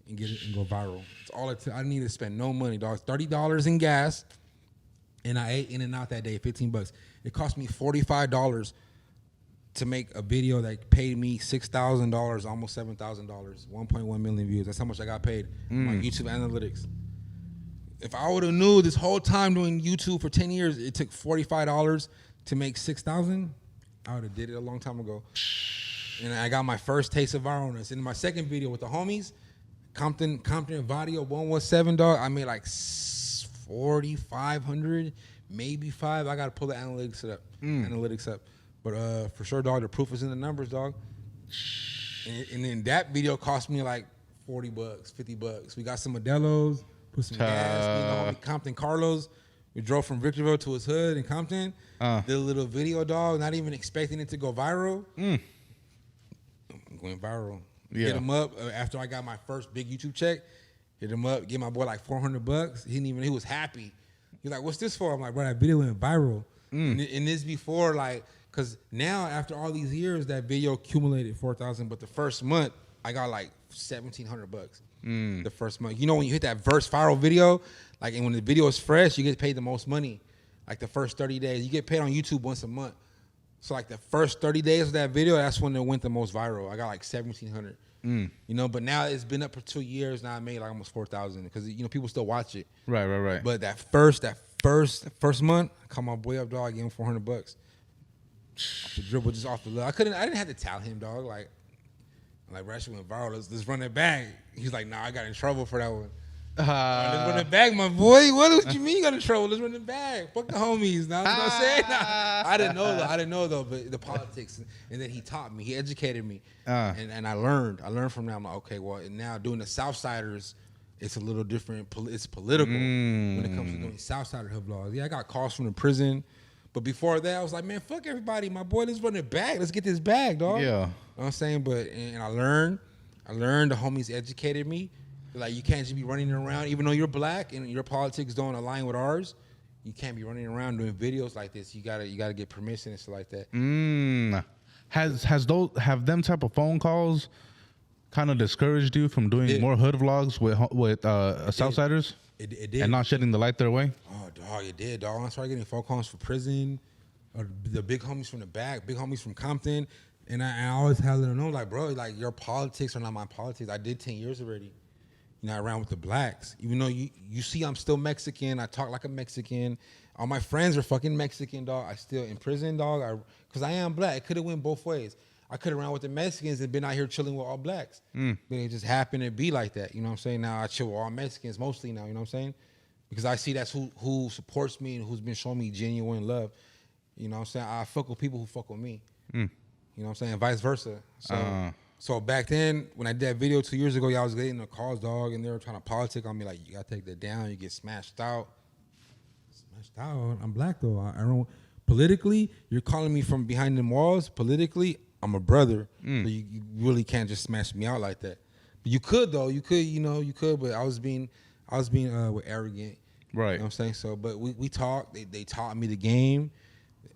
and get it and go viral. That's all I needed to spend no money, dog. $30 in gas, and I ate in and out that day, $15. It cost me $45 to make a video that paid me $6,000, almost $7,000, 1.1 million views. That's how much I got paid on my YouTube analytics. If I would have knew this whole time doing YouTube for 10 years, it took $45 to make $6,000, I would have did it a long time ago. And I got my first taste of viralness. In my second video with the homies, Compton Vadio 117, dog, I made like 4,500, maybe 5. I got to pull the analytics up. But for sure, dog, the proof is in the numbers, dog. And then that video cost me like $40, $50. We got some Modelos, put some gas. Me and the homie Compton Carlos, we drove from Victorville to his hood in Compton. Did a little video, dog, not even expecting it to go viral. Went viral. Yeah. Hit him up after I got my first big YouTube check. Hit him up, give my boy like $400. He was happy. He's like, what's this for? I'm like, bro, that video went viral. And this before, like, because now after all these years, that video accumulated 4,000. But the first month, I got like $1,700. The first month. You know, when you hit that first viral video, like, and when the video is fresh, you get paid the most money. Like the first 30 days. You get paid on YouTube once a month. So like the first 30 days of that video, that's when it went the most viral. I got like 1,700. You know, but now it's been up for 2 years. Now I made like almost 4,000 because, you know, people still watch it. Right. But that first month, I caught my boy up, dog. I gave him $400. Off the dribble, just off the look. I didn't have to tell him, dog. Like bro, that shit went viral. Let's run it back. He's like, nah, I got in trouble for that one. Let's run it back, my boy. What you mean you got in trouble? Let's run it back. Fuck the homies. Now, you know what I'm saying? I didn't know though, but the politics. And then he taught me. He educated me. And I learned. I learned from that. I'm like, okay, well, now doing the Southsiders, it's a little different. It's political when it comes to doing Southsider hood vlogs. Yeah, I got calls from the prison. But before that, I was like, man, fuck everybody. My boy, let's run it back. Let's get this bag, dog. Yeah. You know what I'm saying? And I learned. The homies educated me. Like, you can't just be running around, even though you're black and your politics don't align with ours. you can't be running around doing videos like this. You gotta get permission and stuff like that. Have them type of phone calls kind of discouraged you from doing more hood vlogs with Southsiders? It did. And not shedding the light their way? Oh, dog, it did, dog. I started getting phone calls for prison, or the big homies from the back, big homies from Compton. And I always had to let them know, like, bro, like, your politics are not my politics. I did 10 years already. You know, I ran with the blacks. Even though you see I'm still Mexican, I talk like a Mexican. All my friends are fucking Mexican, dog. I still in prison, dog. Because I am black. It could have went both ways. I could have ran with the Mexicans and been out here chilling with all blacks. But it just happened to be like that. You know what I'm saying? Now I chill with all Mexicans mostly now. You know what I'm saying? Because I see that's who supports me and who's been showing me genuine love. You know what I'm saying? I fuck with people who fuck with me. You know what I'm saying? Vice versa. So back then, when I did that video 2 years ago, y'all was getting the calls, dog, and they were trying to politic on me, like, you gotta take that down, you get smashed out. Smashed out? I'm black, though. I don't... Politically, you're calling me from behind them walls. Politically, I'm a brother. So you really can't just smash me out like that. But you could, though. You could, but I was being arrogant. Right. You know what I'm saying? So, but we talked. They taught me the game.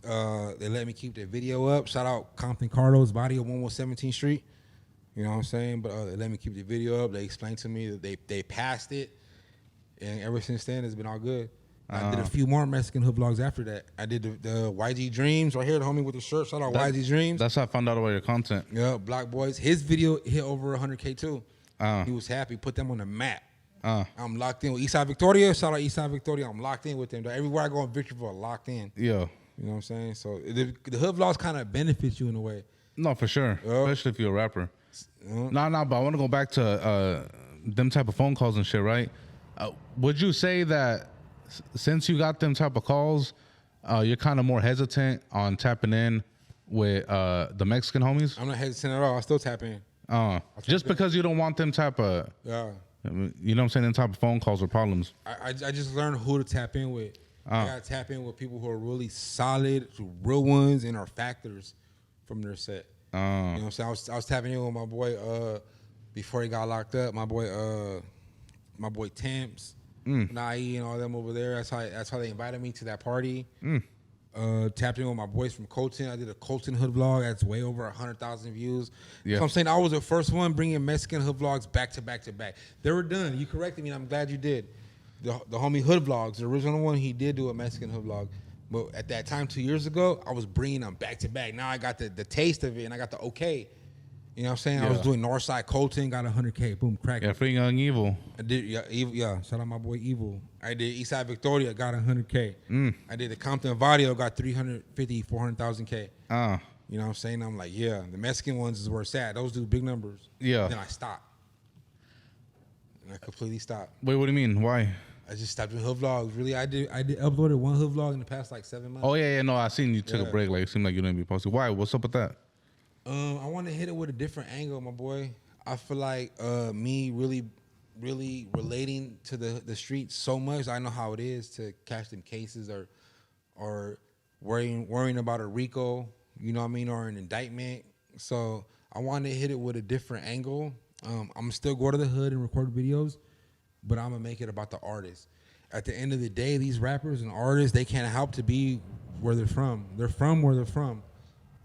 They let me keep the video up. Shout out Compton Carlos, body of 117th Street. You know what I'm saying? But they let me keep the video up. They explained to me that they passed it. And ever since then, it's been all good. I did a few more Mexican hood vlogs after that. I did the YG Dreams right here, the homie with the shirt. Shout out YG Dreams. That's how I found out about your content. Yeah, Black Boys. His video hit over 100K too. He was happy. Put them on the map. I'm locked in with Eastside Victoria. Shout out Eastside Victoria. I'm locked in with them. Everywhere I go in Victorville, I'm locked in. Yeah. You know what I'm saying? So the hood vlogs kind of benefits you in a way. No, for sure. Especially if you're a rapper. But I want to go back to them type of phone calls and shit, right? Would you say that since you got them type of calls, you're kind of more hesitant on tapping in with the Mexican homies? I'm not hesitant at all. I still tap in. Just because you don't want them type of... Yeah. You know what I'm saying? Them type of phone calls or problems. I just learned who to tap in with. I got to tap in with people who are really solid, real ones, and are factors from their set. You know what I'm saying? I was tapping in with my boy before he got locked up. My boy Temps, Nai, and all them over there. That's how they invited me to that party. Tapped in with my boys from Colton. I did a Colton hood vlog. That's way over 100,000 views. Yeah. So I'm saying I was the first one bringing Mexican hood vlogs back to back to back. They were done. You corrected me, and I'm glad you did. The homie Hood Vlogs, the original one, he did do a Mexican hood vlog. But at that time, 2 years ago, I was bringing them back to back. Now I got the taste of it, and I got the okay. You know what I'm saying? Yeah. I was doing Northside Colton, got 100K, boom, crack. Yeah, free Young Evil. I did, yeah. Shout out my boy Evil. I did Eastside Victoria, got 100K. I did the Compton Vadio, got 350, 400,000K. You know what I'm saying? I'm like, yeah, the Mexican ones is where it's at. Those do big numbers. Yeah. Then I stopped. And I completely stopped. Wait, what do you mean? Why? I just stopped doing hood vlogs. Really, I did uploaded one hood vlog in the past like 7 months. Oh yeah, no, I seen you took a break. Like it seemed like you didn't be posting. Why? What's up with that? I want to hit it with a different angle, my boy. I feel like me really relating to the streets so much. I know how it is to catch them cases or worrying about a RICO, you know what I mean, or an indictment. So I want to hit it with a different angle. I'm still go to the hood and record videos, but I'm gonna make it about the artists. At the end of the day, these rappers and artists, they can't help to be where they're from. They're from where they're from.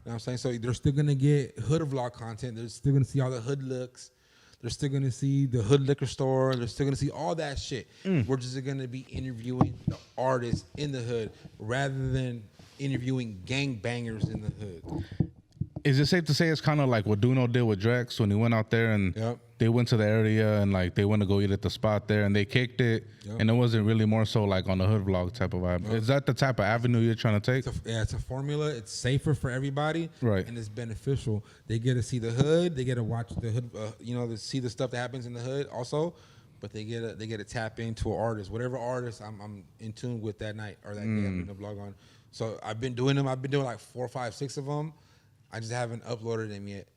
You know what I'm saying? So they're still gonna get hood vlog content. They're still gonna see all the hood looks. They're still gonna see the hood liquor store. They're still gonna see all that shit. We're just gonna be interviewing the artists in the hood rather than interviewing gangbangers in the hood. Is it safe to say it's kind of like what Duno did with Drex when he went out there and they went to the area and like they went to go eat at the spot there and they kicked it and it wasn't really more so like on the hood vlog type of vibe? Is that the type of avenue you're trying to take? It's a formula. It's safer for everybody, right? And it's beneficial. They get to see the hood. They get to watch the hood. To see the stuff that happens in the hood also. But they get to tap into an artist, whatever artist I'm in tune with that night or that day I'm doing the vlog on. So I've been doing them. I've been doing like 4, 5, 6 of them. I just haven't uploaded them yet.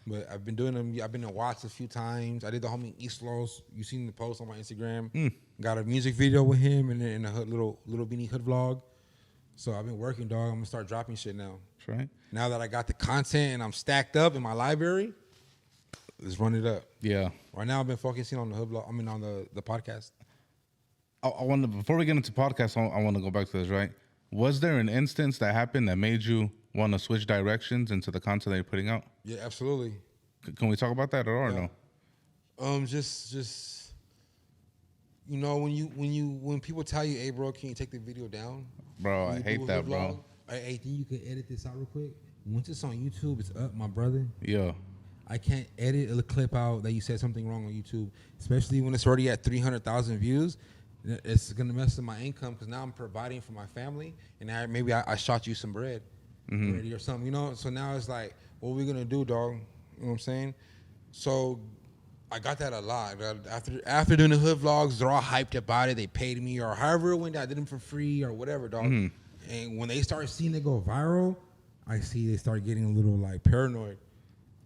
But I've been doing them. I've been to Watts a few times. I did the homie East Los. You seen the post on my Instagram. Got a music video with him and then a little beanie hood vlog. So I've been working, dog. I'm gonna start dropping shit now. That's right. Now that I got the content and I'm stacked up in my library, let's run it up. Yeah. Right now I've been focusing on the hood vlog. I mean on the podcast. I want to, before we get into podcast, I want to go back to this, right? Was there an instance that happened that made you want to switch directions into the content that you're putting out? Yeah, absolutely. Can we talk about that at all or no? Just you know, when people tell you, hey, bro, can you take the video down? Bro, I hate that, bro. Hey, think you can edit this out real quick? Once it's on YouTube, it's up, my brother. Yeah. I can't edit a clip out that you said something wrong on YouTube, especially when it's already at 300,000 views. It's gonna mess up my income because now I'm providing for my family, and maybe I shot you some bread already or something, you know. So now it's like, what are we gonna do, dog? You know what I'm saying? So I got that a lot. After doing the hood vlogs, they're all hyped about it. They paid me or however it went. I did them for free or whatever, dog. And when they start seeing it go viral, I see they start getting a little like paranoid.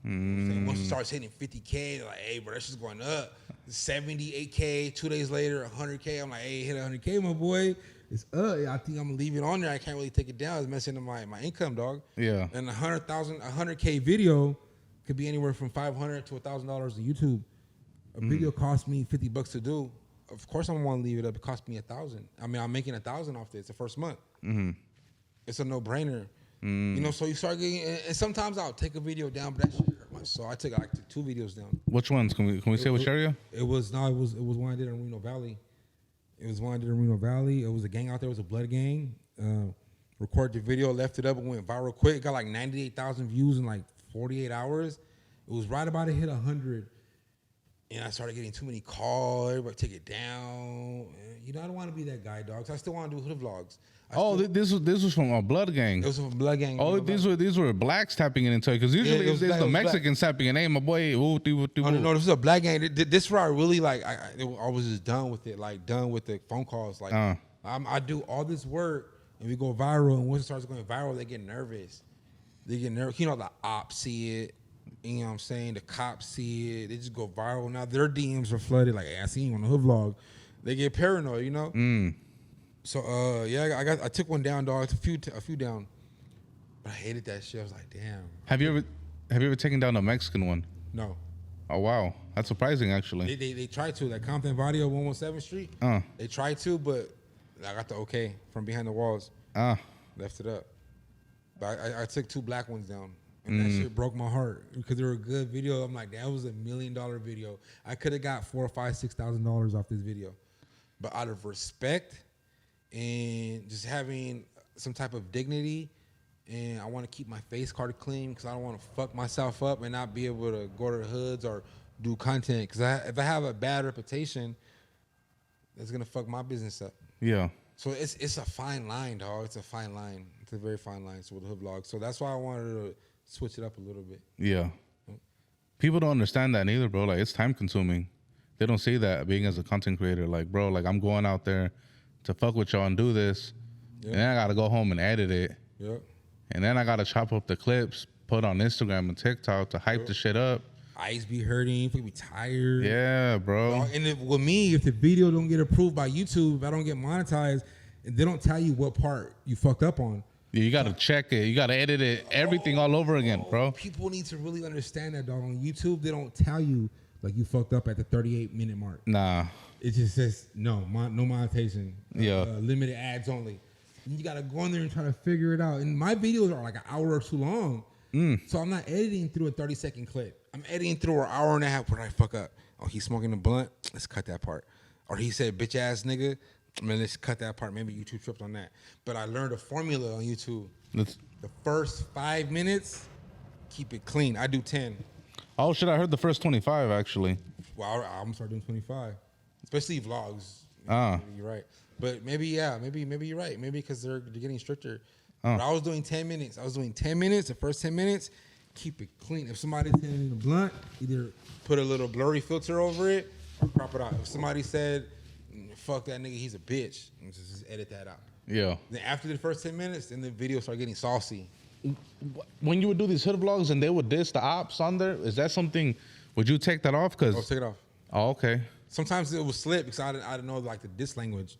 Once it starts hitting 50K, they're like, hey, bro, that's just going up. 78K, 2 days later, 100K. I'm like, hey, hit 100K, my boy. It's up. I think I'm gonna leave it on there. I can't really take it down. It's messing up my income, dog. Yeah. And 100K video could be anywhere from $500 to $1,000 on YouTube. A video cost me $50 to do. Of course, I don't want to leave it up. It cost me $1,000. I mean, I'm making $1,000 off this the first month. It's a no-brainer. You know, so you start getting, and sometimes I'll take a video down, but that shit hurt my soul. I took like 2 videos down. Which ones? Can we say which area? It was one I did in Reno Valley. It was a gang out there. It was a blood gang. Recorded the video, left it up, and went viral quick. It got like 98,000 views in like 48 hours. It was right about to hit 100. And I started getting too many calls. Everybody take it down. You know, I don't want to be that guy, dog. So I still want to do hood vlogs. This was from a blood gang. It was from a blood gang. Oh, these were blacks tapping it into it because usually it's the Mexicans tapping it. Hey, my boy. No, this is a black gang. This is where I really like. I was just done with it. Like done with the phone calls. Like I do all this work and we go viral. And once it starts going viral, they get nervous. You know, the ops see it. You know what I'm saying? The cops see it. They just go viral. Now their DMs are flooded. Like, hey, I seen you on the hood vlog. They get paranoid, you know? So, yeah, I took one down, dog. A few down. But I hated that shit. I was like, damn. Have you ever taken down a Mexican one? No. Oh, wow. That's surprising, actually. They tried to. Like Compton Vadio, 117th Street. They tried to, but I got the okay from behind the walls. Left it up. But I took 2 black ones down. And that shit broke my heart because they were a good video. I'm like, that was $1 million video. I could have got $4,000, $5,000, $6,000 off this video. But out of respect and just having some type of dignity, and I want to keep my face card clean because I don't want to fuck myself up and not be able to go to the hoods or do content. Because if I have a bad reputation, that's going to fuck my business up. Yeah. So it's a fine line, dog. It's a fine line. It's a very fine line with the hood vlog. So that's why I wanted to switch it up a little bit. Yeah. People don't understand that neither, bro. Like, it's time consuming. They don't see that being as a content creator. Like, bro, like, I'm going out there to fuck with y'all and do this. Yep. And then I got to go home and edit it. Yep. And then I got to chop up the clips, put on Instagram and TikTok to hype the shit up. Eyes be hurting, people be tired. Yeah, bro. And with me, if the video don't get approved by YouTube, if I don't get monetized, and they don't tell you what part you fucked up on. Yeah, you got to check it. You got to edit it, everything all over again, bro. People need to really understand that, dog. On YouTube, they don't tell you, like, you fucked up at the 38-minute mark. Nah. It just says, no monetization. Yeah. Limited ads only. And you got to go in there and try to figure it out. And my videos are like an hour or too long. So I'm not editing through a 30-second clip. I'm editing through an hour and a half. Where did I fuck up? Oh, he's smoking a blunt? Let's cut that part. Or he said, bitch-ass nigga. I mean, let's cut that part. Maybe YouTube tripped on that. But I learned a formula on YouTube. The first 5 minutes, keep it clean. I do 10. Oh, shit, I heard the first 25, actually. Well, I'm going to start doing 25. Especially vlogs. Maybe you're right. But maybe you're right. Maybe because they're getting stricter. But I was doing 10 minutes. The first 10 minutes, keep it clean. If somebody's hitting the blunt, either put a little blurry filter over it or crop it out. If somebody said, fuck that nigga, he's a bitch, and just edit that out. Yeah. Then after the first 10 minutes, then the video started getting saucy. When you would do these hood vlogs and they would diss the ops on there, is that something, would you take that off? I'll take it off. Oh, okay. Sometimes it would slip because I didn't know like the diss language.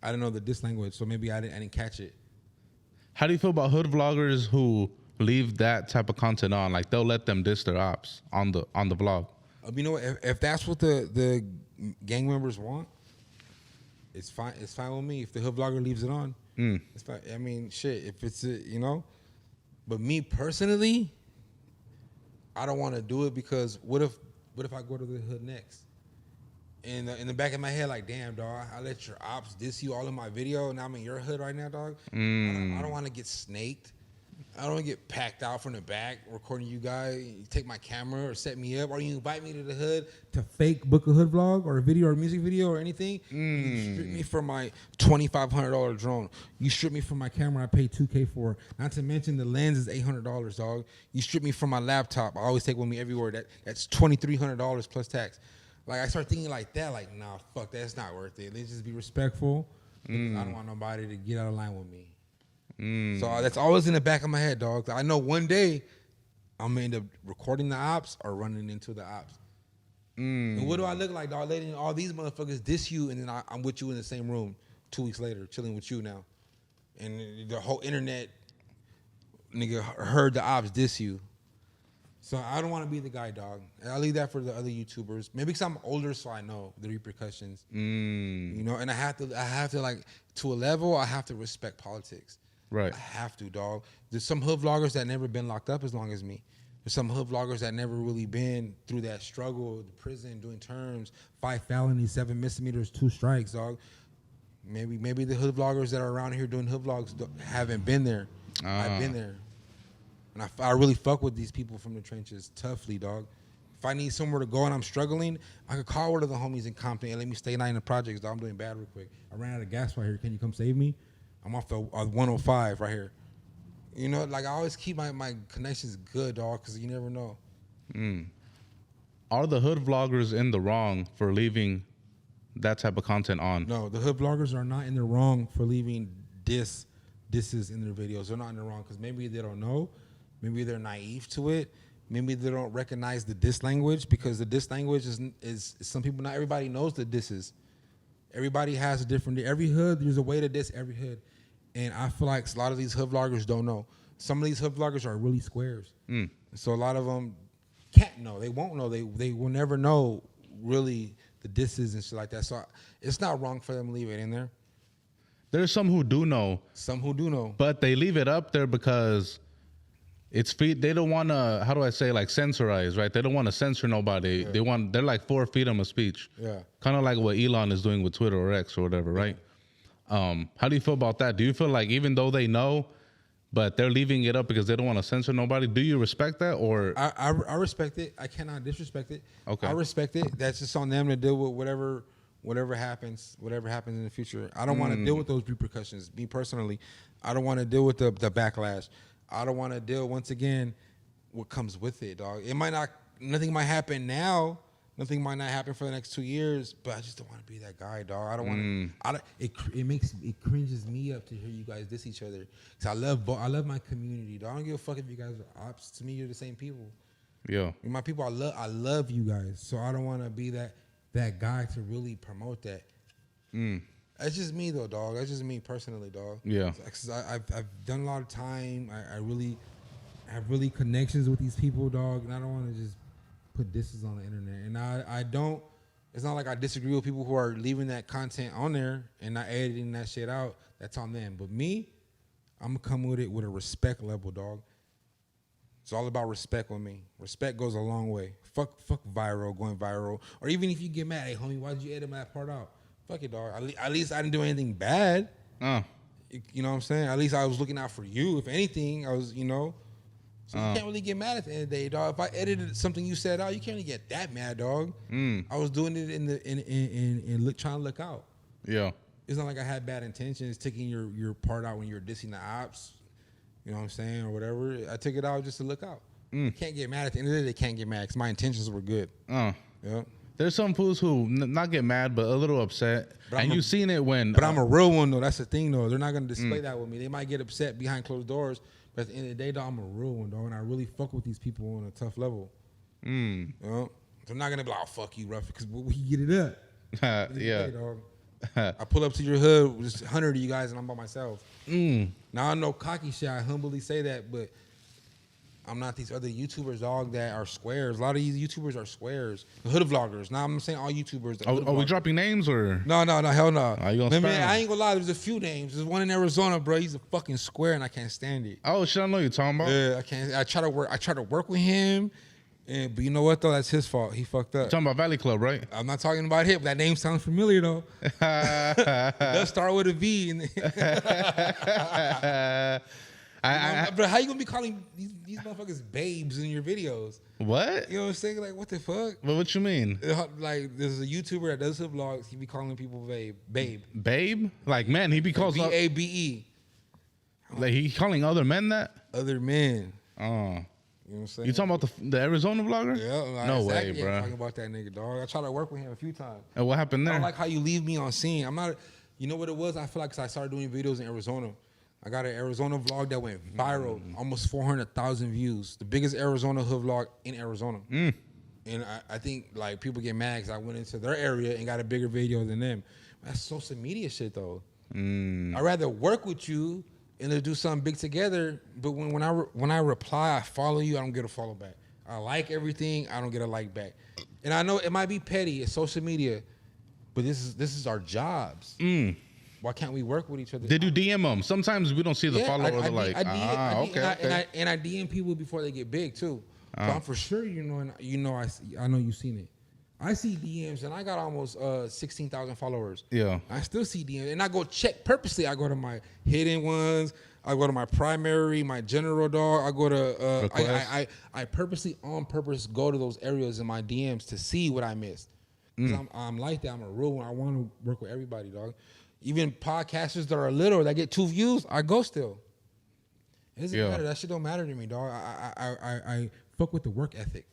I didn't know the diss language, so maybe I didn't catch it. How do you feel about hood vloggers who leave that type of content on? Like, they'll let them diss their ops on the vlog. You know what? If that's what the gang members want, it's fine. It's fine with me if the hood vlogger leaves it on. It's fine. I mean, shit. If it's but me personally, I don't want to do it because what if I go to the hood next? And in the back of my head, like, damn, dog, I let your ops diss you all in my video, and I'm in your hood right now, dog. I don't want to get snaked. I don't want to get packed out from the back recording you guys. You take my camera or set me up, or you invite me to the hood to fake book a hood vlog or a video or a music video or anything. You strip me for my $2,500 drone. You strip me for my camera I paid $2,000 for. Not to mention the lens is $800, dog. You strip me from my laptop. I always take with me everywhere. That's $2,300 plus tax. Like, I start thinking like that, like, nah, fuck, that's not worth it. Let's just be respectful. I don't want nobody to get out of line with me. So that's always in the back of my head, dog. I know one day I'm going to end up recording the ops or running into the ops. And what do I look like, dog? Letting all these motherfuckers diss you, and then I'm with you in the same room 2 weeks later, chilling with you now. And the whole internet, nigga, heard the ops diss you. So I don't want to be the guy, dog. I'll leave that for the other YouTubers. Maybe because I'm older, so I know the repercussions. And I have to like, to a level, I have to respect politics. Right. I have to, dog. There's some hood vloggers that never been locked up as long as me. There's some hood vloggers that never really been through that struggle, the prison, doing terms, 5 felonies, 7 misdemeanors, 2 strikes, dog. Maybe the hood vloggers that are around here doing hood vlogs haven't been there. I've been there. And I really fuck with these people from the trenches toughly, dog. If I need somewhere to go and I'm struggling, I could call one of the homies in Compton and let me stay night in the projects, dog. I'm doing bad real quick. I ran out of gas right here. Can you come save me? I'm off the 105 right here. Like, I always keep my connections good, dog, because you never know. Are the hood vloggers in the wrong for leaving that type of content on? No, the hood vloggers are not in the wrong for leaving disses in their videos. They're not in the wrong because maybe they don't know. Maybe they're naive to it. Maybe they don't recognize the diss language, because the diss language is some people, not everybody knows the disses. Everybody has a different, every hood, there's a way to diss every hood. And I feel like a lot of these hood vloggers don't know. Some of these hood vloggers are really squares. So a lot of them can't know. They won't know. They will never know really the disses and shit like that. So it's not wrong for them to leave it in there. There's some who do know. Some who do know. But they leave it up there because they don't want to, how do I say, like, censorize, right? They don't want to censor nobody. Yeah. They're like for freedom of speech. Yeah. Kind of like what Elon is doing with Twitter or X or whatever, right? How do you feel about that? Do you feel like even though they know, but they're leaving it up because they don't want to censor nobody, do you respect that? Or I respect it. I cannot disrespect it. Okay. I respect it. That's just on them to deal with whatever happens in the future. I don't want to deal with those repercussions. Me personally, I don't want to deal with the backlash. I don't want to deal, once again, what comes with it, dog. Nothing might happen now. Nothing might not happen for the next 2 years, but I just don't want to be that guy, dog. I don't want to. It cringes me up to hear you guys diss each other. Cause I love my community, dog. I don't give a fuck if you guys are ops. To me, you're the same people. Yeah. My people, I love you guys. So I don't want to be that guy to really promote that. That's just me though, dog. That's just me personally, dog. Yeah. Cause I've done a lot of time. I really have connections with these people, dog, and I don't want to just put disses on the internet. And I don't, it's not like I disagree with people who are leaving that content on there and not editing that shit out. That's on them. But me, I'm going to come with it with a respect level, dog. It's all about respect with me. Respect goes a long way. Fuck going viral. Or even if you get mad, hey, homie, why did you edit that part out? Fuck it, dog. At least I didn't do anything bad. You know what I'm saying? At least I was looking out for you. If anything, I was, So you can't really get mad at the end of the day, dog. If I edited something you said out, you can't really get that mad, dog. I was doing it in trying to look out. Yeah. It's not like I had bad intentions, taking your part out when you were dissing the ops, you know what I'm saying, or whatever. I took it out just to look out. Can't get mad at the end of the day. They can't get mad because my intentions were good. Yeah. There's some fools who not get mad, but a little upset. And you've seen it when. But I'm a real one, though. That's the thing, though. They're not going to display that with me. They might get upset behind closed doors. But at the end of the day, dog, I'm a real one, dog, and I really fuck with these people on a tough level. You know? So I'm not gonna be like, oh, fuck you, Ruffneck, because we can get it up. Yeah. Day, dog. I pull up to your hood with just 100 of you guys, and I'm by myself. Now I know cocky shit. I humbly say that, but I'm not these other YouTubers, dog, that are squares. A lot of these YouTubers are squares. The hood vloggers. Now I'm saying all YouTubers. Are we dropping names or? No, hell no. Are you gonna spam? I ain't gonna lie. There's a few names. There's one in Arizona, bro. He's a fucking square, and I can't stand it. Oh shit! I know you're talking about. Yeah, I can't. I try to work with him, but you know what though? That's his fault. He fucked up. You're talking about Valley Club, right? I'm not talking about him. That name sounds familiar though. It does start with a V. Bro, how you gonna be calling these motherfuckers babes in your videos? What? You know what I'm saying? Like, what the fuck? Well, what you mean? Like, there's a YouTuber that does his vlogs. He be calling people babe. Babe? Like, man, he be calling BABE. Like, he calling other men that? Other men. Oh. You know what I'm saying? You talking about the Arizona vlogger? Yeah. No exactly. way, bro. I'm talking about that nigga, dog. I tried to work with him a few times. And what happened there? I don't like how you leave me on scene. I'm not. You know what it was? I feel like 'cause I started doing videos in Arizona. I got an Arizona vlog that went viral, almost 400,000 views. The biggest Arizona hood vlog in Arizona. And I think like people get mad because I went into their area and got a bigger video than them. That's social media shit though. I'd rather work with you and to do something big together. But when I reply, I follow you, I don't get a follow back. I like everything, I don't get a like back. And I know it might be petty, it's social media, but this is our jobs. Why can't we work with each other? Did you DM them? Sometimes we don't see the follow or the like. Okay. And I DM people before they get big too. So I'm for sure, I know you've seen it. I see DMs and I got almost 16,000 followers. Yeah. I still see DMs and I go check purposely. I go to my hidden ones. I go to my primary, my general dog. I go to I purposely on purpose go to those areas in my DMs to see what I missed. I'm like that. I'm a real one. I want to work with everybody, dog. Even podcasters that are little that get 2 views, I go still. It doesn't matter. That shit don't matter to me, dog. I fuck with the work ethic.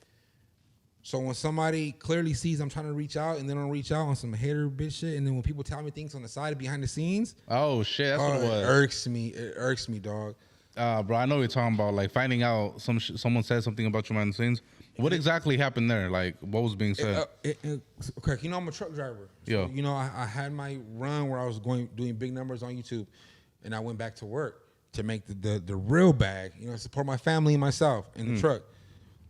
So when somebody clearly sees I'm trying to reach out and they don't reach out on some hater bitch shit, and then when people tell me things on the side behind the scenes, oh shit, that's what it was. It irks me, dog. Bro, I know what you're talking about. Like finding out someone said something about you behind the scenes. What exactly happened there? Like, what was being said? Okay, I'm a truck driver. So, I had my run where I was doing big numbers on YouTube, and I went back to work to make the real bag. Support my family and myself in the truck.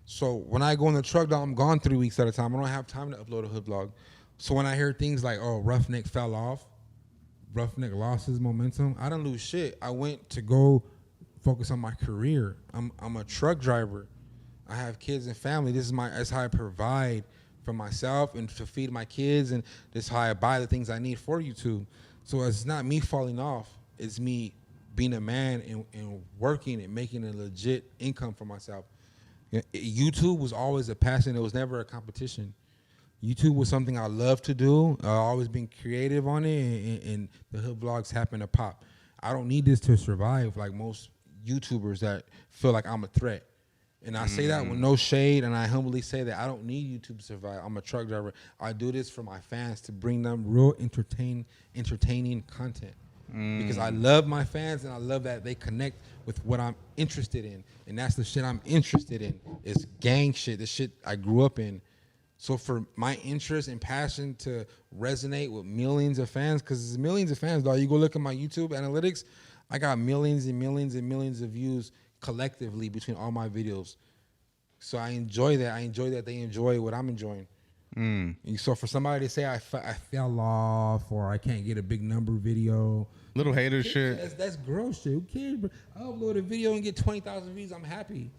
So when I go in the truck, dog, I'm gone 3 weeks at a time. I don't have time to upload a hood vlog. So when I hear things like, "Oh, Ruffneck fell off," Ruffneck lost his momentum, I don't lose shit. I went to go focus on my career. I'm a truck driver. I have kids and family. That's how I provide for myself and to feed my kids, and this is how I buy the things I need for YouTube. So it's not me falling off. It's me being a man and working and making a legit income for myself. YouTube was always a passion. It was never a competition. YouTube was something I love to do. I've always been creative on it, and the hood vlogs happen to pop. I don't need this to survive like most YouTubers that feel like I'm a threat. And I say that with no shade, and I humbly say that I don't need YouTube to survive. I'm a truck driver. I do this for my fans to bring them real entertaining content. Because I love my fans, and I love that they connect with what I'm interested in. And that's the shit I'm interested in. It's gang shit, the shit I grew up in. So for my interest and passion to resonate with millions of fans, because there's millions of fans, dog. You go look at my YouTube analytics, I got millions and millions and millions of views collectively between all my videos. So I enjoy that. I enjoy that they enjoy what I'm enjoying. So for somebody to say I fell off or I can't get a big number video, little hater shit. That's gross shit. Who cares, bro? I upload a video and get 20,000 views. I'm happy.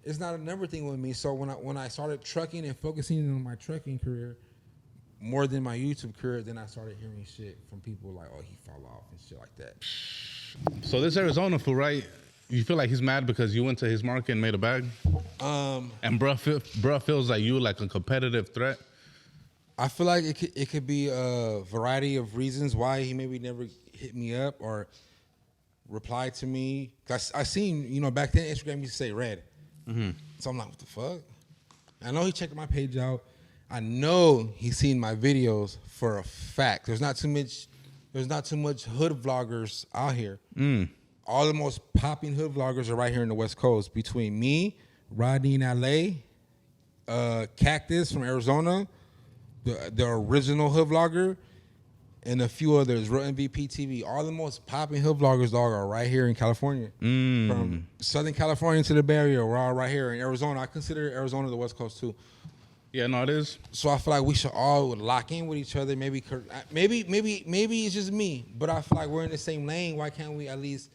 It's not a number thing with me. So when I started trucking and focusing on my trucking career more than my YouTube career, then I started hearing shit from people like, "Oh, he fell off" and shit like that. So this Arizona fool, right? You feel like he's mad because you went to his market and made a bag? And bruh feels like you like a competitive threat? I feel like it could be a variety of reasons why he maybe never hit me up or replied to me. Cause I seen, back then Instagram used to say red. So I'm like, what the fuck? I know he checked my page out. I know he's seen my videos for a fact. There's not too much hood vloggers out here. All the most popping hood vloggers are right here in the West Coast. Between me, Rodney in LA, Cactus from Arizona, the original hood vlogger, and a few others, Real MVP TV. All the most popping hood vloggers, dog, are right here in California. From Southern California to the Bay Area, we're all right here in Arizona. I consider Arizona the West Coast too. Yeah, no, it is. So I feel like we should all lock in with each other. Maybe it's just me, but I feel like we're in the same lane. Why can't we at least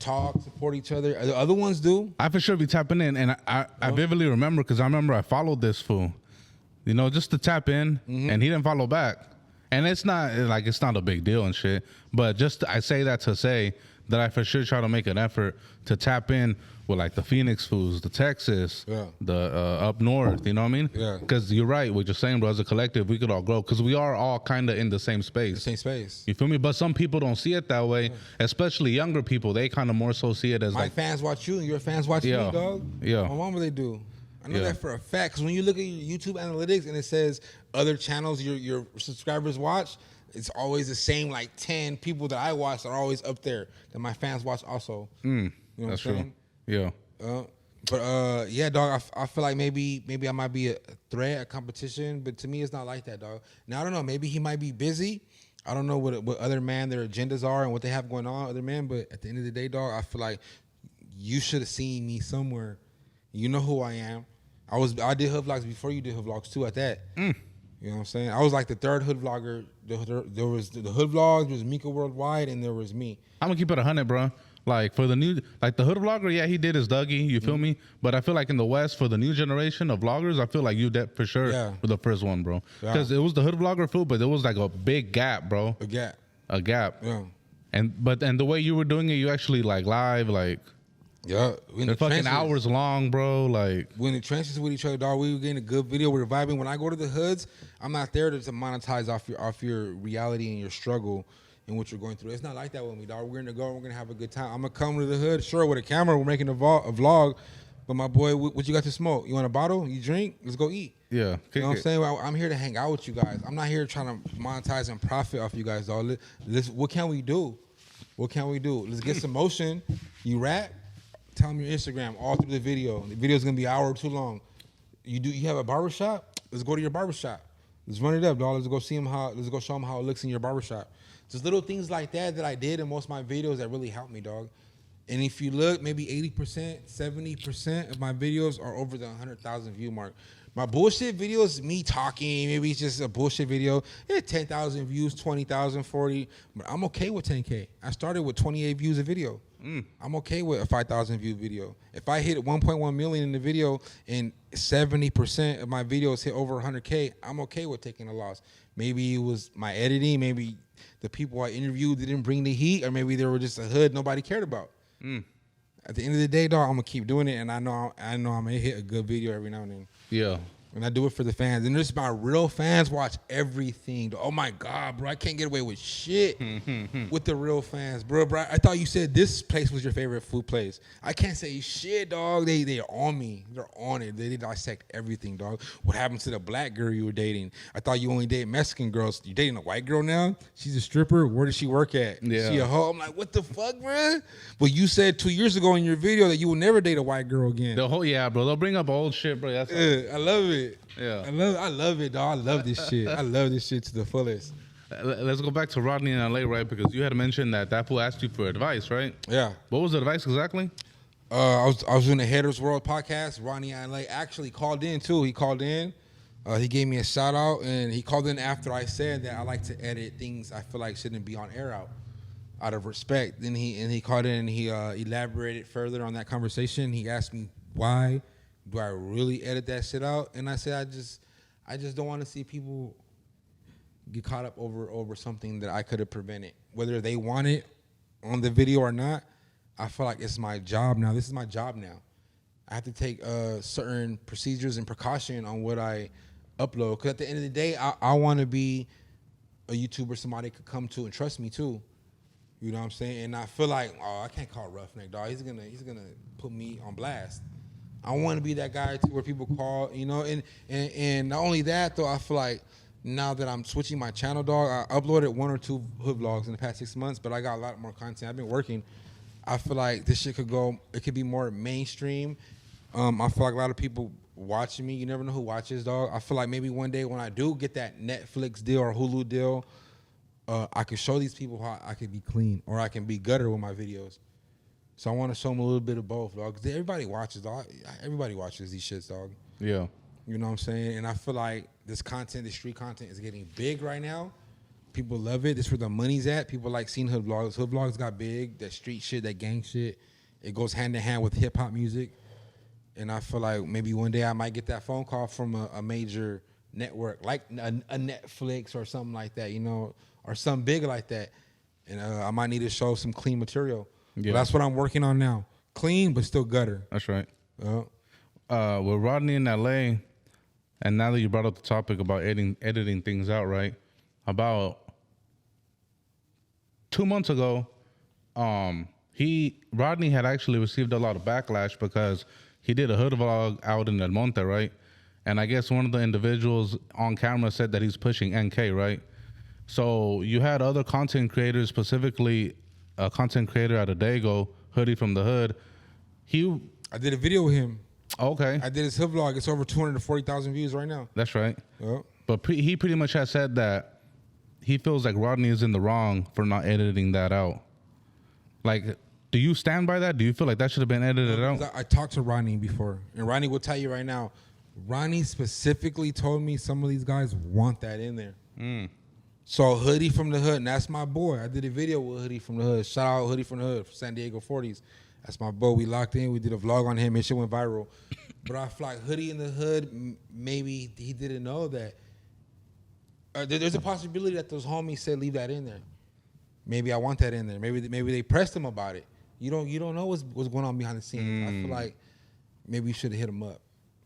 talk, support each other? The other ones do. I for sure be tapping in, and I vividly remember because I remember I followed this fool, you know, just to tap in, and he didn't follow back. And it's not a big deal and shit, but I say that to say that I for sure try to make an effort to tap in with like the Phoenix fools, the Texas, the up north, you know what I mean? Yeah. Because you're right, what you're saying, bro, as a collective, we could all grow because we are all kind of in the same space. You feel me? But some people don't see it that way, especially younger people. They kind of more so see it as my fans watch you and your fans watch me, dog. Yeah. My mama, they do. I know that for a fact. Because when you look at your YouTube analytics and it says other channels your subscribers watch, it's always the same like 10 people that I watch that are always up there that my fans watch also. You know that's what I'm saying? True. Yeah. But yeah, dog, I feel like maybe I might be a threat, a competition, but to me it's not like that, dog. Now I don't know, maybe he might be busy. I don't know what other men their agendas are and what they have going on, other men, but at the end of the day, dog, I feel like you should have seen me somewhere. You know who I am. I did hood vlogs before you did hood vlogs too at that. You know what I'm saying? I was like the third hood vlogger. There was the hood vlogs, there was Mika Worldwide, and there was me. I'm gonna keep it 100, bro. Like for the new, like the hood vlogger, yeah, he did his Dougie, you feel me? But I feel like in the West, for the new generation of vloggers, I feel like you did for sure for the first one, bro. Because it was the hood vlogger food, but there was like a big gap, bro. A gap. Yeah. And the way you were doing it, you actually like live, like. Yeah, they're fucking hours long, bro. Like when the trenches with each other, dog, we were getting a good video. We were vibing. When I go to the hoods, I'm not there to monetize off your reality and your struggle and what you're going through. It's not like that with me, dog. We're gonna go. We're gonna have a good time. I'm gonna come to the hood, sure, with a camera. We're making a vlog. But my boy, what you got to smoke? You want a bottle? You drink? Let's go eat. Yeah, you know what I'm saying? I'm here to hang out with you guys. I'm not here trying to monetize and profit off you guys, dog. What can we do? What can we do? Let's get some motion. You rap. Tell them your Instagram all through the video. The video's gonna be an hour or too long. You have a barbershop? Let's go to your barbershop. Let's run it up, dog. Let's go show them how it looks in your barbershop. Just little things like that I did in most of my videos that really helped me, dog. And if you look, maybe 80%, 70% of my videos are over the 100,000 view mark. My bullshit videos, me talking, maybe it's just a bullshit video. Yeah, 10,000 views, 20,000, 40. But I'm okay with 10K. I started with 28 views a video. I'm okay with a 5,000 view video. If I hit 1.1 million in the video and 70% of my videos hit over 100K, I'm okay with taking a loss. Maybe it was my editing. Maybe the people I interviewed didn't bring the heat, or maybe they were just a hood nobody cared about. At the end of the day, dog, I'm gonna keep doing it, and I know I'm gonna hit a good video every now and then. Yeah. And I do it for the fans. And there's my real fans watch everything. Oh my God, bro, I can't get away with shit with the real fans, bro. I thought you said this place was your favorite food place. I can't say shit, dog. They're on me. They're on it. They dissect everything, dog. What happened to the black girl you were dating? I thought you only dated Mexican girls. You dating a white girl now? She's a stripper. Where does she work at? Yeah. She a hoe? I'm like, what the fuck, bro? But you said 2 years ago in your video that you will never date a white girl again. Yeah, bro. They'll bring up old shit, bro. That's I love it. Yeah. I love it, dog. I love this shit. I love this shit to the fullest. Let's go back to Rodney in LA, right? Because you had mentioned that fool asked you for advice, right? Yeah. What was the advice exactly? I was doing the Haters World podcast. Rodney in LA actually called in too. He called in. He gave me a shout out, and he called in after I said that I like to edit things I feel like shouldn't be on air out of respect. Then he called in and he elaborated further on that conversation. He asked me why do I really edit that shit out? And I said, I just don't want to see people get caught up over something that I could have prevented. Whether they want it on the video or not, I feel like it's my job now. This is my job now. I have to take certain procedures and precaution on what I upload. Because at the end of the day, I want to be a YouTuber somebody could come to and trust me too. You know what I'm saying? And I feel like, I can't call Ruffneck, dog. He's gonna put me on blast. I want to be that guy to where people call, you know, and not only that though, I feel like now that I'm switching my channel, dog, I uploaded 1 or 2 hood vlogs in the past 6 months, but I got a lot more content. I've been working. I feel like this shit it could be more mainstream. I feel like a lot of people watching me. You never know who watches, dog. I feel like maybe one day when I do get that Netflix deal or Hulu deal, I can show these people how I can be clean or I can be gutter with my videos. So I want to show them a little bit of both, dog. 'Cause everybody watches, dog. Everybody watches these shits, dog. Yeah. You know what I'm saying? And I feel like this content, this street content, is getting big right now. People love it. This is where the money's at. People like seeing hood vlogs. Hood vlogs got big. That street shit, that gang shit. It goes hand in hand with hip hop music. And I feel like maybe one day I might get that phone call from a major network, like a Netflix or something like that, you know, or something big like that. And I might need to show some clean material. Yeah. But that's what I'm working on now. Clean, but still gutter. That's right. With Rodney in L.A., and now that you brought up the topic about editing things out, right? About 2 months ago, Rodney had actually received a lot of backlash because he did a hood vlog out in El Monte, right? And I guess one of the individuals on camera said that he's pushing NK, right? So you had other content creators, specifically a content creator out of Dago, Hoodie from the Hood. I did a video with him. Okay. I did his hood vlog. It's over 240,000 views right now. That's right. Yep. But he pretty much has said that he feels like Rodney is in the wrong for not editing that out. Like, do you stand by that? Do you feel like that should have been edited out? I talked to Rodney before, and Rodney will tell you right now, Rodney specifically told me some of these guys want that in there. So Hoodie from the Hood, and that's my boy. I did a video with Hoodie from the Hood. Shout out Hoodie from the Hood, San Diego 40s. That's my boy. We locked in. We did a vlog on him. And shit went viral. But I feel like Hoodie in the Hood, maybe he didn't know that. There's a possibility that those homies said leave that in there. Maybe I want that in there. Maybe they pressed him about it. You don't know what's going on behind the scenes. I feel like maybe you should have hit him up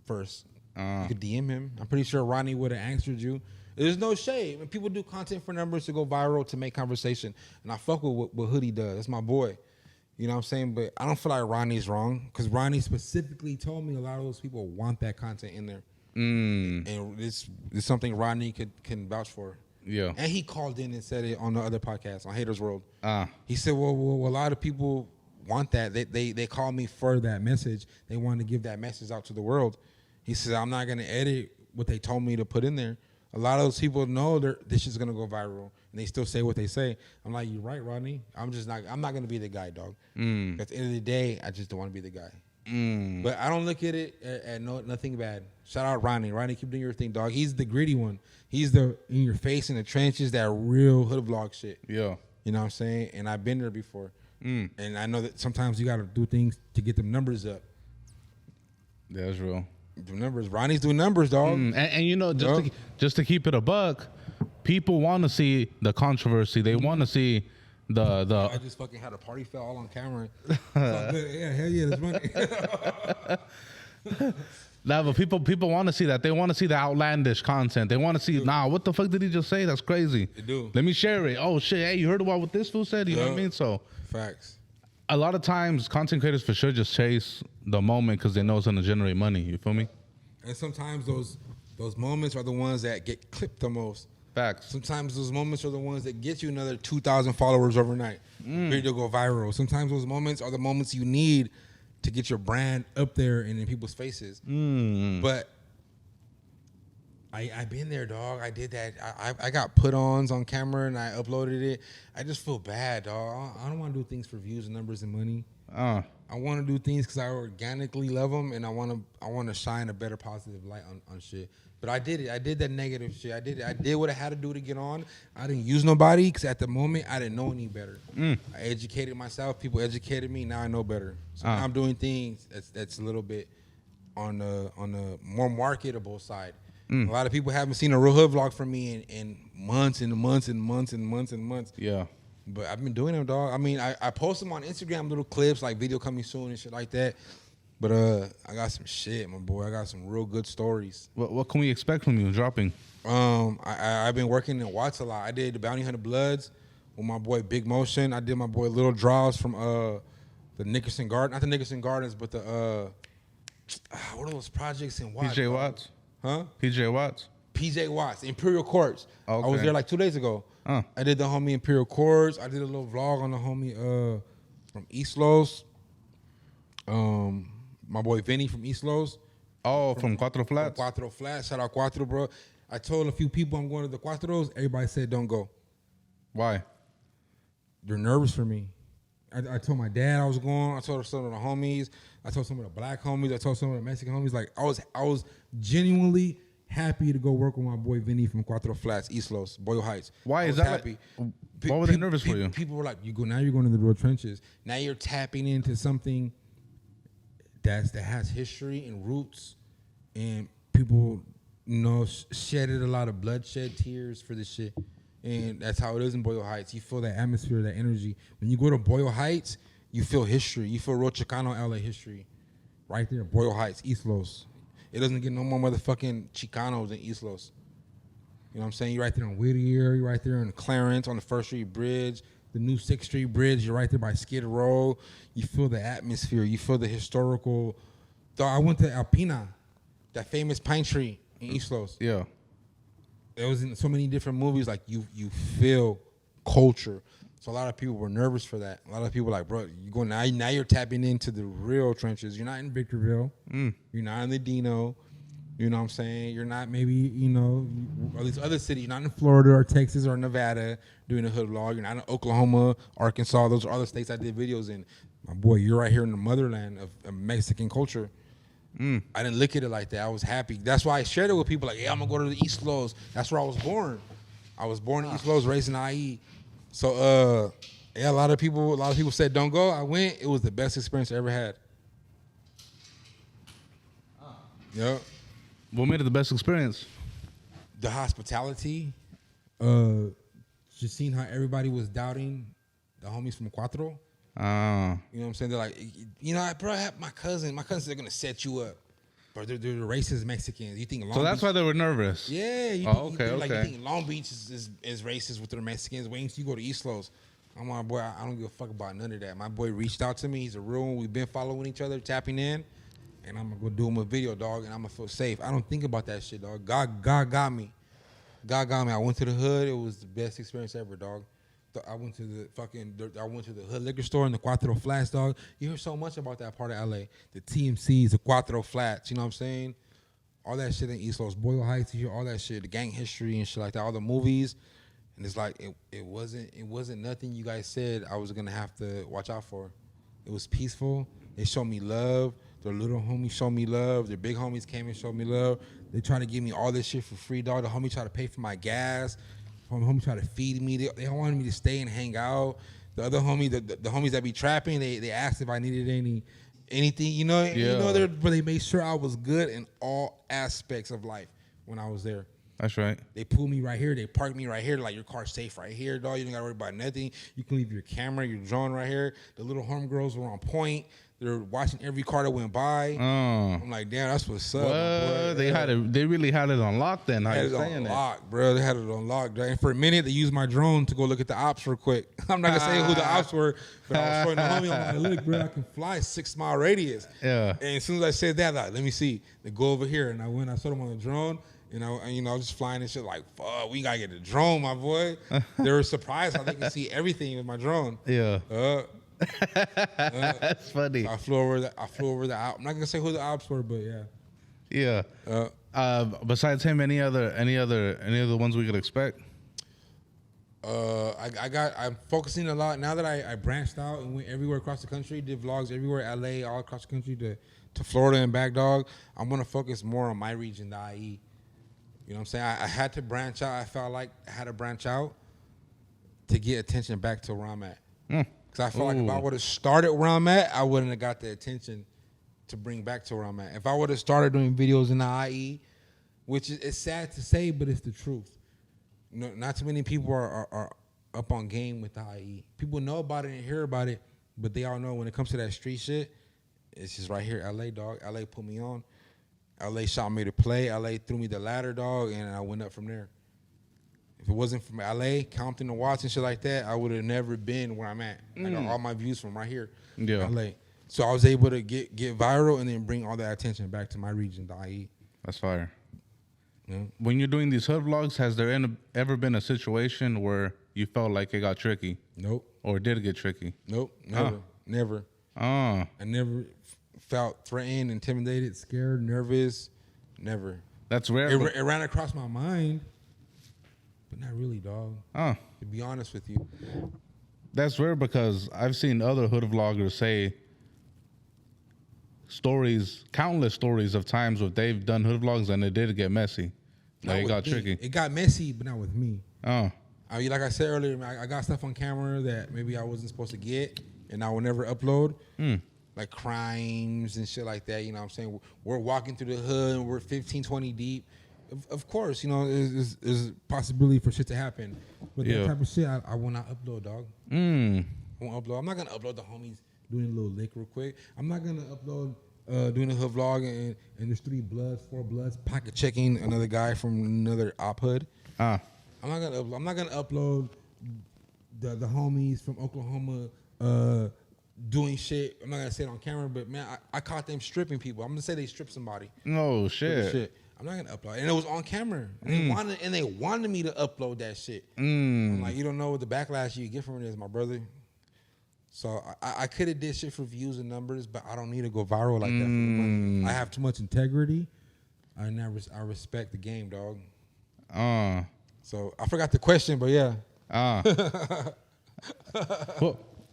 first. You could DM him. I'm pretty sure Rodney would have answered you. There's no shade. When people do content for numbers to go viral, to make conversation, and I fuck with what Hoodie does. That's my boy. You know what I'm saying? But I don't feel like Rodney's wrong because Rodney specifically told me a lot of those people want that content in there. And it's something Rodney can vouch for. Yeah. And he called in and said it on the other podcast, on Haters World. He said, well, a lot of people want that. They call me for that message. They want to give that message out to the world. He said, I'm not going to edit what they told me to put in there. A lot of those people know this is going to go viral, and they still say what they say. I'm like, you're right, Rodney. I'm not going to be the guy, dog. At the end of the day, I just don't want to be the guy. But I don't look at it at nothing bad. Shout out Rodney. Rodney, keep doing your thing, dog. He's the gritty one. He's the in your face in the trenches, that real hood vlog shit. Yeah. You know what I'm saying? And I've been there before. And I know that sometimes you got to do things to get them numbers up. Yeah, that's real. The numbers. Ronnie's doing numbers, dog. And you know, just to keep it a buck, people want to see the controversy. They want to see the. I just fucking had a party fell all on camera. Yeah, hell yeah, that's money. Nah, but people want to see that. They want to see the outlandish content. They want to see, what the fuck did he just say? That's crazy. They do. Let me share it. Oh shit, hey, you heard about what this fool said? You know what I mean? So facts. A lot of times, content creators for sure just chase the moment because they know it's gonna generate money. You feel me? And sometimes those moments are the ones that get clipped the most. Facts. Sometimes those moments are the ones that get you another 2,000 followers overnight. Video go viral. Sometimes those moments are the moments you need to get your brand up there and in people's faces. But I've been there, dog. I did that. I got put-ons on camera and I uploaded it. I just feel bad, dog. I don't want to do things for views and numbers and money. I want to do things because I organically love them and I want to shine a better positive light on shit. But I did it. I did that negative shit. I did it. I did what I had to do to get on. I didn't use nobody because at the moment I didn't know any better. I educated myself. People educated me. Now I know better. So now I'm doing things that's a little bit on the more marketable side. A lot of people haven't seen a real hood vlog from me in months and months and months and months and months. Yeah. But I've been doing them, dog. I mean, I post them on Instagram, little clips, like video coming soon and shit like that. But I got some shit, my boy. I got some real good stories. What can we expect from you dropping? I've been working in Watts a lot. I did the Bounty Hunter Bloods with my boy Big Motion. I did my boy Little Draws from the Nickerson Garden. Not the Nickerson Gardens, but the what are those projects in Watts? PJ Watts. Huh? PJ Watts. PJ Watts, Imperial Courts. Okay. I was there like 2 days ago. I did the homie Imperial Courts. I did a little vlog on the homie from East Los. My boy Vinny from East Los. Oh, from Cuatro Flats? From Cuatro Flats. Shout out Cuatro, bro. I told a few people I'm going to the Cuatros. Everybody said don't go. Why? They're nervous for me. I told my dad I was going. I told some of the homies. I told some of the black homies. I told some of the Mexican homies. Like I was genuinely happy to go work with my boy Vinny from Cuatro Flats, East Los, Boyle Heights. Why is that? Happy. Why were they nervous for you? People were like, "You're going into the real trenches. Now you're tapping into something that has history and roots, and people, shedded a lot of bloodshed, tears for this shit." And that's how it is in Boyle Heights. You feel that atmosphere, that energy. When you go to Boyle Heights, you feel history. You feel real Chicano LA history. Right there, Boyle Heights, East Los. It doesn't get no more motherfucking Chicanos in East Los. You know what I'm saying? You're right there on Whittier. You're right there in Clarence on the 1st Street Bridge, the new 6th Street Bridge. You're right there by Skid Row. You feel the atmosphere. You feel the historical. I went to Alpina, that famous pine tree in East Los. Yeah. It was in so many different movies. Like you feel culture. So a lot of people were nervous for that. A lot of people were like, bro, you go now you're tapping into the real trenches. You're not in Victorville. You're not in the Dino. You know what I'm saying? You're not maybe, all these other cities. You're not in Florida or Texas or Nevada doing a hood vlog. You're not in Oklahoma, Arkansas. Those are other states I did videos in. My boy, you're right here in the motherland of Mexican culture. I didn't look at it like that. I was happy. That's why I shared it with people. Like, yeah, I'm gonna go to the East Los. That's where I was born. I was born in East Los, raised in IE. So, a lot of people said don't go. I went. It was the best experience I ever had. Yep. What made it the best experience? The hospitality. Just seeing how everybody was doubting the homies from Cuatro. You know what I'm saying? They're like, bro, I have my cousins, they're going to set you up. But they're racist Mexicans. You think Long So that's Beach, why they were nervous. Yeah. You think Long Beach is racist with their Mexicans. Wait until you go to East Los. I'm like, boy, I don't give a fuck about none of that. My boy reached out to me. He's a real one. We've been following each other, tapping in. And I'm going to go do him a video, dog, and I'm going to feel safe. I don't think about that shit, dog. God got me. God got me. I went to the hood. It was the best experience ever, dog. I went to the hood liquor store in the Cuatro Flats, dog. You hear so much about that part of LA. The TMCs, the Cuatro Flats, you know what I'm saying? All that shit in East Los, Boyle Heights, you hear all that shit, the gang history and shit like that, all the movies. And it's like it wasn't nothing you guys said I was gonna have to watch out for. It was peaceful. They showed me love. Their little homies showed me love. Their big homies came and showed me love. They tried to give me all this shit for free, dog. The homie tried to pay for my gas. The homie tried to feed me. They wanted me to stay and hang out. The other homie, the homies that be trapping, they asked if I needed anything, but they made sure I was good in all aspects of life when I was there. That's right. They pulled me right here. They parked me right here. Like, your car's safe right here, dog. You don't got to worry about nothing. You can leave your camera, your drone right here. The little homegirls were on point. They're watching every car that went by. I'm like, damn, that's what's up. What? They really had it on lock then. How you saying that? Lock, bro. They had it on lock. And for a minute, they used my drone to go look at the ops real quick. I'm not gonna say who the ops were, but I was showing the homie. I'm like, look, bro, I can fly 6-mile radius. Yeah. And as soon as I said that, like, let me see. They go over here, and I saw them on the drone. I was just flying and shit like, fuck, we gotta get the drone, my boy. They were surprised how they can see everything with my drone. Yeah. That's funny. So I flew over the op. I'm not gonna say who the ops were, but yeah. Yeah. Besides him, any other ones we could expect? I'm focusing a lot now that I branched out and went everywhere across the country, did vlogs everywhere, LA, all across the country to Florida and back, dog. I'm gonna focus more on my region, the IE. You know what I'm saying? I had to branch out. I felt like I had to branch out to get attention back to where I'm at. Because I felt like if I would have started where I'm at, I wouldn't have got the attention to bring back to where I'm at. If I would have started doing videos in the IE, which is sad to say, but it's the truth. Not too many people are up on game with the IE. People know about it and hear about it, but they all know when it comes to that street shit, it's just right here, LA, dog. LA put me on. LA shot me to play. LA threw me the ladder, dog, and I went up from there. If it wasn't from LA, Compton, and Watts and shit like that, I would have never been where I'm at. I got all my views from right here, LA. So I was able to get viral and then bring all that attention back to my region, the IE. That's fire. Yeah. When you're doing these hood vlogs, has there ever been a situation where you felt like it got tricky? Nope. Or did it get tricky? Nope. Never. I never felt threatened, intimidated, scared, nervous. Never. That's rare. It ran across my mind. but not really, dog. To be honest with you. That's rare because I've seen other hood vloggers say countless stories of times where they've done hood vlogs and it did get messy. Like, it got tricky. It got messy, but not with me. Oh. Like I said earlier, I got stuff on camera that maybe I wasn't supposed to get, and I will never upload. Like crimes and shit like that. You know what I'm saying? We're walking through the hood and we're 15, 20 deep. Of course, you know, there's a possibility for shit to happen. But that type of shit, I will not upload, dog. I won't upload. I'm not going to upload the homies doing a little lick real quick. I'm not going to upload doing a hood vlog and there's 4 bloods, pocket checking another guy from another op hood. I'm not gonna upload the homies from Oklahoma doing shit. I'm not gonna say it on camera, but man, I caught them stripping people. I'm gonna say they stripped somebody. No shit. I'm not gonna upload, and it was on camera. And they wanted me to upload that shit. I'm like, you don't know what the backlash you get from it is, my brother. So I could have did shit for views and numbers, but I don't need to go viral like that for the money. I have too much integrity, and I respect the game, dog. So I forgot the question, but yeah.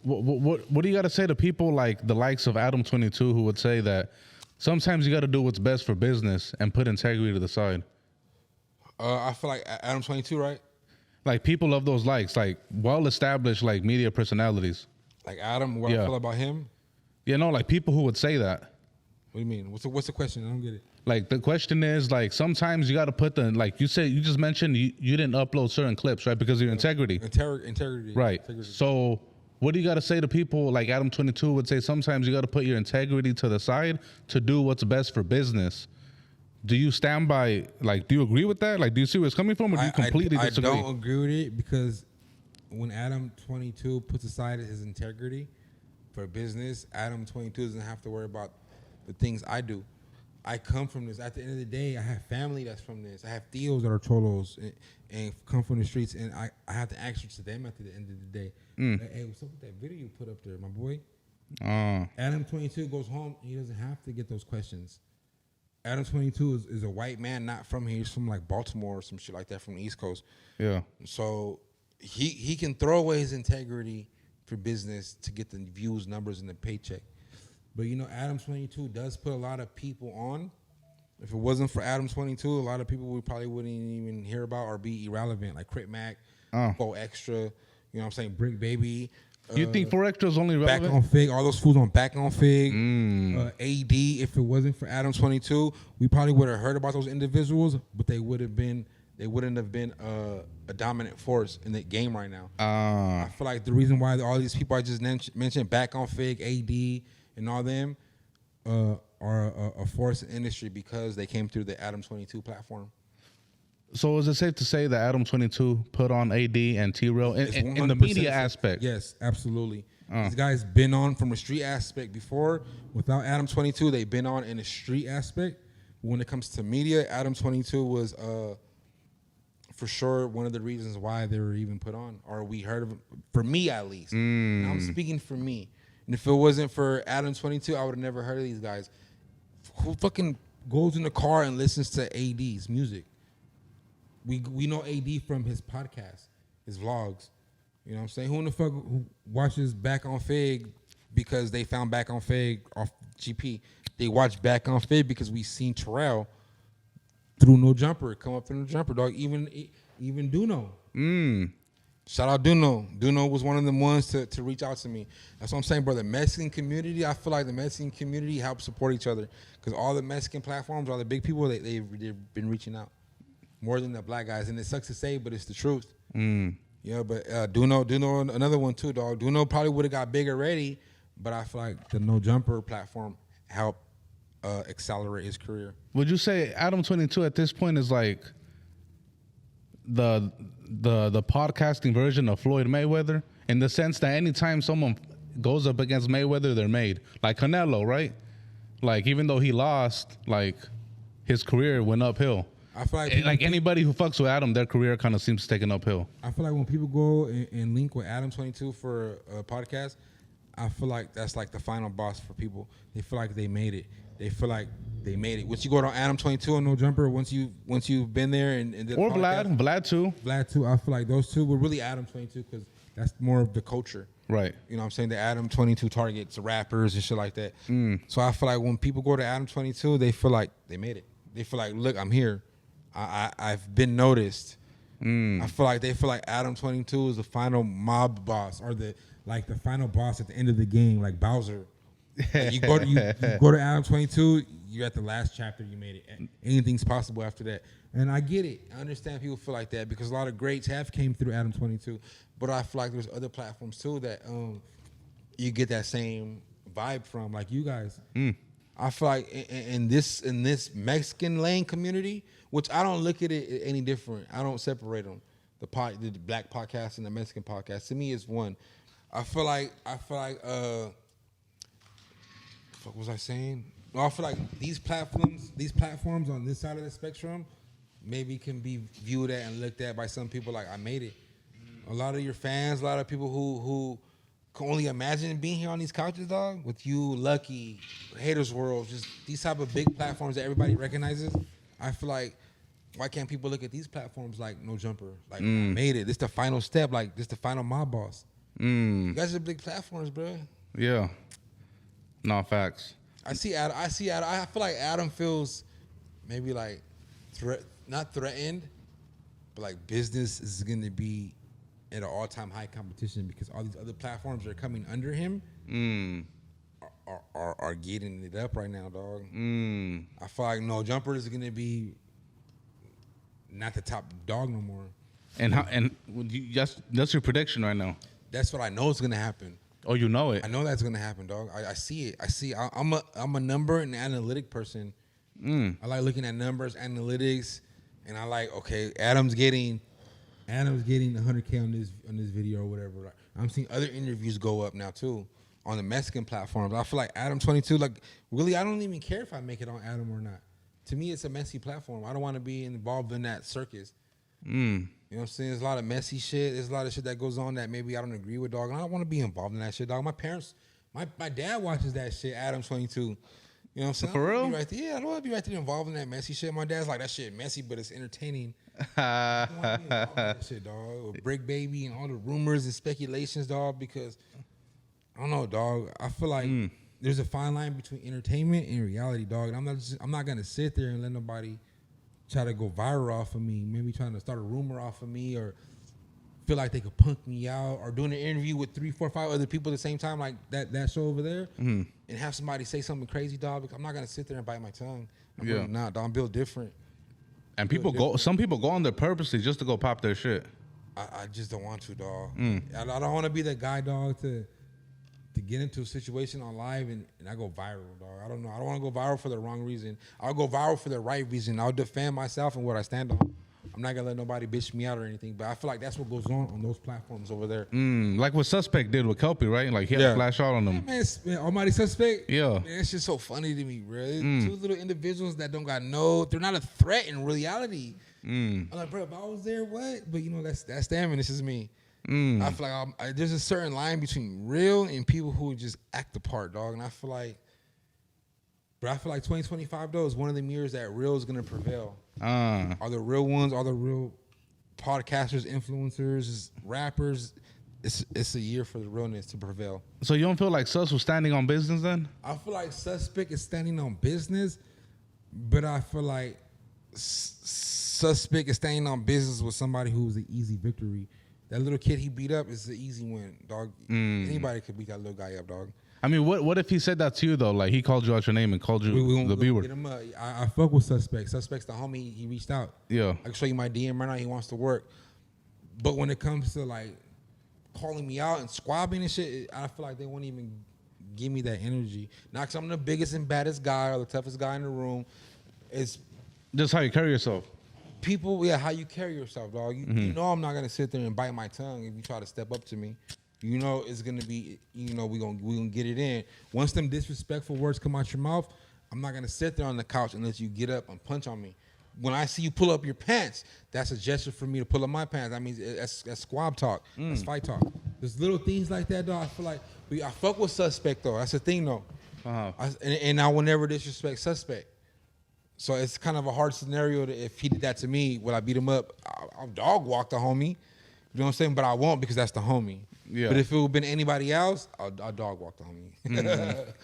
What do you got to say to people like the likes of Adam 22 who would say that sometimes you got to do what's best for business and put integrity to the side? I feel like Adam 22, right? Like people of those likes, like well-established like media personalities. Like Adam, what I feel about him? Yeah, no, like people who would say that. What do you mean? What's the question? I don't get it. Like the question is like sometimes you got to put like you just mentioned you didn't upload certain clips, right? Because of your integrity. Integrity. Right. Integrity. So what do you got to say to people like Adam 22 would say sometimes you got to put your integrity to the side to do what's best for business? Do you stand by, like, do you agree with that? Like, do you see where it's coming from, or do you completely disagree? I don't agree with it because when Adam 22 puts aside his integrity for business, Adam 22 doesn't have to worry about the things I do. I come from this. At the end of the day, I have family that's from this. I have tios that are cholos and come from the streets, and I have to answer to them at the end of the day. Hey, what's up with that video you put up there, my boy? Adam 22 goes home, and he doesn't have to get those questions. Adam 22 is a white man, not from here. He's from like Baltimore or some shit like that, from the East Coast. Yeah. So he can throw away his integrity for business to get the views, numbers, and the paycheck. But, you know, Adam 22 does put a lot of people on. If it wasn't for Adam 22, a lot of people we probably wouldn't even hear about or be irrelevant, like Crit Mac, Go Extra, you know what I'm saying, Brick Baby. You think 4 Extra is only relevant? Back on Fig, all those fools on Back on Fig. AD, if it wasn't for Adam 22, we probably would have heard about those individuals, but they wouldn't have been a dominant force in the game right now. I feel like the reason why all these people I just mentioned, Back on Fig, AD, and all them are a force in industry because they came through the Adam 22 platform. So is it safe to say that Adam 22 put on AD and T-Rail in the media aspect? Yes, absolutely. These guys been on from a street aspect before. Without Adam 22, they've been on in a street aspect. When it comes to media, Adam 22 was for sure one of the reasons why they were even put on, or we heard of them, for me at least. And I'm speaking for me. And if it wasn't for Adam 22, I would have never heard of these guys. Who fucking goes in the car and listens to AD's music? We know AD from his podcast, his vlogs. You know what I'm saying? Who in the fuck who watches Back on Fig because they found Back on Fig off GP? They watch Back on Fig because we seen Terrell through No Jumper, come up through No Jumper, dog. Even Duno. Shout out Duno. Duno was one of the ones to reach out to me. That's what I'm saying, bro. The Mexican community, I feel like the Mexican community helps support each other because all the Mexican platforms, all the big people, they've been reaching out more than the black guys. And it sucks to say, but it's the truth. Yeah, but Duno, another one too, dog. Duno probably would have got big already, but I feel like the No Jumper platform helped accelerate his career. Would you say Adam 22 at this point is like the podcasting version of Floyd Mayweather, in the sense that anytime someone goes up against Mayweather, they're made? Like Canelo, right? Like even though he lost, like his career went uphill. I feel like anybody who fucks with Adam, their career kind of seems taken uphill. I feel like when people go and link with Adam 22 for a podcast, I feel like that's like the final boss for people. They feel like they made it. they feel like they made it. Once you go to Adam 22 and No Jumper, once you've been there and or Vlad too. Vlad too. I feel like those two were really Adam 22 because that's more of the culture. Right. You know what I'm saying? The Adam 22 targets rappers and shit like that. So I feel like when people go to Adam 22, they feel like they made it. They feel like, look, I'm here. I've been noticed. I feel like they feel like Adam 22 is the final mob boss or the final boss at the end of the game, like Bowser. Like you go to Adam 22, you're at the last chapter. You made it. Anything's possible after that. And I get it. I understand people feel like that because a lot of greats have came through Adam 22. But I feel like there's other platforms too that you get that same vibe from, like you guys. I feel like in this Mexican lane community, which I don't look at it any different. I don't separate them. The black podcast and the Mexican podcast to me is one. I feel like what was I saying? Well, I feel like these platforms on this side of the spectrum maybe can be viewed at and looked at by some people like I made it. A lot of your fans, a lot of people who can only imagine being here on these couches, dog, with you, Lucky, Haters World, just these type of big platforms that everybody recognizes. I feel like, why can't people look at these platforms like No Jumper? Like, I made it. This the final step. Like, this the final mob boss. You guys are big platforms, bro. Yeah. No, facts. I see Adam. I feel like Adam feels maybe like not threatened, but like business is going to be at an all-time high competition because all these other platforms that are coming under him are getting it up right now, dog. I feel like No Jumper is going to be not the top dog no more. And that's your prediction right now. That's what I know is going to happen. Oh, you know it. I know that's going to happen, dog. I see it. I'm a number and analytic person. I like looking at numbers, analytics, and I like, okay, Adam's getting 100K on this video or whatever. I'm seeing other interviews go up now too on the Mexican platforms. I feel like Adam 22, like really, I don't even care if I make it on Adam or not. To me, it's a messy platform. I don't want to be involved in that circus. You know what I'm saying? There's a lot of messy shit. There's a lot of shit that goes on that maybe I don't agree with, dog. And I don't want to be involved in that shit, dog. My parents, my dad watches that shit, Adam 22. You know what I'm saying? For real? I don't want to be right there involved in that messy shit. My dad's like, that shit messy, but it's entertaining. I don't want to be involved in that shit, dog. With Brick Baby and all the rumors and speculations, dog, because I don't know, dog. I feel like there's a fine line between entertainment and reality, dog. And I'm not gonna sit there and let nobody try to go viral off of me, maybe trying to start a rumor off of me or feel like they could punk me out or doing an interview with 3, 4, 5 other people at the same time, like that show over there, and have somebody say something crazy, dog. Because I'm not gonna sit there and bite my tongue. I'm really not, dog. I'm built different. And some people go on there purposely just to go pop their shit. I just don't want to, dog. I don't want to be that guy, dog, to get into a situation on live and I go viral, dog. I don't know. I don't want to go viral for the wrong reason. I'll go viral for the right reason. I'll defend myself and what I stand on. I'm not gonna let nobody bitch me out or anything, but I feel like that's what goes on those platforms over there. Like what Suspect did with Kelpie, right? Like he had to flash out on them. Man, Almighty Suspect. Yeah. Man, it's just so funny to me, bro. Two little individuals that don't got they're not a threat in reality. I'm like, bro, if I was there, what? But you know, that's them and this is me. I feel like there's a certain line between real and people who just act the part, dog. And I feel like 2025 though is one of the years that real is gonna prevail. Are the real ones? Are the real podcasters, influencers, rappers? It's a year for the realness to prevail. So you don't feel like Sus was standing on business then? I feel like Suspect is standing on business, but I feel like Suspect is standing on business with somebody who was an easy victory. That little kid he beat up is the easy win, dog. Anybody could beat that little guy up, dog. I mean, what if he said that to you though? Like he called you out your name and called you the B word. I fuck with Suspect. Suspect's the homie. He reached out. Yeah. I can show you my DM right now. He wants to work. But when it comes to like calling me out and squabbing and shit, I feel like they won't even give me that energy. Not because I'm the biggest and baddest guy or the toughest guy in the room. It's just how you carry yourself. People, how you carry yourself, dog. You know I'm not gonna sit there and bite my tongue if you try to step up to me. You know it's gonna be, we gonna get it in. Once them disrespectful words come out your mouth, I'm not gonna sit there on the couch and let you get up and punch on me. When I see you pull up your pants, that's a gesture for me to pull up my pants. That means that's squab talk. That's fight talk. There's little things like that, though. I feel like I fuck with Suspect though. That's the thing though. And I will never disrespect suspect. So it's kind of a hard scenario that if he did that to me, would I beat him up? I'll dog walk the homie. You know what I'm saying? But I won't because that's the homie. Yeah. But if it would have been anybody else, I'll dog walk the homie.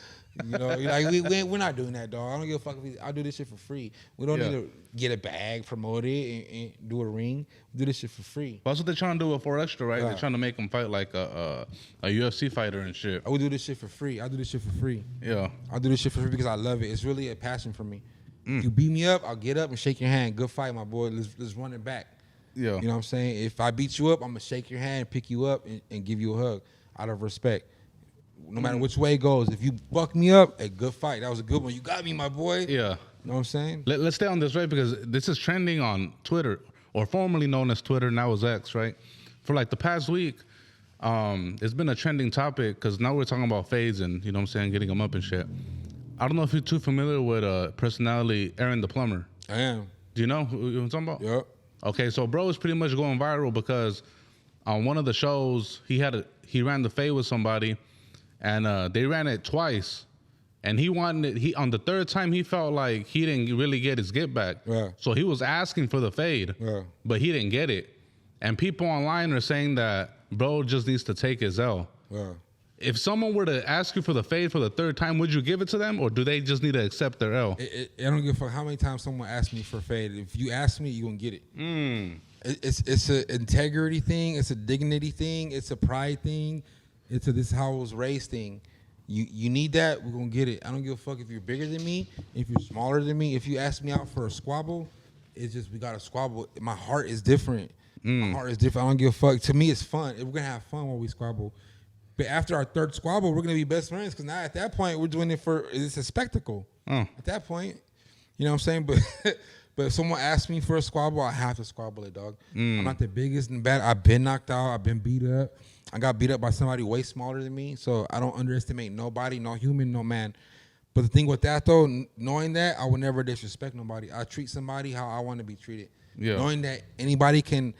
You know, like we're not doing that, dog. I don't give a fuck if I do this shit for free. We don't need to get a bag, promote it, and do a ring. We do this shit for free. Well, that's what they're trying to do with 4 Extra, right? They're trying to make him fight like a UFC fighter and shit. I would do this shit for free. I do this shit for free. Yeah. I do this shit for free because I love it. It's really a passion for me. You beat me up, I'll get up and shake your hand. Good fight, my boy. Let's run it back. Yeah. You know what I'm saying? If I beat you up, I'm going to shake your hand, pick you up, and give you a hug out of respect. No matter which way it goes. If you buck me up, a good fight. That was a good one. You got me, my boy. Yeah. You know what I'm saying? Let's stay on this, right? Because this is trending on Twitter, or formerly known as Twitter, now is X, right? For like the past week, it's been a trending topic because now we're talking about fades and, you know what I'm saying, getting them up and shit. I don't know if you're too familiar with personality Aaron the Plumber. I am. Do you know who I'm talking about? Yep. Okay, so bro is pretty much going viral because on one of the shows he ran the fade with somebody, and they ran it twice, and he wanted it. On the third time he felt like he didn't really get his get back. Yeah. So he was asking for the fade, but he didn't get it. And people online are saying that bro just needs to take his L. Yeah. If someone were to ask you for the fade for the third time, would you give it to them, or do they just need to accept their L? I don't give a fuck how many times someone asks me for a fade. If you ask me, you're going to get it. It's an integrity thing. It's a dignity thing. It's a pride thing. It's a this is how I was raised thing. You need that, we're going to get it. I don't give a fuck if you're bigger than me, if you're smaller than me. If you ask me out for a squabble, it's just we got to squabble. My heart is different. My heart is different. I don't give a fuck. To me, it's fun. We're going to have fun while we squabble. But after our third squabble, we're going to be best friends because now at that point, we're doing it it's a spectacle. At that point, you know what I'm saying? But if someone asks me for a squabble, I have to squabble it, dog. I'm not the biggest and bad. I've been knocked out. I've been beat up. I got beat up by somebody way smaller than me. So I don't underestimate nobody, no human, no man. But the thing with that, though, knowing that, I would never disrespect nobody. I treat somebody how I want to be treated. Yeah. Knowing that anybody can,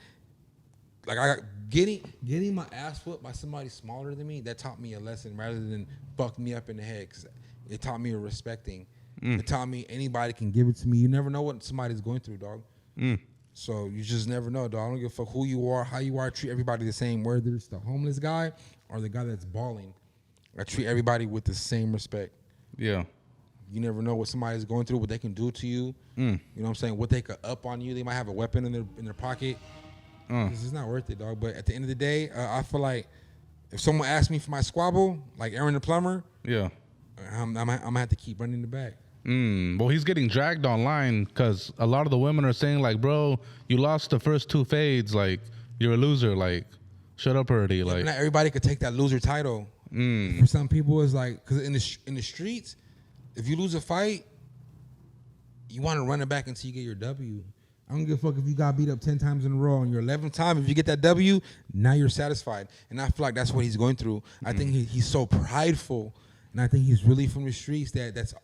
like, getting my ass whooped by somebody smaller than me, that taught me a lesson rather than fuck me up in the head. Cause it taught me a respecting. It taught me anybody can give it to me. You never know what somebody's going through, dog. So you just never know, dog. I don't give a fuck who you are, how you are. I treat everybody the same, whether it's the homeless guy or the guy that's balling. I treat everybody with the same respect. Yeah. You never know what somebody's going through, what they can do to you. You know what I'm saying? What they could up on you. They might have a weapon in their pocket. This is not worth it, dog. But at the end of the day, I feel like if someone asks me for my squabble, like Aaron the Plumber, I'm gonna have to keep running the back. Well, he's getting dragged online because a lot of the women are saying, like, bro, you lost the first 2 fades. Like, you're a loser. Like, shut up already. Yeah, like, not everybody could take that loser title. For some people, it's like, because in the streets, if you lose a fight, you want to run it back until you get your W. I don't give a fuck if you got beat up 10 times in a row. On your 11th time, if you get that W, now you're satisfied. And I feel like that's what he's going through. I think he's so prideful. And I think he's really from the streets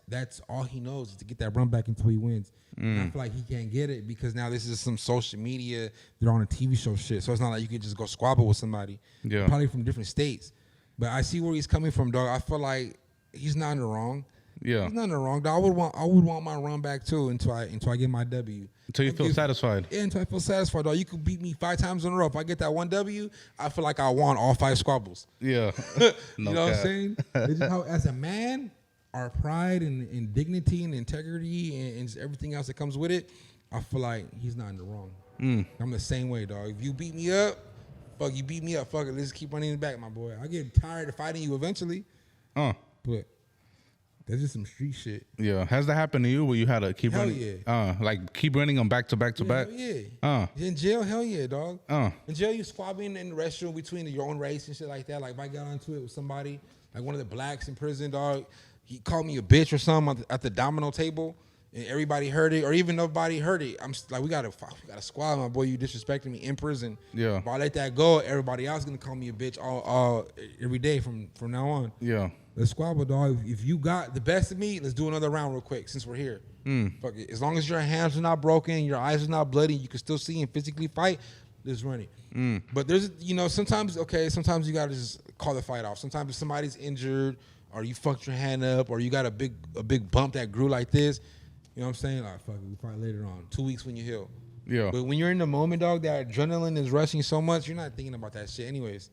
that's all he knows is to get that run back until he wins. And I feel like he can't get it because now this is some social media. They're on a TV show shit. So it's not like you can just go squabble with somebody. Yeah. Probably from different states. But I see where he's coming from, dog. I feel like he's not in the wrong. Yeah. He's not in the wrong, dog. I would want my run back too until I get my W. Until you feel satisfied. Yeah, until I feel satisfied, dog. You could beat me 5 times in a row. If I get that one W, I feel like I won all 5 squabbles. Yeah. You know what I'm saying? It's just how, as a man, our pride and dignity and integrity and everything else that comes with it, I feel like he's not in the wrong. I'm the same way, dog. If you beat me up, fuck, you beat me up. Fuck it, let's keep running it back, my boy. I get tired of fighting you eventually. But that's just some street shit. Yeah. Has that happened to you where you had to keep running? Yeah. Like keep running them back to back to back? Yeah. In jail, hell yeah, dog. In jail, you squabbling in the restroom between your own race and shit like that. Like if I got onto it with somebody, like one of the blacks in prison, dog, he called me a bitch or something at the domino table, and everybody heard it, or even nobody heard it. I'm like, we gotta squab, my boy. You disrespecting me in prison. Yeah. If I let that go, everybody else gonna call me a bitch all every day from now on. Yeah. Let's squabble, dog. If you got the best of me, let's do another round real quick since we're here. Fuck it. As long as your hands are not broken, your eyes are not bloody, you can still see and physically fight, let's run it. But there's, sometimes you gotta just call the fight off. Sometimes if somebody's injured or you fucked your hand up, or you got a big bump that grew like this. You know what I'm saying? Like, fuck it, we probably later on. 2 weeks when you heal. Yeah. But when you're in the moment, dog, that adrenaline is rushing so much, you're not thinking about that shit anyways.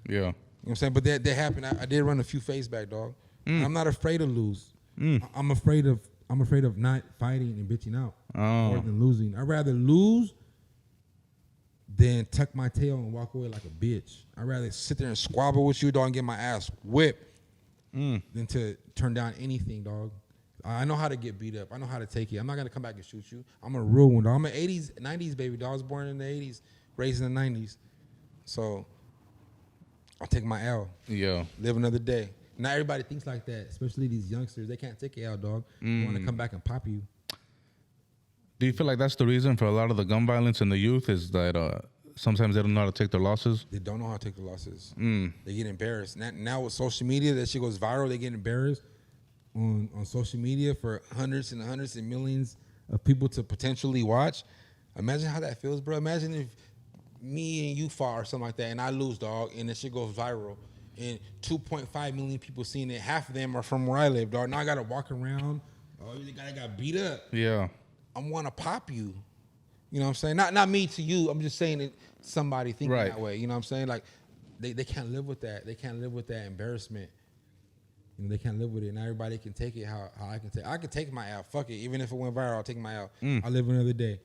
Yeah. You know what I'm saying? But that happened. I did run a few face back, dog. I'm not afraid to lose. I'm afraid of not fighting and bitching out more than losing. I'd rather lose than tuck my tail and walk away like a bitch. I'd rather sit there and squabble with you, dog, and get my ass whipped than to turn down anything, dog. I know how to get beat up. I know how to take it. I'm not going to come back and shoot you. I'm a real one, dog. I'm an 80s, 90s baby, dog. I was born in the 80s, raised in the 90s. So I'll take my L. Yeah. Live another day. Not everybody thinks like that, especially these youngsters. They can't take it out, dog. They want to come back and pop you. Do you feel like that's the reason for a lot of the gun violence in the youth is that sometimes they don't know how to take their losses? They don't know how to take the losses. They get embarrassed. Now with social media, that shit goes viral. They get embarrassed on social media for hundreds and hundreds and millions of people to potentially watch. Imagine how that feels, bro. Imagine if me and you fought or something like that, and I lose, dog, and the shit goes viral. And 2.5 million people seeing it. Half of them are from where I live, dog. Now I got to walk around. Oh, the guy got beat up. Yeah. I want to pop you. You know what I'm saying? Not me to you. I'm just saying it. Somebody thinking that way. You know what I'm saying? Like they can't live with that. They can't live with that embarrassment. You know, they can't live with it. Not everybody can take it how I can take. I can take my L. Fuck it. Even if it went viral, I'll take my L. I'll live another day.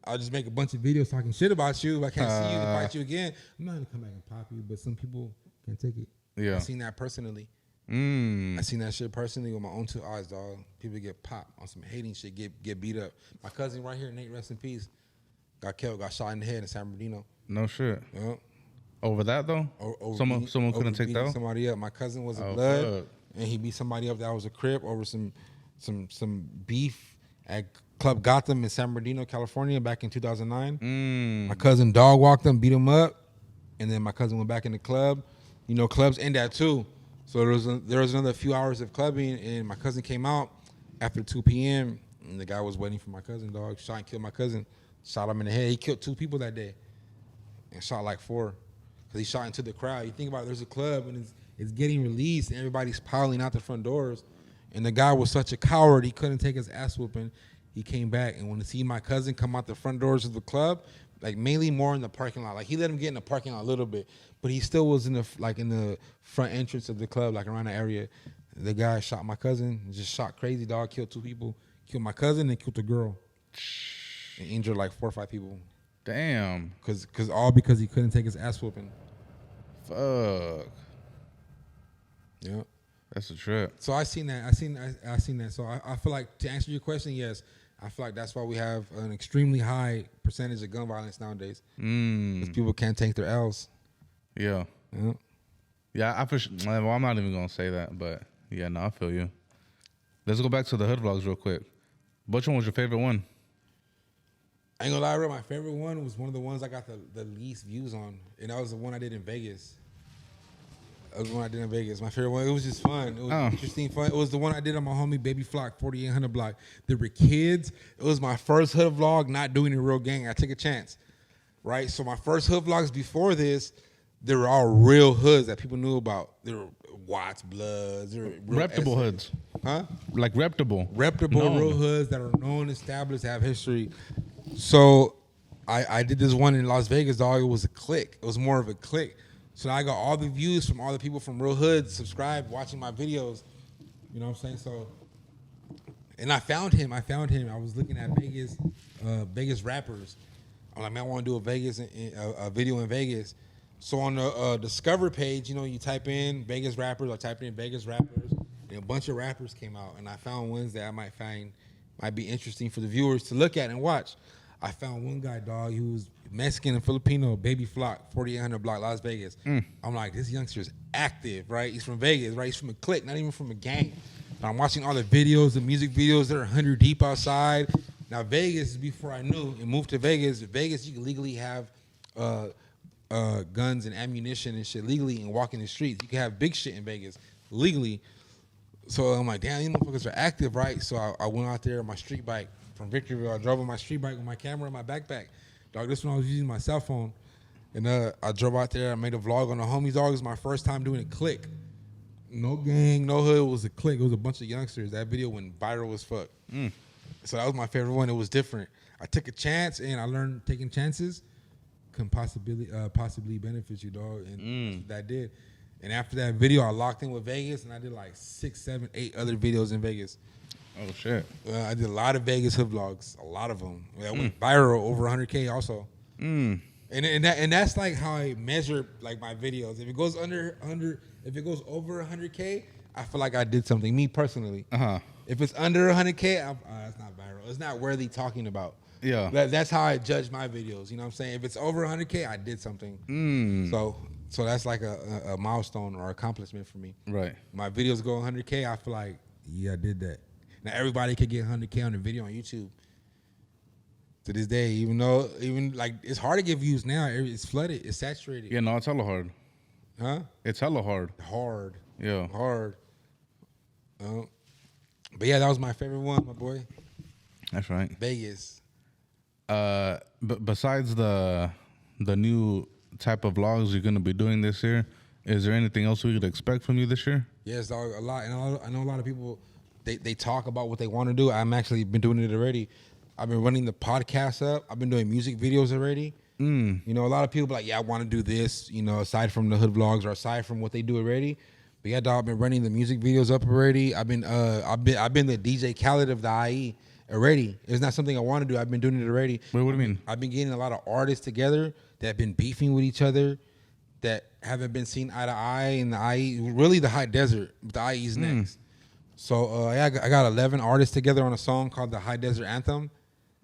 I'll just make a bunch of videos talking shit about you. If I can't see you and fight you again, I'm not gonna come back and pop you. But some people can't take it. Yeah. I've seen that personally. I seen that shit personally with my own two eyes, dog. People get popped on some hating shit, get beat up. My cousin right here, Nate, rest in peace, got killed, got shot in the head in San Bernardino. No shit. Yeah. Over that though? Someone couldn't take that? Somebody up. My cousin was a blood, and he beat somebody up that was a Crip over some beef at Club Gotham in San Bernardino, California, back in 2009. My cousin dog walked him, beat him up, and then my cousin went back in the club. You know, clubs end at 2. So there was another few hours of clubbing, and my cousin came out after 2 p.m., and the guy was waiting for my cousin, dog. Shot and killed my cousin. Shot him in the head. He killed 2 people that day and shot like 4 because he shot into the crowd. You think about it, there's a club, and it's getting released, and everybody's piling out the front doors, and the guy was such a coward, he couldn't take his ass whooping. He came back, and when he see my cousin come out the front doors of the club, like mainly more in the parking lot. Like he let him get in the parking lot a little bit, but he still was in the front entrance of the club, like around the area. The guy shot my cousin, just shot crazy, dog. Killed 2 people, killed my cousin, and killed the girl, and injured like 4 or 5 people. Damn. Because he couldn't take his ass whooping. Fuck. Yeah. That's a trip. So I seen that. So I feel like, to answer your question, yes, I feel like that's why we have an extremely high percentage of gun violence nowadays. Because people can't take their L's. Yeah. Yeah. Yeah, well, I'm not even going to say that, but yeah, no, I feel you. Let's go back to the hood vlogs real quick. Which one was your favorite one? I ain't gonna lie, bro. My favorite one was one of the ones I got the least views on, and that was the one I did in Vegas. That was the one I did in Vegas. My favorite one. It was just fun. It was interesting, fun. It was the one I did on my homie Baby Flock 4800 block. There were kids. It was my first hood vlog, not doing a real gang. I took a chance, right? So my first hood vlogs before this, they were all real hoods that people knew about. They were Watts, Bloods, they were reputable hoods, huh? Like reputable, real hoods that are known, established, have history. So I did this one in Las Vegas, dog. It was a clique. It was more of a clique. So I got all the views from all the people from real hoods, subscribed, watching my videos. You know what I'm saying? So, and I found him. I was looking at Vegas rappers. I'm like, man, I want to do a video in Vegas. So on the Discover page, you know, you type in Vegas rappers. I typed in Vegas rappers, and a bunch of rappers came out. And I found ones that I might be interesting for the viewers to look at and watch. I found one guy, dog. He was Mexican and Filipino, Baby Flock, 4800 block, Las Vegas. I'm like, this youngster's active, right? He's from Vegas, right? He's from a clique, not even from a gang. And I'm watching all the videos, the music videos. They're 100 deep outside. Now, Vegas, before I knew and moved to Vegas, you can legally have guns and ammunition and shit legally and walk in the streets. You can have big shit in Vegas legally. So I'm like, damn, these motherfuckers are active, right? So I went out there on my street bike from Victorville. I drove on my street bike with my camera in my backpack. Dog, this one I was using my cell phone. And I drove out there. I made a vlog on the homies, dog. It was my first time doing a click. No gang, no hood. It was a clique. It was a bunch of youngsters. That video went viral as fuck. So that was my favorite one. It was different. I took a chance, and I learned taking chances can possibly benefit you, dog. And that did. And after that video, I locked in with Vegas, and I did like 6, 7, 8 other videos in Vegas. Oh shit! I did a lot of Vegas hood vlogs, a lot of them. That went viral, over 100K also. And that's like how I measure like my videos. If it goes if it goes over 100K, I feel like I did something. Me personally. If it's under 100K, it's not viral. It's not worthy talking about. Yeah. That's how I judge my videos. You know what I'm saying? If it's over 100K, I did something. So that's like a milestone or accomplishment for me. Right. My videos go 100K, I feel like, yeah, I did that. Now everybody could get 100K on a video on YouTube. To this day, even like it's hard to get views now. It's flooded. It's saturated. Yeah, no, it's hella hard. Huh? It's hella hard. Hard. Yeah. Hard. But yeah, that was my favorite one, my boy. That's right. Vegas. But besides the new type of vlogs you're gonna be doing this year, is there anything else we could expect from you this year? Yes, dog, a lot. And I know a lot of people. They talk about what they want to do. I'm actually been doing it already. I've been running the podcast up. I've been doing music videos already. You know, a lot of people be like, yeah, I want to do this, you know, aside from the hood vlogs or aside from what they do already. But yeah, dog, I've been running the music videos up already. I've been the DJ Khaled of the IE already. It's not something I want to do. I've been doing it already. Wait, what do you mean? I've been getting a lot of artists together that have been beefing with each other, that haven't been seen eye to eye in the IE, really the high desert. The IE's next. So I got 11 artists together on a song called the High Desert Anthem.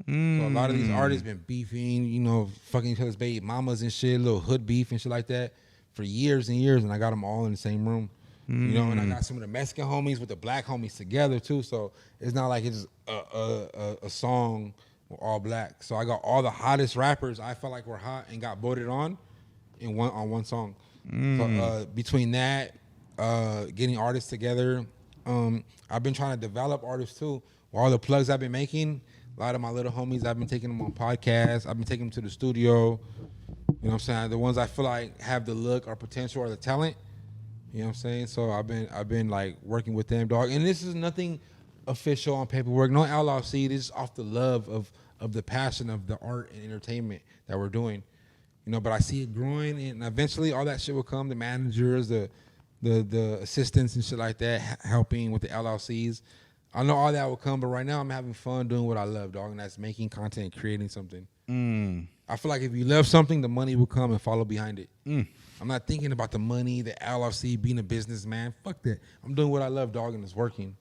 So a lot of these artists been beefing, you know, fucking each other's baby mamas and shit, little hood beef and shit like that for years and years, and I got them all in the same room. You know, and I got some of the Mexican homies with the black homies together too. So it's not like it's a song all black. So I got all the hottest rappers I felt like were hot and got voted on one song. So between that, getting artists together, I've been trying to develop artists too. With all the plugs I've been making, a lot of my little homies, I've been taking them on podcasts. I've been taking them to the studio. You know what I'm saying? The ones I feel like have the look or potential or the talent. You know what I'm saying? So I've been like working with them, dog. And this is nothing official on paperwork. No LLC. This is off the love of the passion of the art and entertainment that we're doing. You know, but I see it growing, and eventually all that shit will come. The managers, the assistants and shit like that, helping with the LLCs. I know all that will come, but right now I'm having fun doing what I love, dog, and that's making content and creating something. I feel like if you love something, the money will come and follow behind it. I'm not thinking about the money, the LLC, being a businessman. Fuck that. I'm doing what I love, dog, and it's working.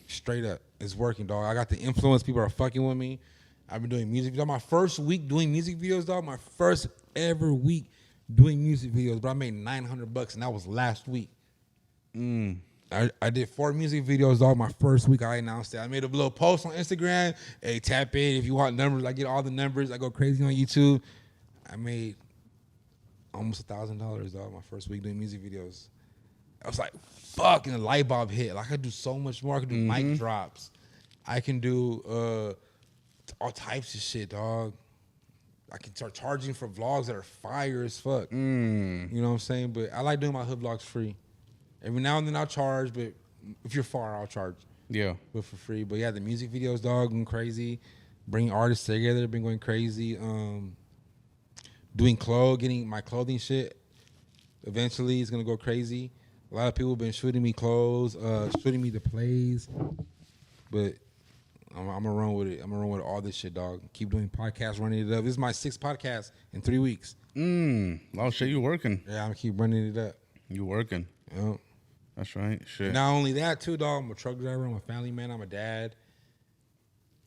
Straight up. It's working, dog. I got the influence. People are fucking with me. I've been doing music videos. My first week doing music videos, dog, my first ever week doing music videos, but I made $900, and that was last week. I did 4 music videos, dog. My first week, I announced it. I made a little post on Instagram. Hey, tap in if you want numbers. I get all the numbers. I go crazy on YouTube. I made almost $1,000, dog, my first week doing music videos. I was like, fuck, and the light bulb hit. Like, I could do so much more. I could do mic drops. I can do all types of shit, dog. I can start charging for vlogs that are fire as fuck. You know what I'm saying? But I like doing my hood vlogs free. Every now and then I'll charge, but if you're far, I'll charge. Yeah. But for free. But yeah, the music videos, dog, going crazy. Bringing artists together, been going crazy. Doing getting my clothing shit. Eventually, it's going to go crazy. A lot of people have been shooting me clothes, shooting me the plays. But I'm going to run with it. I'm going to run with all this shit, dog. Keep doing podcasts, running it up. This is my 6th podcast in 3 weeks. Oh, shit, you working. Yeah, I'm going to keep running it up. You working. Yep. That's right. Shit. Not only that, too, dog. I'm a truck driver. I'm a family man. I'm a dad.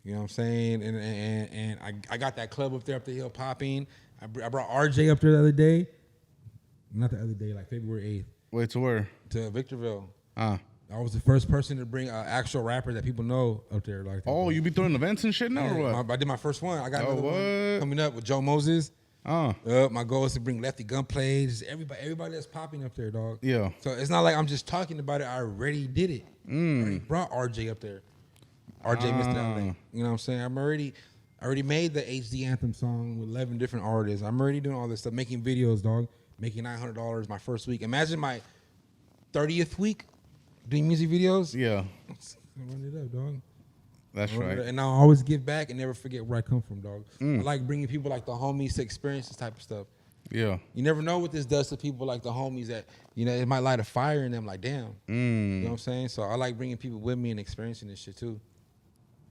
You know what I'm saying? And I got that club up there up the hill popping. I brought RJ up there the other day. Not the other day, like February 8th. Wait, to where? To Victorville. I was the first person to bring an actual rapper that people know up there. Like that. Oh, you be throwing events and shit now or what? I did my first one. I got another one coming up with Joe Moses. My goal is to bring Lefty Gunplay. Just everybody that's popping up there, dog. Yeah. So it's not like I'm just talking about it. I already did it. I already brought RJ up there. RJ Mr. LA. You know what I'm saying? I already made the HD Anthem song with 11 different artists. I'm already doing all this stuff, making videos, dog. Making $900 my first week. Imagine 30th week doing music videos. Yeah. Run it up, dog. That's right. And I'll always give back and never forget where I come from, dog. I like bringing people like the homies to experience this type of stuff. Yeah. You never know what this does to people like the homies that, you know, it might light a fire in them like, damn. You know what I'm saying? So I like bringing people with me and experiencing this shit too.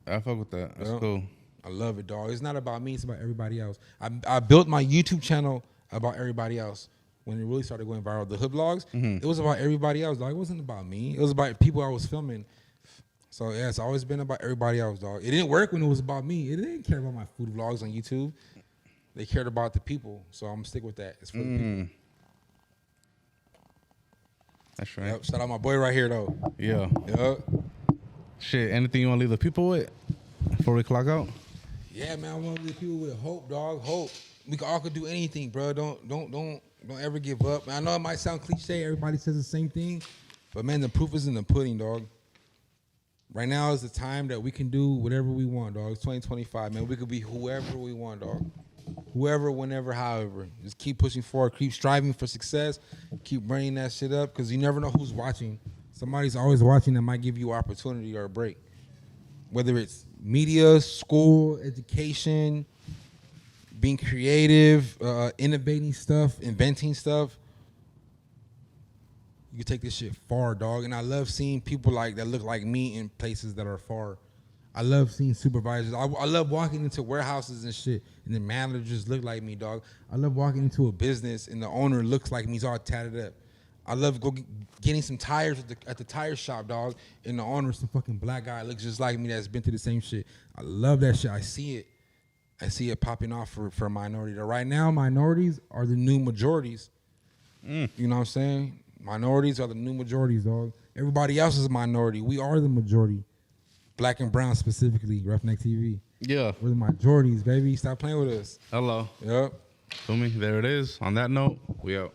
I fuck with that. That's cool. I love it, dog. It's not about me. It's about everybody else. I built my YouTube channel about everybody else. When it really started going viral, the hood vlogs, it was about everybody else, dog. It wasn't about me. It was about people I was filming. So, yeah, it's always been about everybody else, dog. It didn't work when it was about me. It didn't care about my food vlogs on YouTube. They cared about the people. So, I'm going to stick with that. It's for the people. That's right. Yep. Shout out my boy right here, though. Yeah. Yep. Shit, anything you want to leave the people with before we clock out? Yeah, man, I want to leave people with hope, dog. Hope. We all could do anything, bro. Don't ever give up. I know it might sound cliche. Everybody says the same thing. But, man, the proof is in the pudding, dog. Right now is the time that we can do whatever we want, dog. It's 2025, man. We could be whoever we want, dog. Whoever, whenever, however. Just keep pushing forward. Keep striving for success. Keep bringing that shit up because you never know who's watching. Somebody's always watching that might give you an opportunity or a break. Whether it's media, school, education, being creative, innovating stuff, inventing stuff. You can take this shit far, dog. And I love seeing people like that look like me in places that are far. I love seeing supervisors. I love walking into warehouses and shit, and the managers look like me, dog. I love walking into a business, and the owner looks like me. He's all tatted up. I love getting some tires at the tire shop, dog, and the owner's some fucking black guy looks just like me that's been through the same shit. I love that shit. I see it popping off for a minority. Right now, minorities are the new majorities. You know what I'm saying? Minorities are the new majorities, dog. Everybody else is a minority. We are the majority. Black and brown specifically, Ruffneck TV. Yeah. We're the majorities, baby. Stop playing with us. Hello. Yep. Feel me? There it is. On that note, we out.